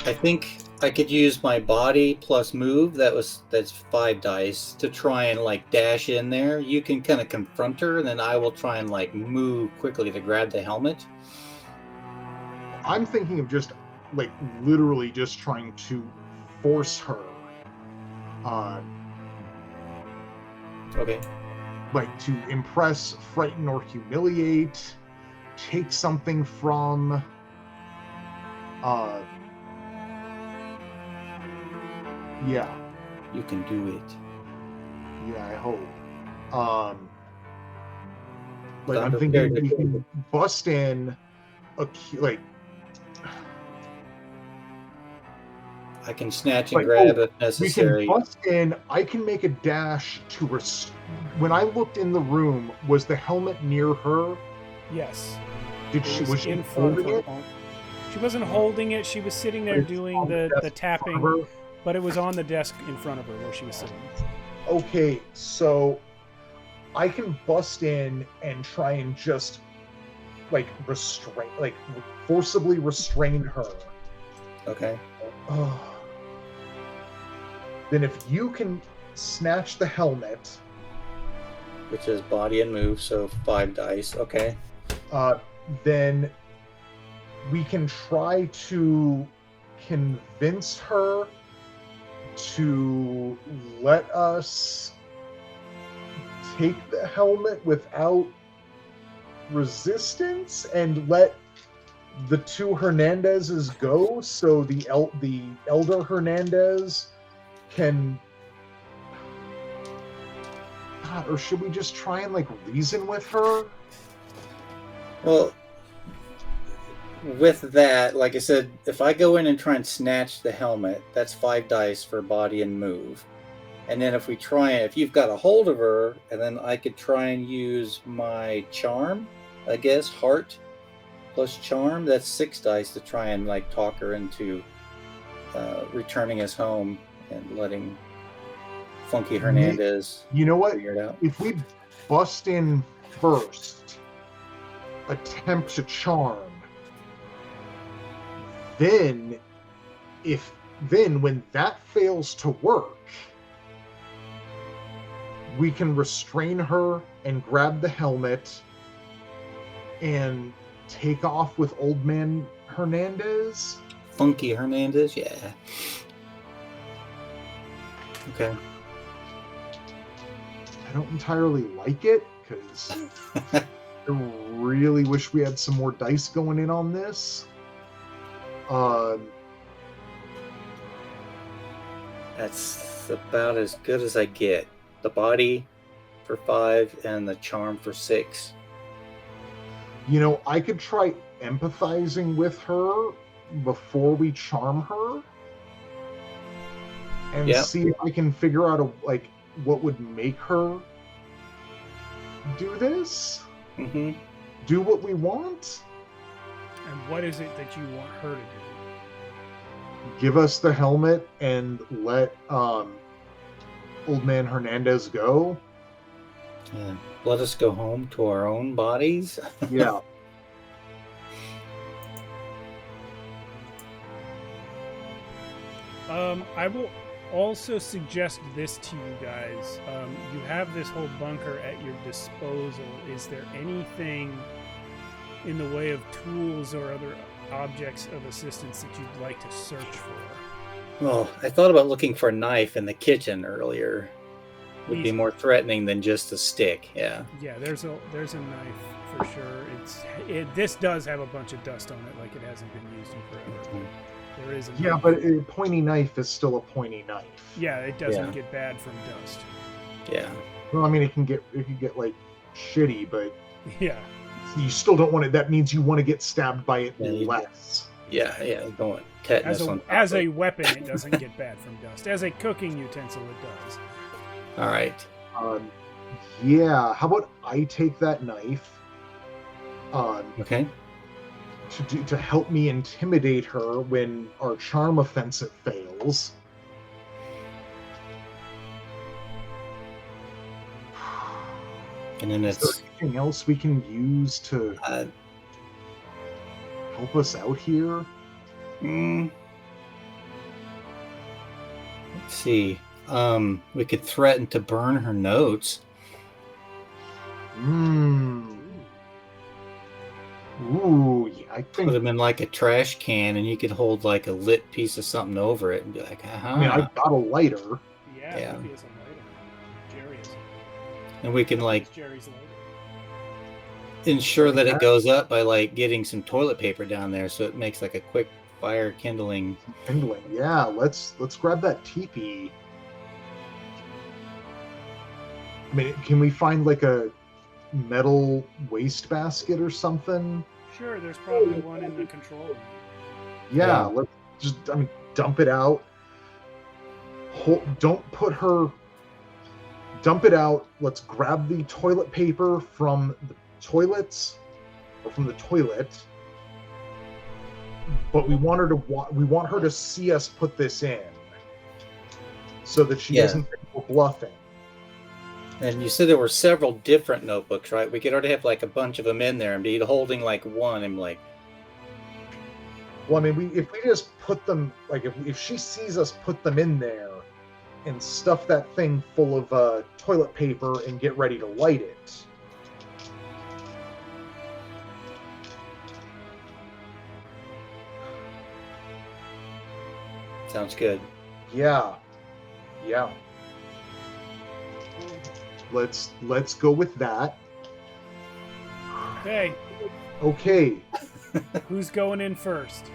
I think I could use my body plus move. That's 5 dice to try and like dash in there. You can kind of confront her, and then I will try and like move quickly to grab the helmet. I'm thinking of just, like, literally just trying to force her. Okay. Like, to impress, frighten, or humiliate, take something from, yeah, You can do it. yeah, I hope. Like, Sound I'm of thinking character. we can bust in like, I can snatch and Like, grab if we can necessary. bust in. I can make a dash to when I looked in the room, was the helmet near her? Yes. Did It she was she in front of holding her. it? She wasn't holding it. She was sitting there It's doing on the desk in front tapping, of her? but it was on the desk in front of her where she was sitting. Okay, so I can bust in and try and just like forcibly restrain her. Okay. Then if you can snatch the helmet, Which is body and move, so 5 dice. Okay. then we can try to convince her to let us take the helmet without resistance and let the 2 Hernandezes go, so the elder Hernandez can. God, or should we just try and like reason with her? Well, with that, like I said, if I go in and try and snatch the helmet, that's 5 dice for body and move. And then if you've got a hold of her, and then I could try and use my charm, I guess, heart plus charm, that's 6 dice to try and like talk her into returning us home and letting Funky Hernandez You know what? figure it out. If we bust in first, attempt to charm, then when that fails to work, we can restrain her and grab the helmet and take off with Old Man Hernandez. Funky Hernandez, yeah. Okay. I don't entirely like it because I really wish we had some more dice going in on this. That's about as good as I get. The body for 5 and the charm for 6. You know, I could try empathizing with her before we charm her and see if I can figure out what would make her do this. Mm-hmm. Do what we want. And what is it that you want her to do? Give us the helmet and let Old Man Hernandez go. Let us go home to our own bodies. Yeah. I will also suggest this to you guys. You have this whole bunker at your disposal. Is there anything in the way of tools or other objects of assistance that you'd like to search for? Well, I thought about looking for a knife in the kitchen earlier. Would be more threatening than just a stick. Yeah. Yeah, there's a knife for sure. This does have a bunch of dust on it, like it hasn't been used in forever. Mm-hmm. There is a yeah, knife. but a pointy knife is still a pointy knife. Yeah, it doesn't get bad from dust. Yeah. Well, I mean, it can get like shitty, but yeah, you still don't want it. That means you want to get stabbed by it less. Yeah. You don't want tetanus as a weapon, it doesn't get bad from dust. As a cooking utensil, it does. All right. Yeah. How about I take that knife? Okay. To help me intimidate her when our charm offensive fails. And then Is there anything else we can use to help us out here? Let's see. We could threaten to burn her notes. Ooh, yeah, I think. Put them in like a trash can, and you could hold like a lit piece of something over it and be like, I mean, I've got a lighter. Yeah. He has a lighter. Jerry is. And we can like Jerry's lighter. ensure that it goes up by like getting some toilet paper down there, so it makes like a quick fire kindling. Yeah, let's grab that teepee. I mean, can we find like a metal wastebasket or something? Sure, there's probably one in the control room. Yeah, let's just, dump it out. Dump it out. Let's grab the toilet paper from the toilets, or from the toilet. But we want her to see us put this in, so that she doesn't think we're bluffing. And you said there were several different notebooks, right? We could already have like a bunch of them in there and be holding like one and like. Well, I mean, if we just put them, like if she sees us put them in there and stuff that thing full of toilet paper and get ready to light it. Sounds good. Yeah. Let's go with that. Okay. Who's going in first?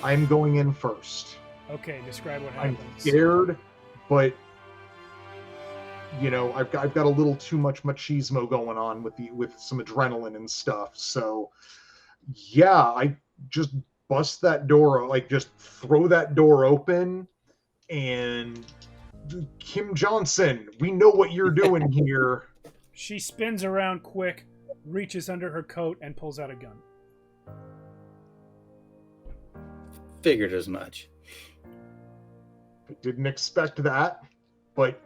I'm going in first. Okay, describe what happens. I'm scared, but I've got a little too much machismo going on with some adrenaline and stuff. So yeah, just bust that door, like just throw that door open, and Kim Johnson, we know what you're doing here. She spins around quick, reaches under her coat, and pulls out a gun. Figured as much. I didn't expect that, but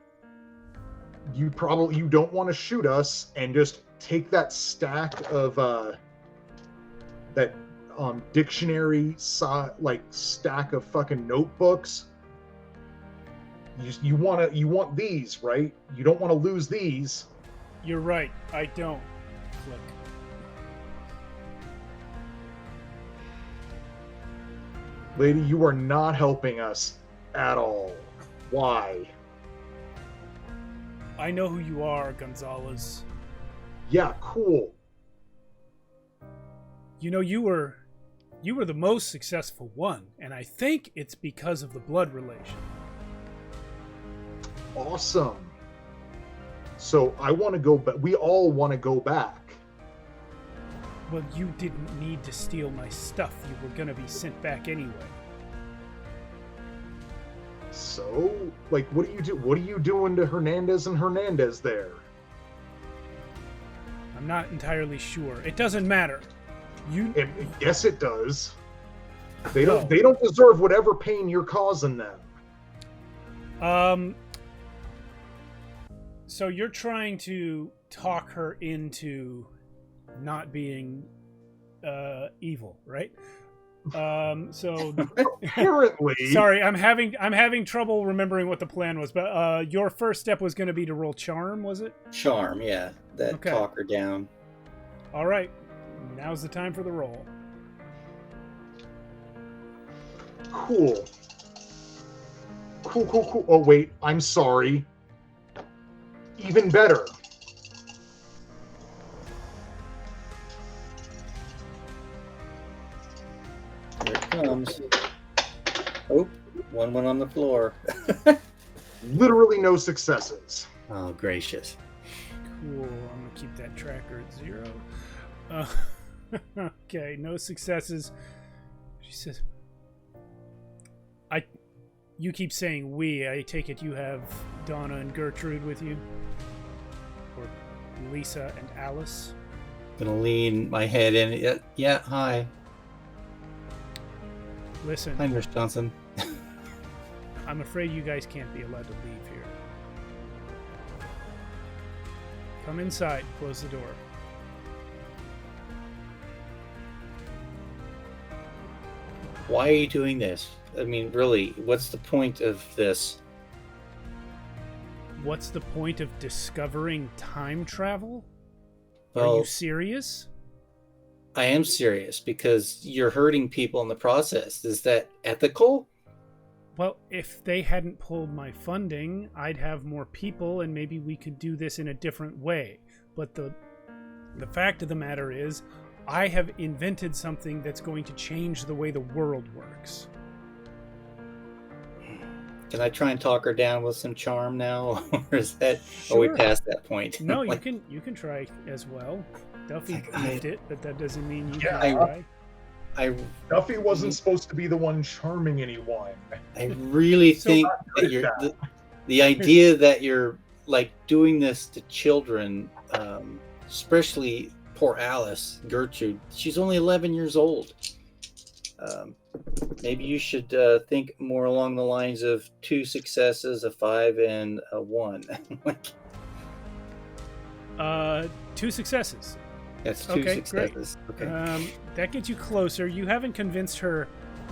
you don't want to shoot us, and just take that stack of that dictionary like stack of fucking notebooks. You want these, right? You don't want to lose these. You're right. I don't. Click. Lady, you are not helping us at all. Why? I know who you are, Gonzalez. Yeah, cool. You know, you were the most successful one, and I think it's because of the blood relation. Awesome. So I want to go back. We all want to go back. Well, you didn't need to steal my stuff. You were gonna be sent back anyway. So, like, what do you do? What are you doing to Hernandez and Hernandez there? I'm not entirely sure. It doesn't matter. Yes, it does. They don't deserve whatever pain you're causing them. So you're trying to talk her into not being evil, right? So apparently, sorry, I'm having trouble remembering what the plan was. But your first step was going to be to roll charm, was it? Charm, yeah. That Okay. talk her down. All right, now's the time for the roll. Cool. Oh wait, I'm sorry. Even better. Here it comes. Oh, one went on the floor. Literally no successes. Oh, gracious. Cool. I'm gonna keep that tracker at 0. Okay, no successes. She says, You keep saying we. I take it you have Donna and Gertrude with you? Or Lisa and Alice? Gonna lean my head in. Yeah, hi. Listen, Hi, Nurse Johnson. I'm afraid you guys can't be allowed to leave here. Come inside. Close the door. Why are you doing this? I mean, really, what's the point of this? What's the point of discovering time travel? Are Well, you serious? I am serious because you're hurting people in the process. Is that ethical? Well, if they hadn't pulled my funding, I'd have more people and maybe we could do this in a different way. But the fact of the matter is, I have invented something that's going to change the way the world works. Can I try and talk her down with some charm now, or is that? Sure. Are we past that point? No, Like, you can try as well. Duffy Like, goofed it, but that doesn't mean you Yeah. can try. I Duffy wasn't supposed to be the one charming anyone. really So think not good that at you're that. the idea that you're like doing this to children, especially poor Alice Gertrude. She's only 11 years old. Maybe you should think more along the lines of 2 successes, a 5, and a 1. Like, 2 successes. that's 2 Okay, successes. great. Okay. That gets you closer. You haven't convinced her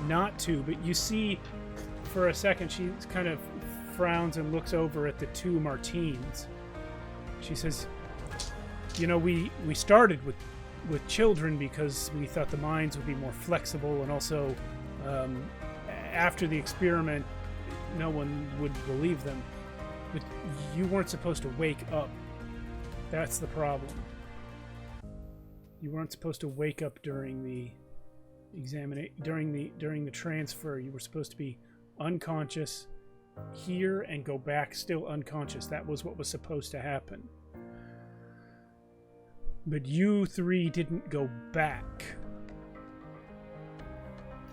not to, but you see for a second she kind of frowns and looks over at the 2 Martines. She says, you know, we started with children because we thought the minds would be more flexible, and also after the experiment no one would believe them. But you weren't supposed to wake up. That's the problem. You weren't supposed to wake up during the during the transfer. You were supposed to be unconscious here and go back still unconscious. That was what was supposed to happen. But you 3 didn't go back.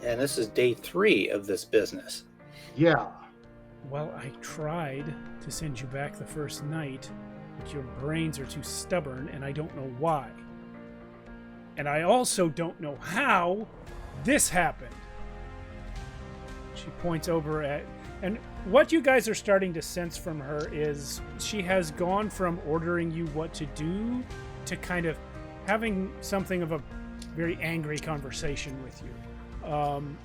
and this is day 3 of this business. Yeah. Well, I tried to send you back the first night, but your brains are too stubborn, and I don't know why. And I also don't know how this happened. She points over at... And what you guys are starting to sense from her is she has gone from ordering you what to do to kind of having something of a very angry conversation with you. I'm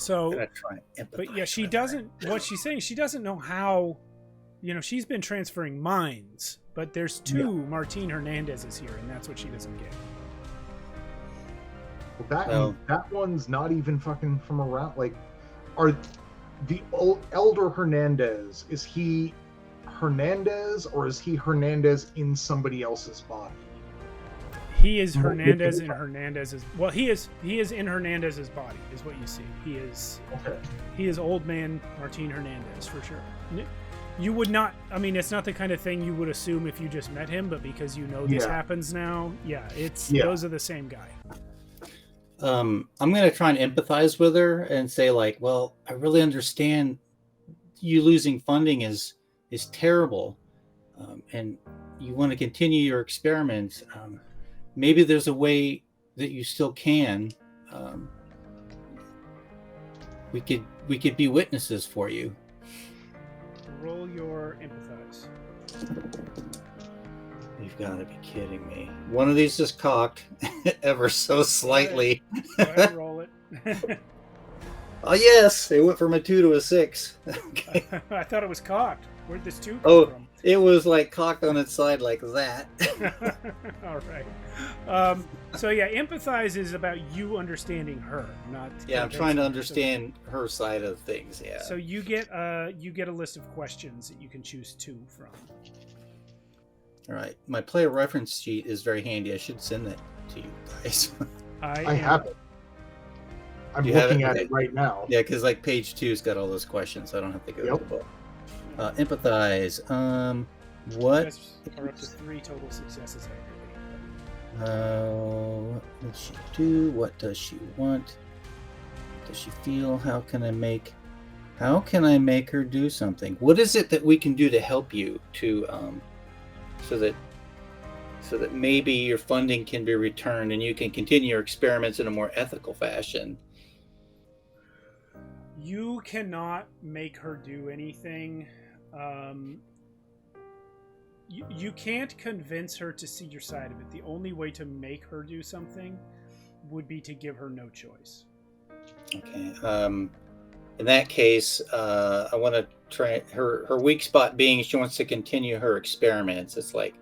gonna try and But yeah, empathize she with doesn't... What she's saying, she doesn't know how... You know, she's been transferring minds, but there's two Martin Hernandez's here, and that's what she doesn't get. Well, that one's not even fucking from around. Like, are the elder Hernandez, is he Hernandez or is he Hernandez in somebody else's body? He is Hernandez in Hernandez's... Well, he is in Hernandez's body, is what you see. He is old man Martin Hernandez, for sure. You would not... I mean, it's not the kind of thing you would assume if you just met him, but because you know this happens now, those are the same guy. I'm going to try and empathize with her and say, like, well, I really understand you losing funding is terrible, and you want to continue your experiments. Maybe there's a way that you still can. We could be witnesses for you. Roll your empathize. You've got to be kidding me. One of these is cocked ever so slightly. Go ahead, roll it. Oh, yes. It went from a 2 to a 6. Okay. I thought it was cocked. Where'd this 2 come from? It was like cocked on its side like that. All right. So yeah, empathize is about you understanding her, not... Yeah, I'm trying to understand her side of things, yeah. So you get a list of questions that you can choose 2 from. All right. My player reference sheet is very handy. I should send that to you guys. I have it. I'm looking at it right now. Yeah, because like page 2's got all those questions, so I don't have to go to the book. Empathize. What? Are up to 3 total successes. What does she do? What does she want? What does she feel? How can I make her do something? What is it that we can do to help you to so that maybe your funding can be returned and you can continue your experiments in a more ethical fashion? You cannot make her do anything. You can't convince her to see your side of it. The only way to make her do something would be to give her no choice. Okay. In that case, I want to try her weak spot being she wants to continue her experiments. It's like,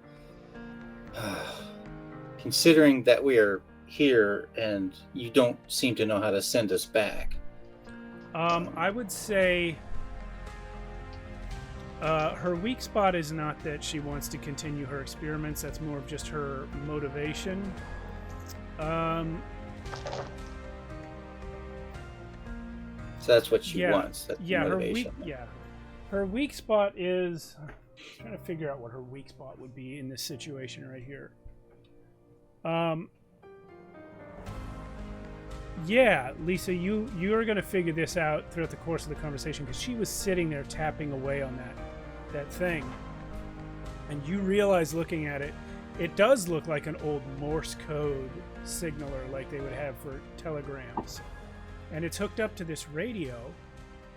considering that we are here and you don't seem to know how to send us back. I would say her weak spot is not that she wants to continue her experiments. That's more of just her motivation. So that's what she wants. That's her weak spot is... I'm trying to figure out what her weak spot would be in this situation right here. Yeah, Lisa, you are going to figure this out throughout the course of the conversation, because she was sitting there tapping away on that thing. And you realize, looking at it, it does look like an old Morse code signaler like they would have for telegrams. And it's hooked up to this radio,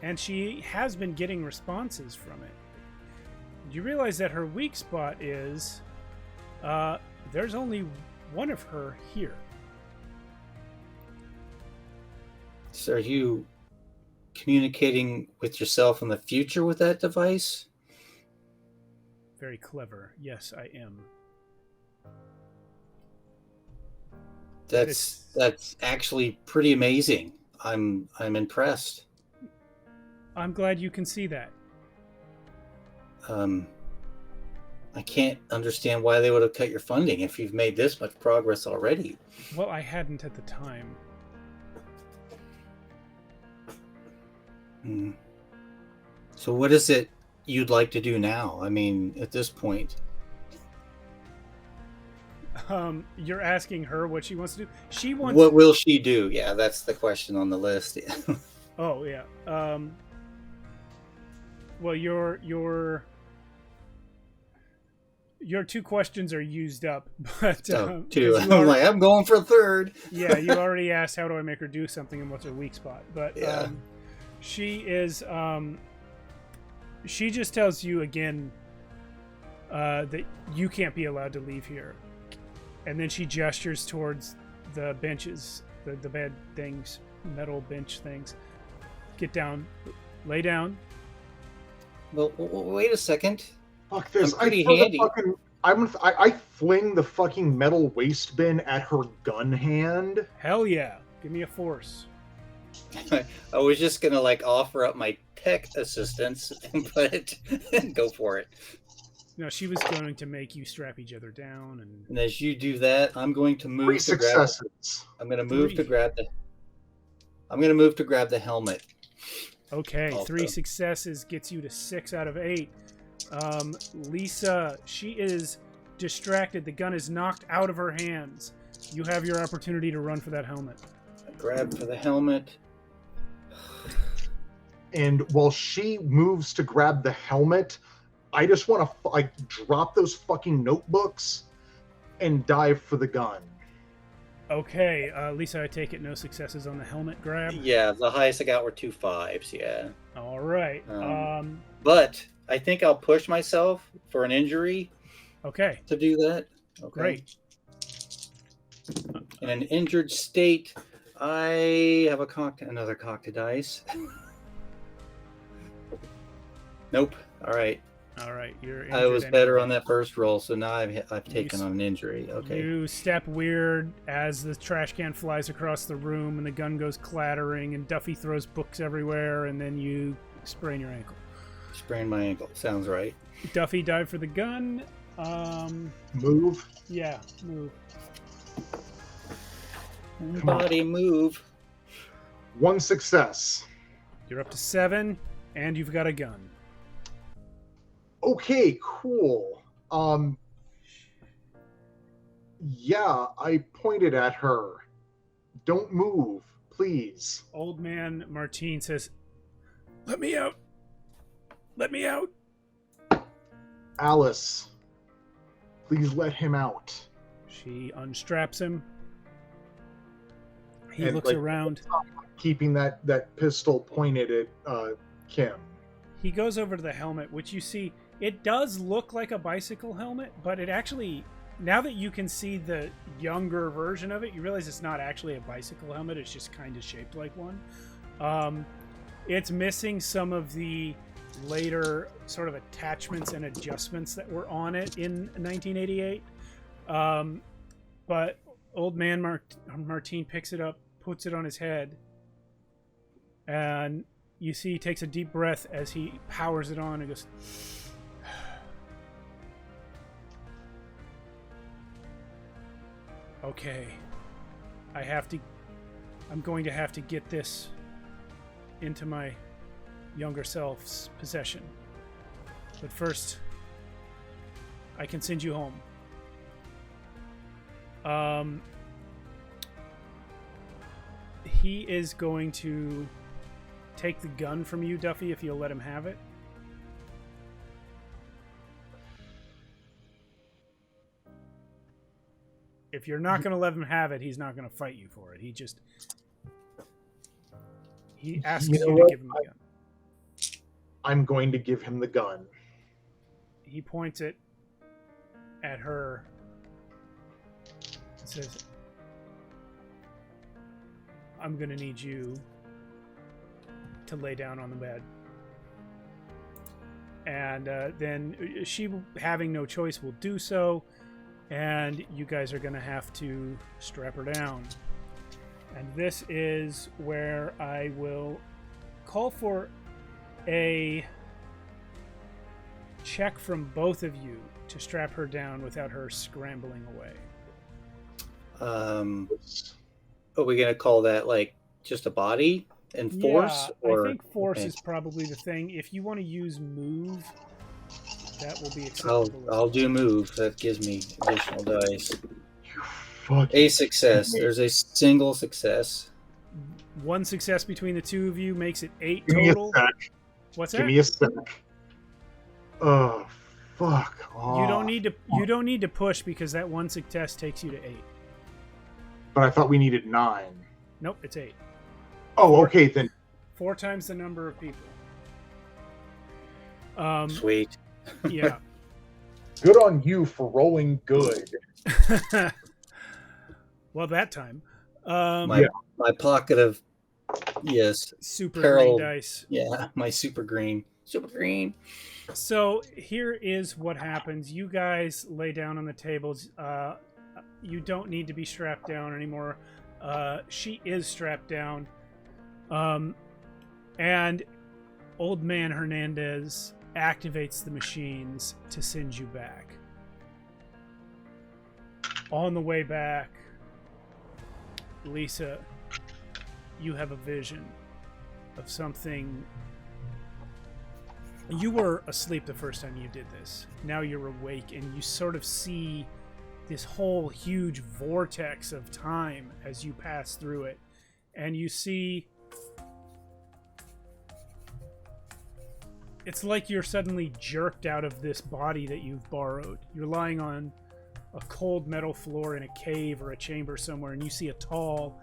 and she has been getting responses from it. You realize that her weak spot is there's only one of her here. So are you communicating with yourself in the future with that device? Very clever. Yes, I am. That's actually pretty amazing. I'm impressed. I'm glad you can see that. I can't understand why they would have cut your funding if you've made this much progress already. Well, I hadn't at the time. So what is it you'd like to do now? I mean, at this point. You're asking her what she wants to do. She wants. What will she do? Yeah, that's the question on the list. Oh yeah. Well, your 2 questions are used up, but two. I'm going for a third. Yeah, you already asked how do I make her do something and what's her weak spot, but Yeah. she is. She just tells you again that you can't be allowed to leave here, and then she gestures towards the benches, the bed things, metal bench things. Get down, lay down. Well, wait a second. Fuck this! I'm pretty handy. I fling the fucking metal waste bin at her gun hand. Hell yeah! Give me a force. I was just gonna like offer up my tech assistance, but go for it. No, she was going to make you strap each other down, And as you do that, I'm going to move 3 to successes. I'm going to move to grab the. I'm going to move to grab the helmet. Okay, Also. 3 successes gets you to 6 out of 8. Lisa, she is distracted. The gun is knocked out of her hands. You have your opportunity to run for that helmet. I grab for the helmet. And while she moves to grab the helmet, I just want to drop those fucking notebooks and dive for the gun. Okay, Lisa, I take it no successes on the helmet grab. Yeah, the highest I got were 2 5s. Yeah. All right. But I think I'll push myself for an injury. Okay. To do that. Okay. Great. In an injured state, I have another cocked dice. Nope. All right. All right. You're injured. I was better on that first roll, so now I've taken on an injury. Okay. You step weird as the trash can flies across the room and the gun goes clattering and Duffy throws books everywhere and then you sprain your ankle. Sprained my ankle. Sounds right. Duffy dive for the gun. Move. Yeah, move. Body move. 1 success. You're up to 7 and you've got a gun. Okay, cool. Yeah, I pointed at her. Don't move, please. Old man Martine says, "Let me out. Let me out." Alice, please let him out. She unstraps him. He And, looks around. Keeping that pistol pointed at Kim. He goes over to the helmet, which you see, it does look like a bicycle helmet, but it actually, now that you can see the younger version of it, you realize it's not actually a bicycle helmet. It's just kind of shaped like one. It's missing some of the later sort of attachments and adjustments that were on it in 1988. But old man Martine picks it up, puts it on his head, and you see he takes a deep breath as he powers it on and goes, "Okay, I'm going to have to get this into my younger self's possession. But first, I can send you home." He is going to take the gun from you, Duffy, if you'll let him have it. If you're not going to let him have it, he's not going to fight you for it. He asks you to give him the gun. I'm going to give him the gun. He points it at her and says, "I'm going to need you to lay down on the bed." And then she, having no choice, will do so. And you guys are going to have to strap her down. And this is where I will call for a check from both of you to strap her down without her scrambling away. Are we going to call that like just a body and force? Yeah, or I think force okay. is probably the thing. If you want to use move, that will be acceptable. I'll do move. That gives me additional dice. Fuck. A success. There's a single success. One success between the two of you makes it 8 Give me total. a sec. What's Give that? me a sec. Oh, fuck. Oh. You don't need to push because that one success takes you to 8. But I thought we needed 9. Nope, it's 8. Oh, okay then. 4 times the number of people. Sweet. Yeah. Good on you for rolling good. Well, that time. My pocket of Super Peril. green dice. Yeah, my super green. Super green. So here is what happens. You guys lay down on the tables. You don't need to be strapped down anymore. She is strapped down. And Old Man Hernandez activates the machines to send you back. On the way back, Lisa, you have a vision of something. You were asleep the first time you did this. Now you're awake and you sort of see this whole huge vortex of time as you pass through it. And you see... It's like you're suddenly jerked out of this body that you've borrowed. You're lying on a cold metal floor in a cave or a chamber somewhere, and you see a tall,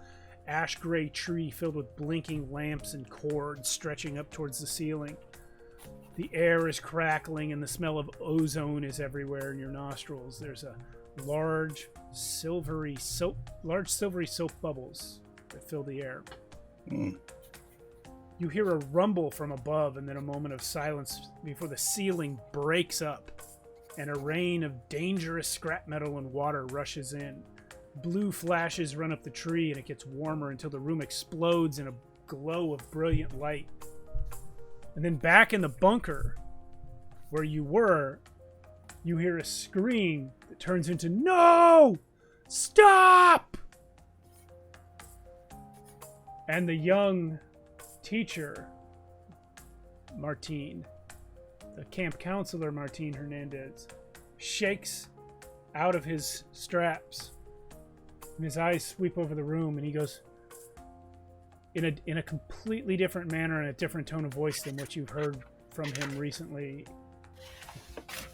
ash-gray tree filled with blinking lamps and cords stretching up towards the ceiling. The air is crackling, and the smell of ozone is everywhere in your nostrils. There's a large silvery soap bubbles that fill the air. Mm. You hear a rumble from above, and then a moment of silence before the ceiling breaks up and a rain of dangerous scrap metal and water rushes in. Blue flashes run up the tree, and it gets warmer until the room explodes in a glow of brilliant light. And then back in the bunker where you were, you hear a scream that turns into, "No! Stop!" And the young teacher, Martin, the camp counselor, Martin Hernandez, shakes out of his straps. And his eyes sweep over the room, and he goes, in a completely different manner and a different tone of voice than what you've heard from him recently.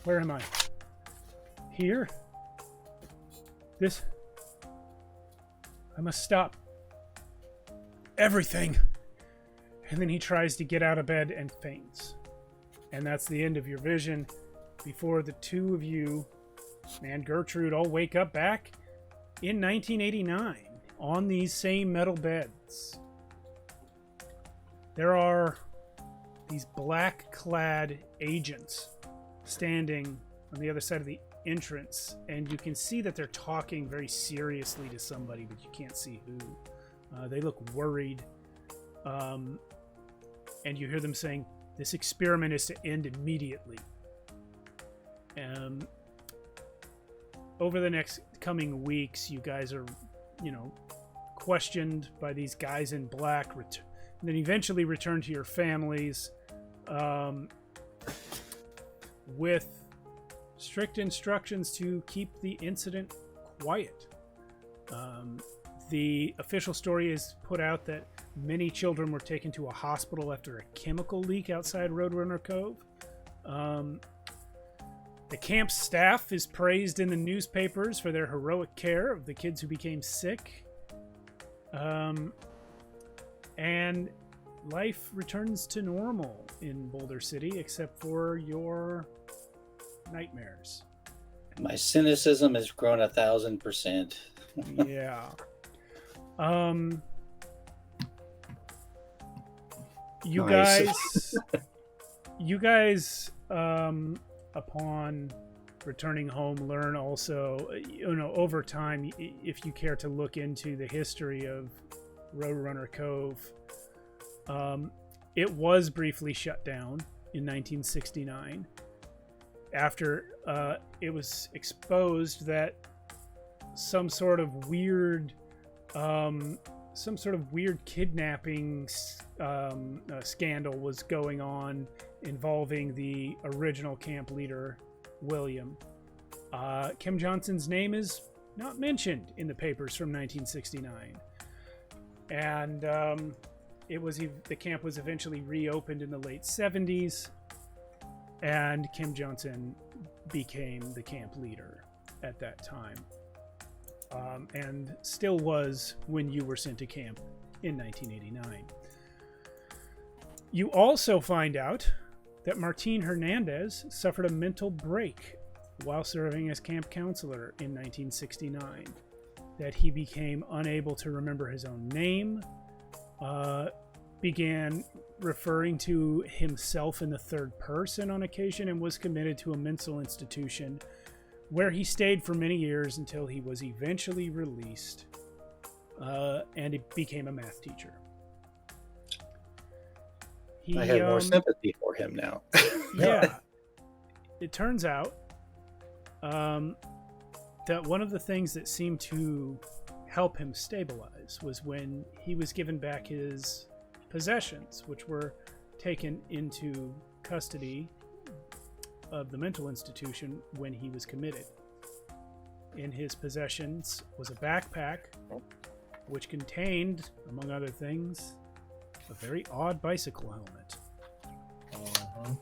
"Where am I? Here? This? I must stop everything." And then he tries to get out of bed and faints. And that's the end of your vision before the two of you and Gertrude all wake up back in 1989 on these same metal beds. There are these black-clad agents standing on the other side of the entrance, and you can see that they're talking very seriously to somebody, but you can't see who. They look worried. And you hear them saying, "This experiment is to end immediately." Over the next coming weeks, you guys are, questioned by these guys in black, and then eventually return to your families with strict instructions to keep the incident quiet. The official story is put out that many children were taken to a hospital after a chemical leak outside Roadrunner Cove. The camp's staff is praised in the newspapers for their heroic care of the kids who became sick. And life returns to normal in Boulder City, except for your nightmares. My cynicism has grown 1,000%. Yeah. You Nice. guys, upon returning home, learn also, over time, if you care to look into the history of Roadrunner Cove, it was briefly shut down in 1969 after it was exposed that some sort of weird kidnapping scandal was going on involving the original camp leader, William. Kim Johnson's name is not mentioned in the papers from 1969. And the camp was eventually reopened in the late 70s, and Kim Johnson became the camp leader at that time, and still was when you were sent to camp in 1989. You also find out that Martin Hernandez suffered a mental break while serving as camp counselor in 1969, that he became unable to remember his own name, began referring to himself in the third person on occasion, and was committed to a mental institution where he stayed for many years until he was eventually released, and he became a math teacher. I have more sympathy for him now. Yeah. It turns out that one of the things that seemed to help him stabilize was when he was given back his possessions, which were taken into custody of the mental institution when he was committed. In his possessions was a backpack which contained, among other things, a very odd bicycle helmet. Uh-huh.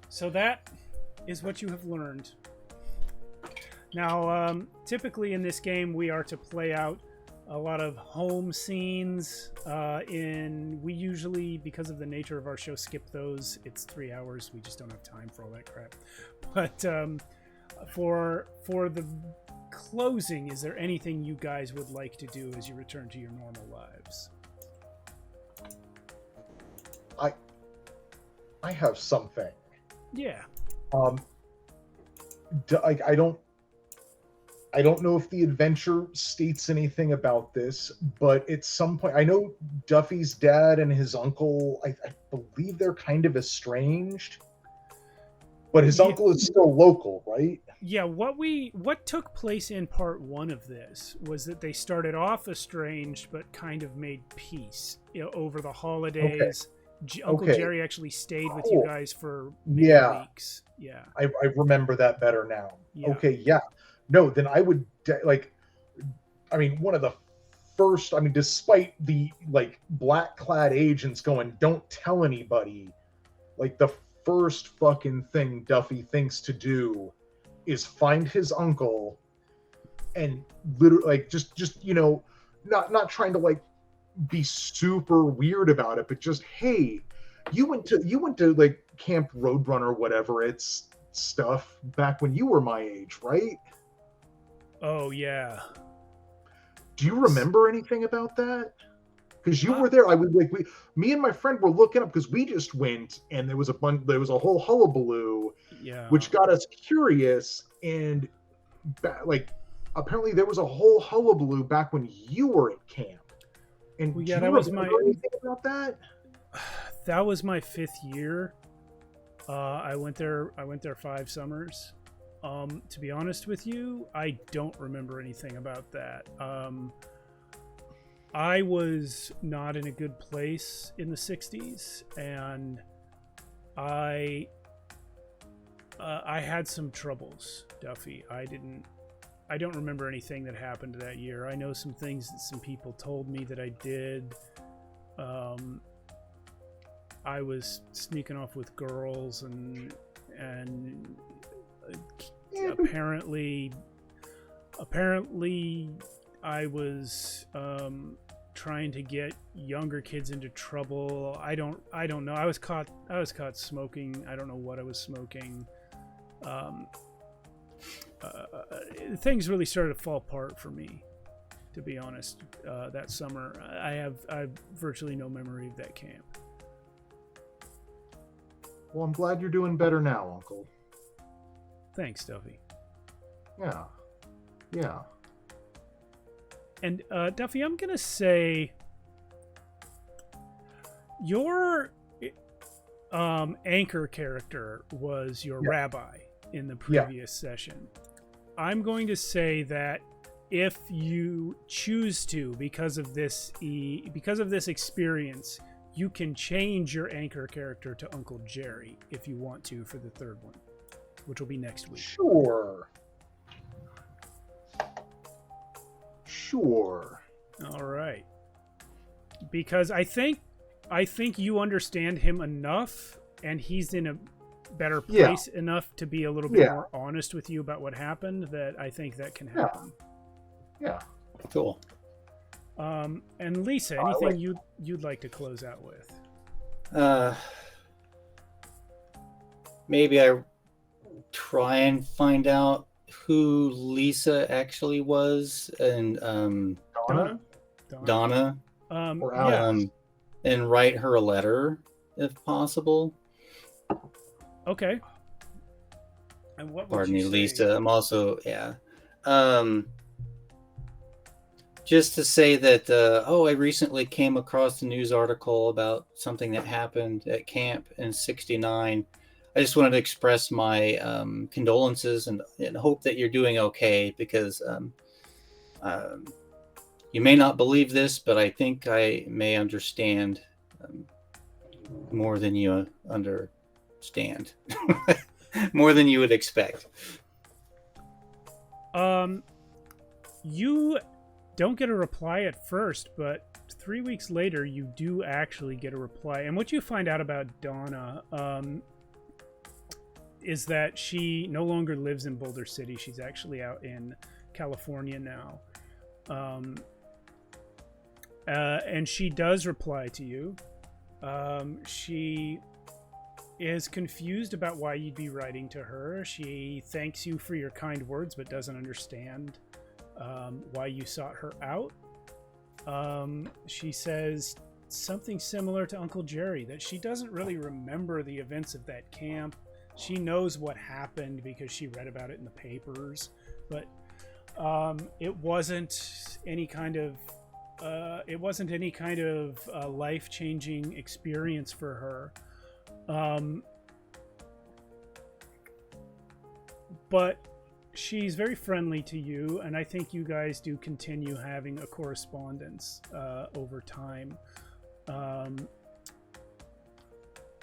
So that is what you have learned. Now, typically in this game, we are to play out a lot of home scenes. We usually, because of the nature of our show, skip those. It's 3 hours. We just don't have time for all that crap. But for the closing, is there anything you guys would like to do as you return to your normal lives? I have something. Yeah. I don't know if the adventure states anything about this, but at some point, I know Duffy's dad and his uncle, I believe they're kind of estranged, but his uncle is still local, right? Yeah, what took place in part one of this was that they started off estranged, but kind of made peace, over the holidays. Uncle Jerry actually stayed with you guys for many weeks. Yeah. I remember that better now. Yeah. Okay, yeah. No, then I would, one of the first, despite the, black-clad agents going, don't tell anybody, the first fucking thing Duffy thinks to do is find his uncle and literally, not trying to, be super weird about it, but just, hey, you went to Camp Roadrunner, whatever it's stuff, back when you were my age, right? Oh yeah. Do you remember anything about that? Because you were there. Me and my friend were looking up because we just went, and there was a whole hullabaloo, which got us curious, and apparently there was a whole hullabaloo back when you were at camp. And that was anything about that? That was my 5th year. I went there 5 summers. To be honest with you, I don't remember anything about that. I was not in a good place in the 60s, and I had some troubles, Duffy. I don't remember anything that happened that year. I know some things that some people told me that I did. I was sneaking off with girls, and apparently I was trying to get younger kids into trouble. I don't know. I was caught smoking. I don't know what I was smoking. Things really started to fall apart for me, to be honest. That summer, I have virtually no memory of that camp. Well, I'm glad you're doing better now, Uncle. Thanks, Duffy. Yeah. And Duffy, I'm gonna say your anchor character was your rabbi in the previous session. I'm going to say that if you choose to, because of this experience, you can change your anchor character to Uncle Jerry if you want to for the third one. which will be next week. Sure. All right. Because I think you understand him enough, and he's in a better place enough to be a little bit more honest with you about what happened, that I think that can happen. Yeah. Cool. And Lisa, anything you'd like to close out with? Maybe I try and find out who Lisa actually was, and Donna. And write her a letter if possible. Okay. And what would Pardon you me, say? Lisa. I'm also just to say that I recently came across a news article about something that happened at camp in '69. I just wanted to express my condolences and hope that you're doing okay, because you may not believe this, but I think I may understand more than you understand, more than you would expect. You don't get a reply at first, but 3 weeks later, you do actually get a reply. And what you find out about Donna is that she no longer lives in Boulder City. She's actually out in California now. And she does reply to you. She is confused about why you'd be writing to her. She thanks you for your kind words, but doesn't understand why you sought her out. She says something similar to Uncle Jerry, that she doesn't really remember the events of that camp. She knows what happened because she read about it in the papers, but it wasn't any kind of life-changing experience for her. But she's very friendly to you, and I think you guys do continue having a correspondence over time.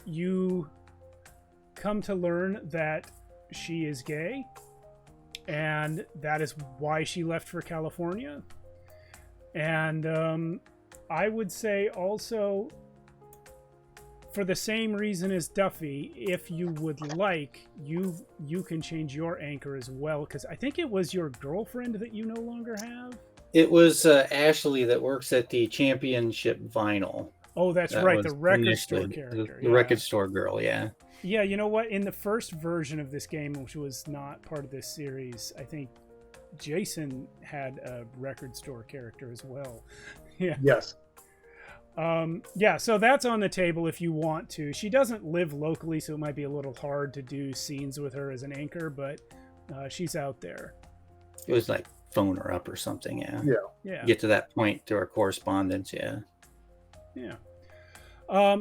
You come to learn that she is gay, and that is why she left for California. And I would say also, for the same reason as Duffy, if you would like, you can change your anchor as well, because I think it was your girlfriend that you no longer have. It was Ashley that works at the Championship Vinyl. Oh, that's right, the record store character. The record store girl, yeah. Yeah, you know what? In the first version of this game, which was not part of this series, I think Jason had a record store character as well. Yeah. Yes. Yeah, so that's on the table if you want to. She doesn't live locally, so it might be a little hard to do scenes with her as an anchor, but she's out there. It was like phone her up or something, yeah. Yeah. Get to that point through our correspondence, yeah. Yeah.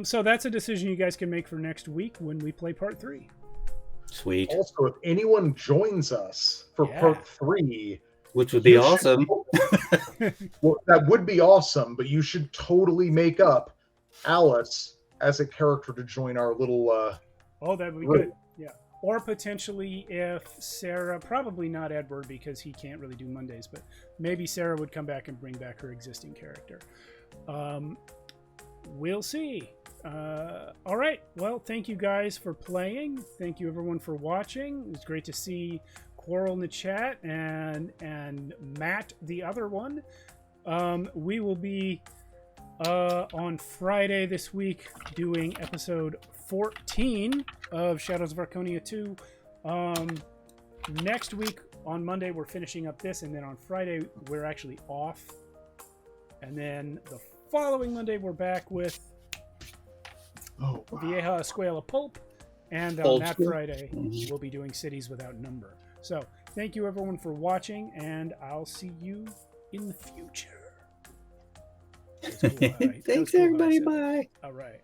So that's a decision you guys can make for next week when we play part 3. Sweet. Also, if anyone joins us for part 3, which would be awesome. Well, that would be awesome, but you should totally make up Alice as a character to join our little oh, that would be good. Yeah. Or potentially if Sarah, probably not Edward because he can't really do Mondays, but maybe Sarah would come back and bring back her existing character. We'll see. All right. Well, thank you guys for playing. Thank you everyone for watching. It was great to see Quarrel in the chat and Matt, the other one. We will be on Friday this week doing episode 14 of Shadows of Arconia 2. Next week on Monday we're finishing up this, and then on Friday we're actually off. And then the following Monday we're back with Vieja Escuela Pulp, and on that Friday we'll be doing Cities Without Number. So thank you everyone for watching, and I'll see you in the future. Cool, right? Thanks everybody, bye. All right.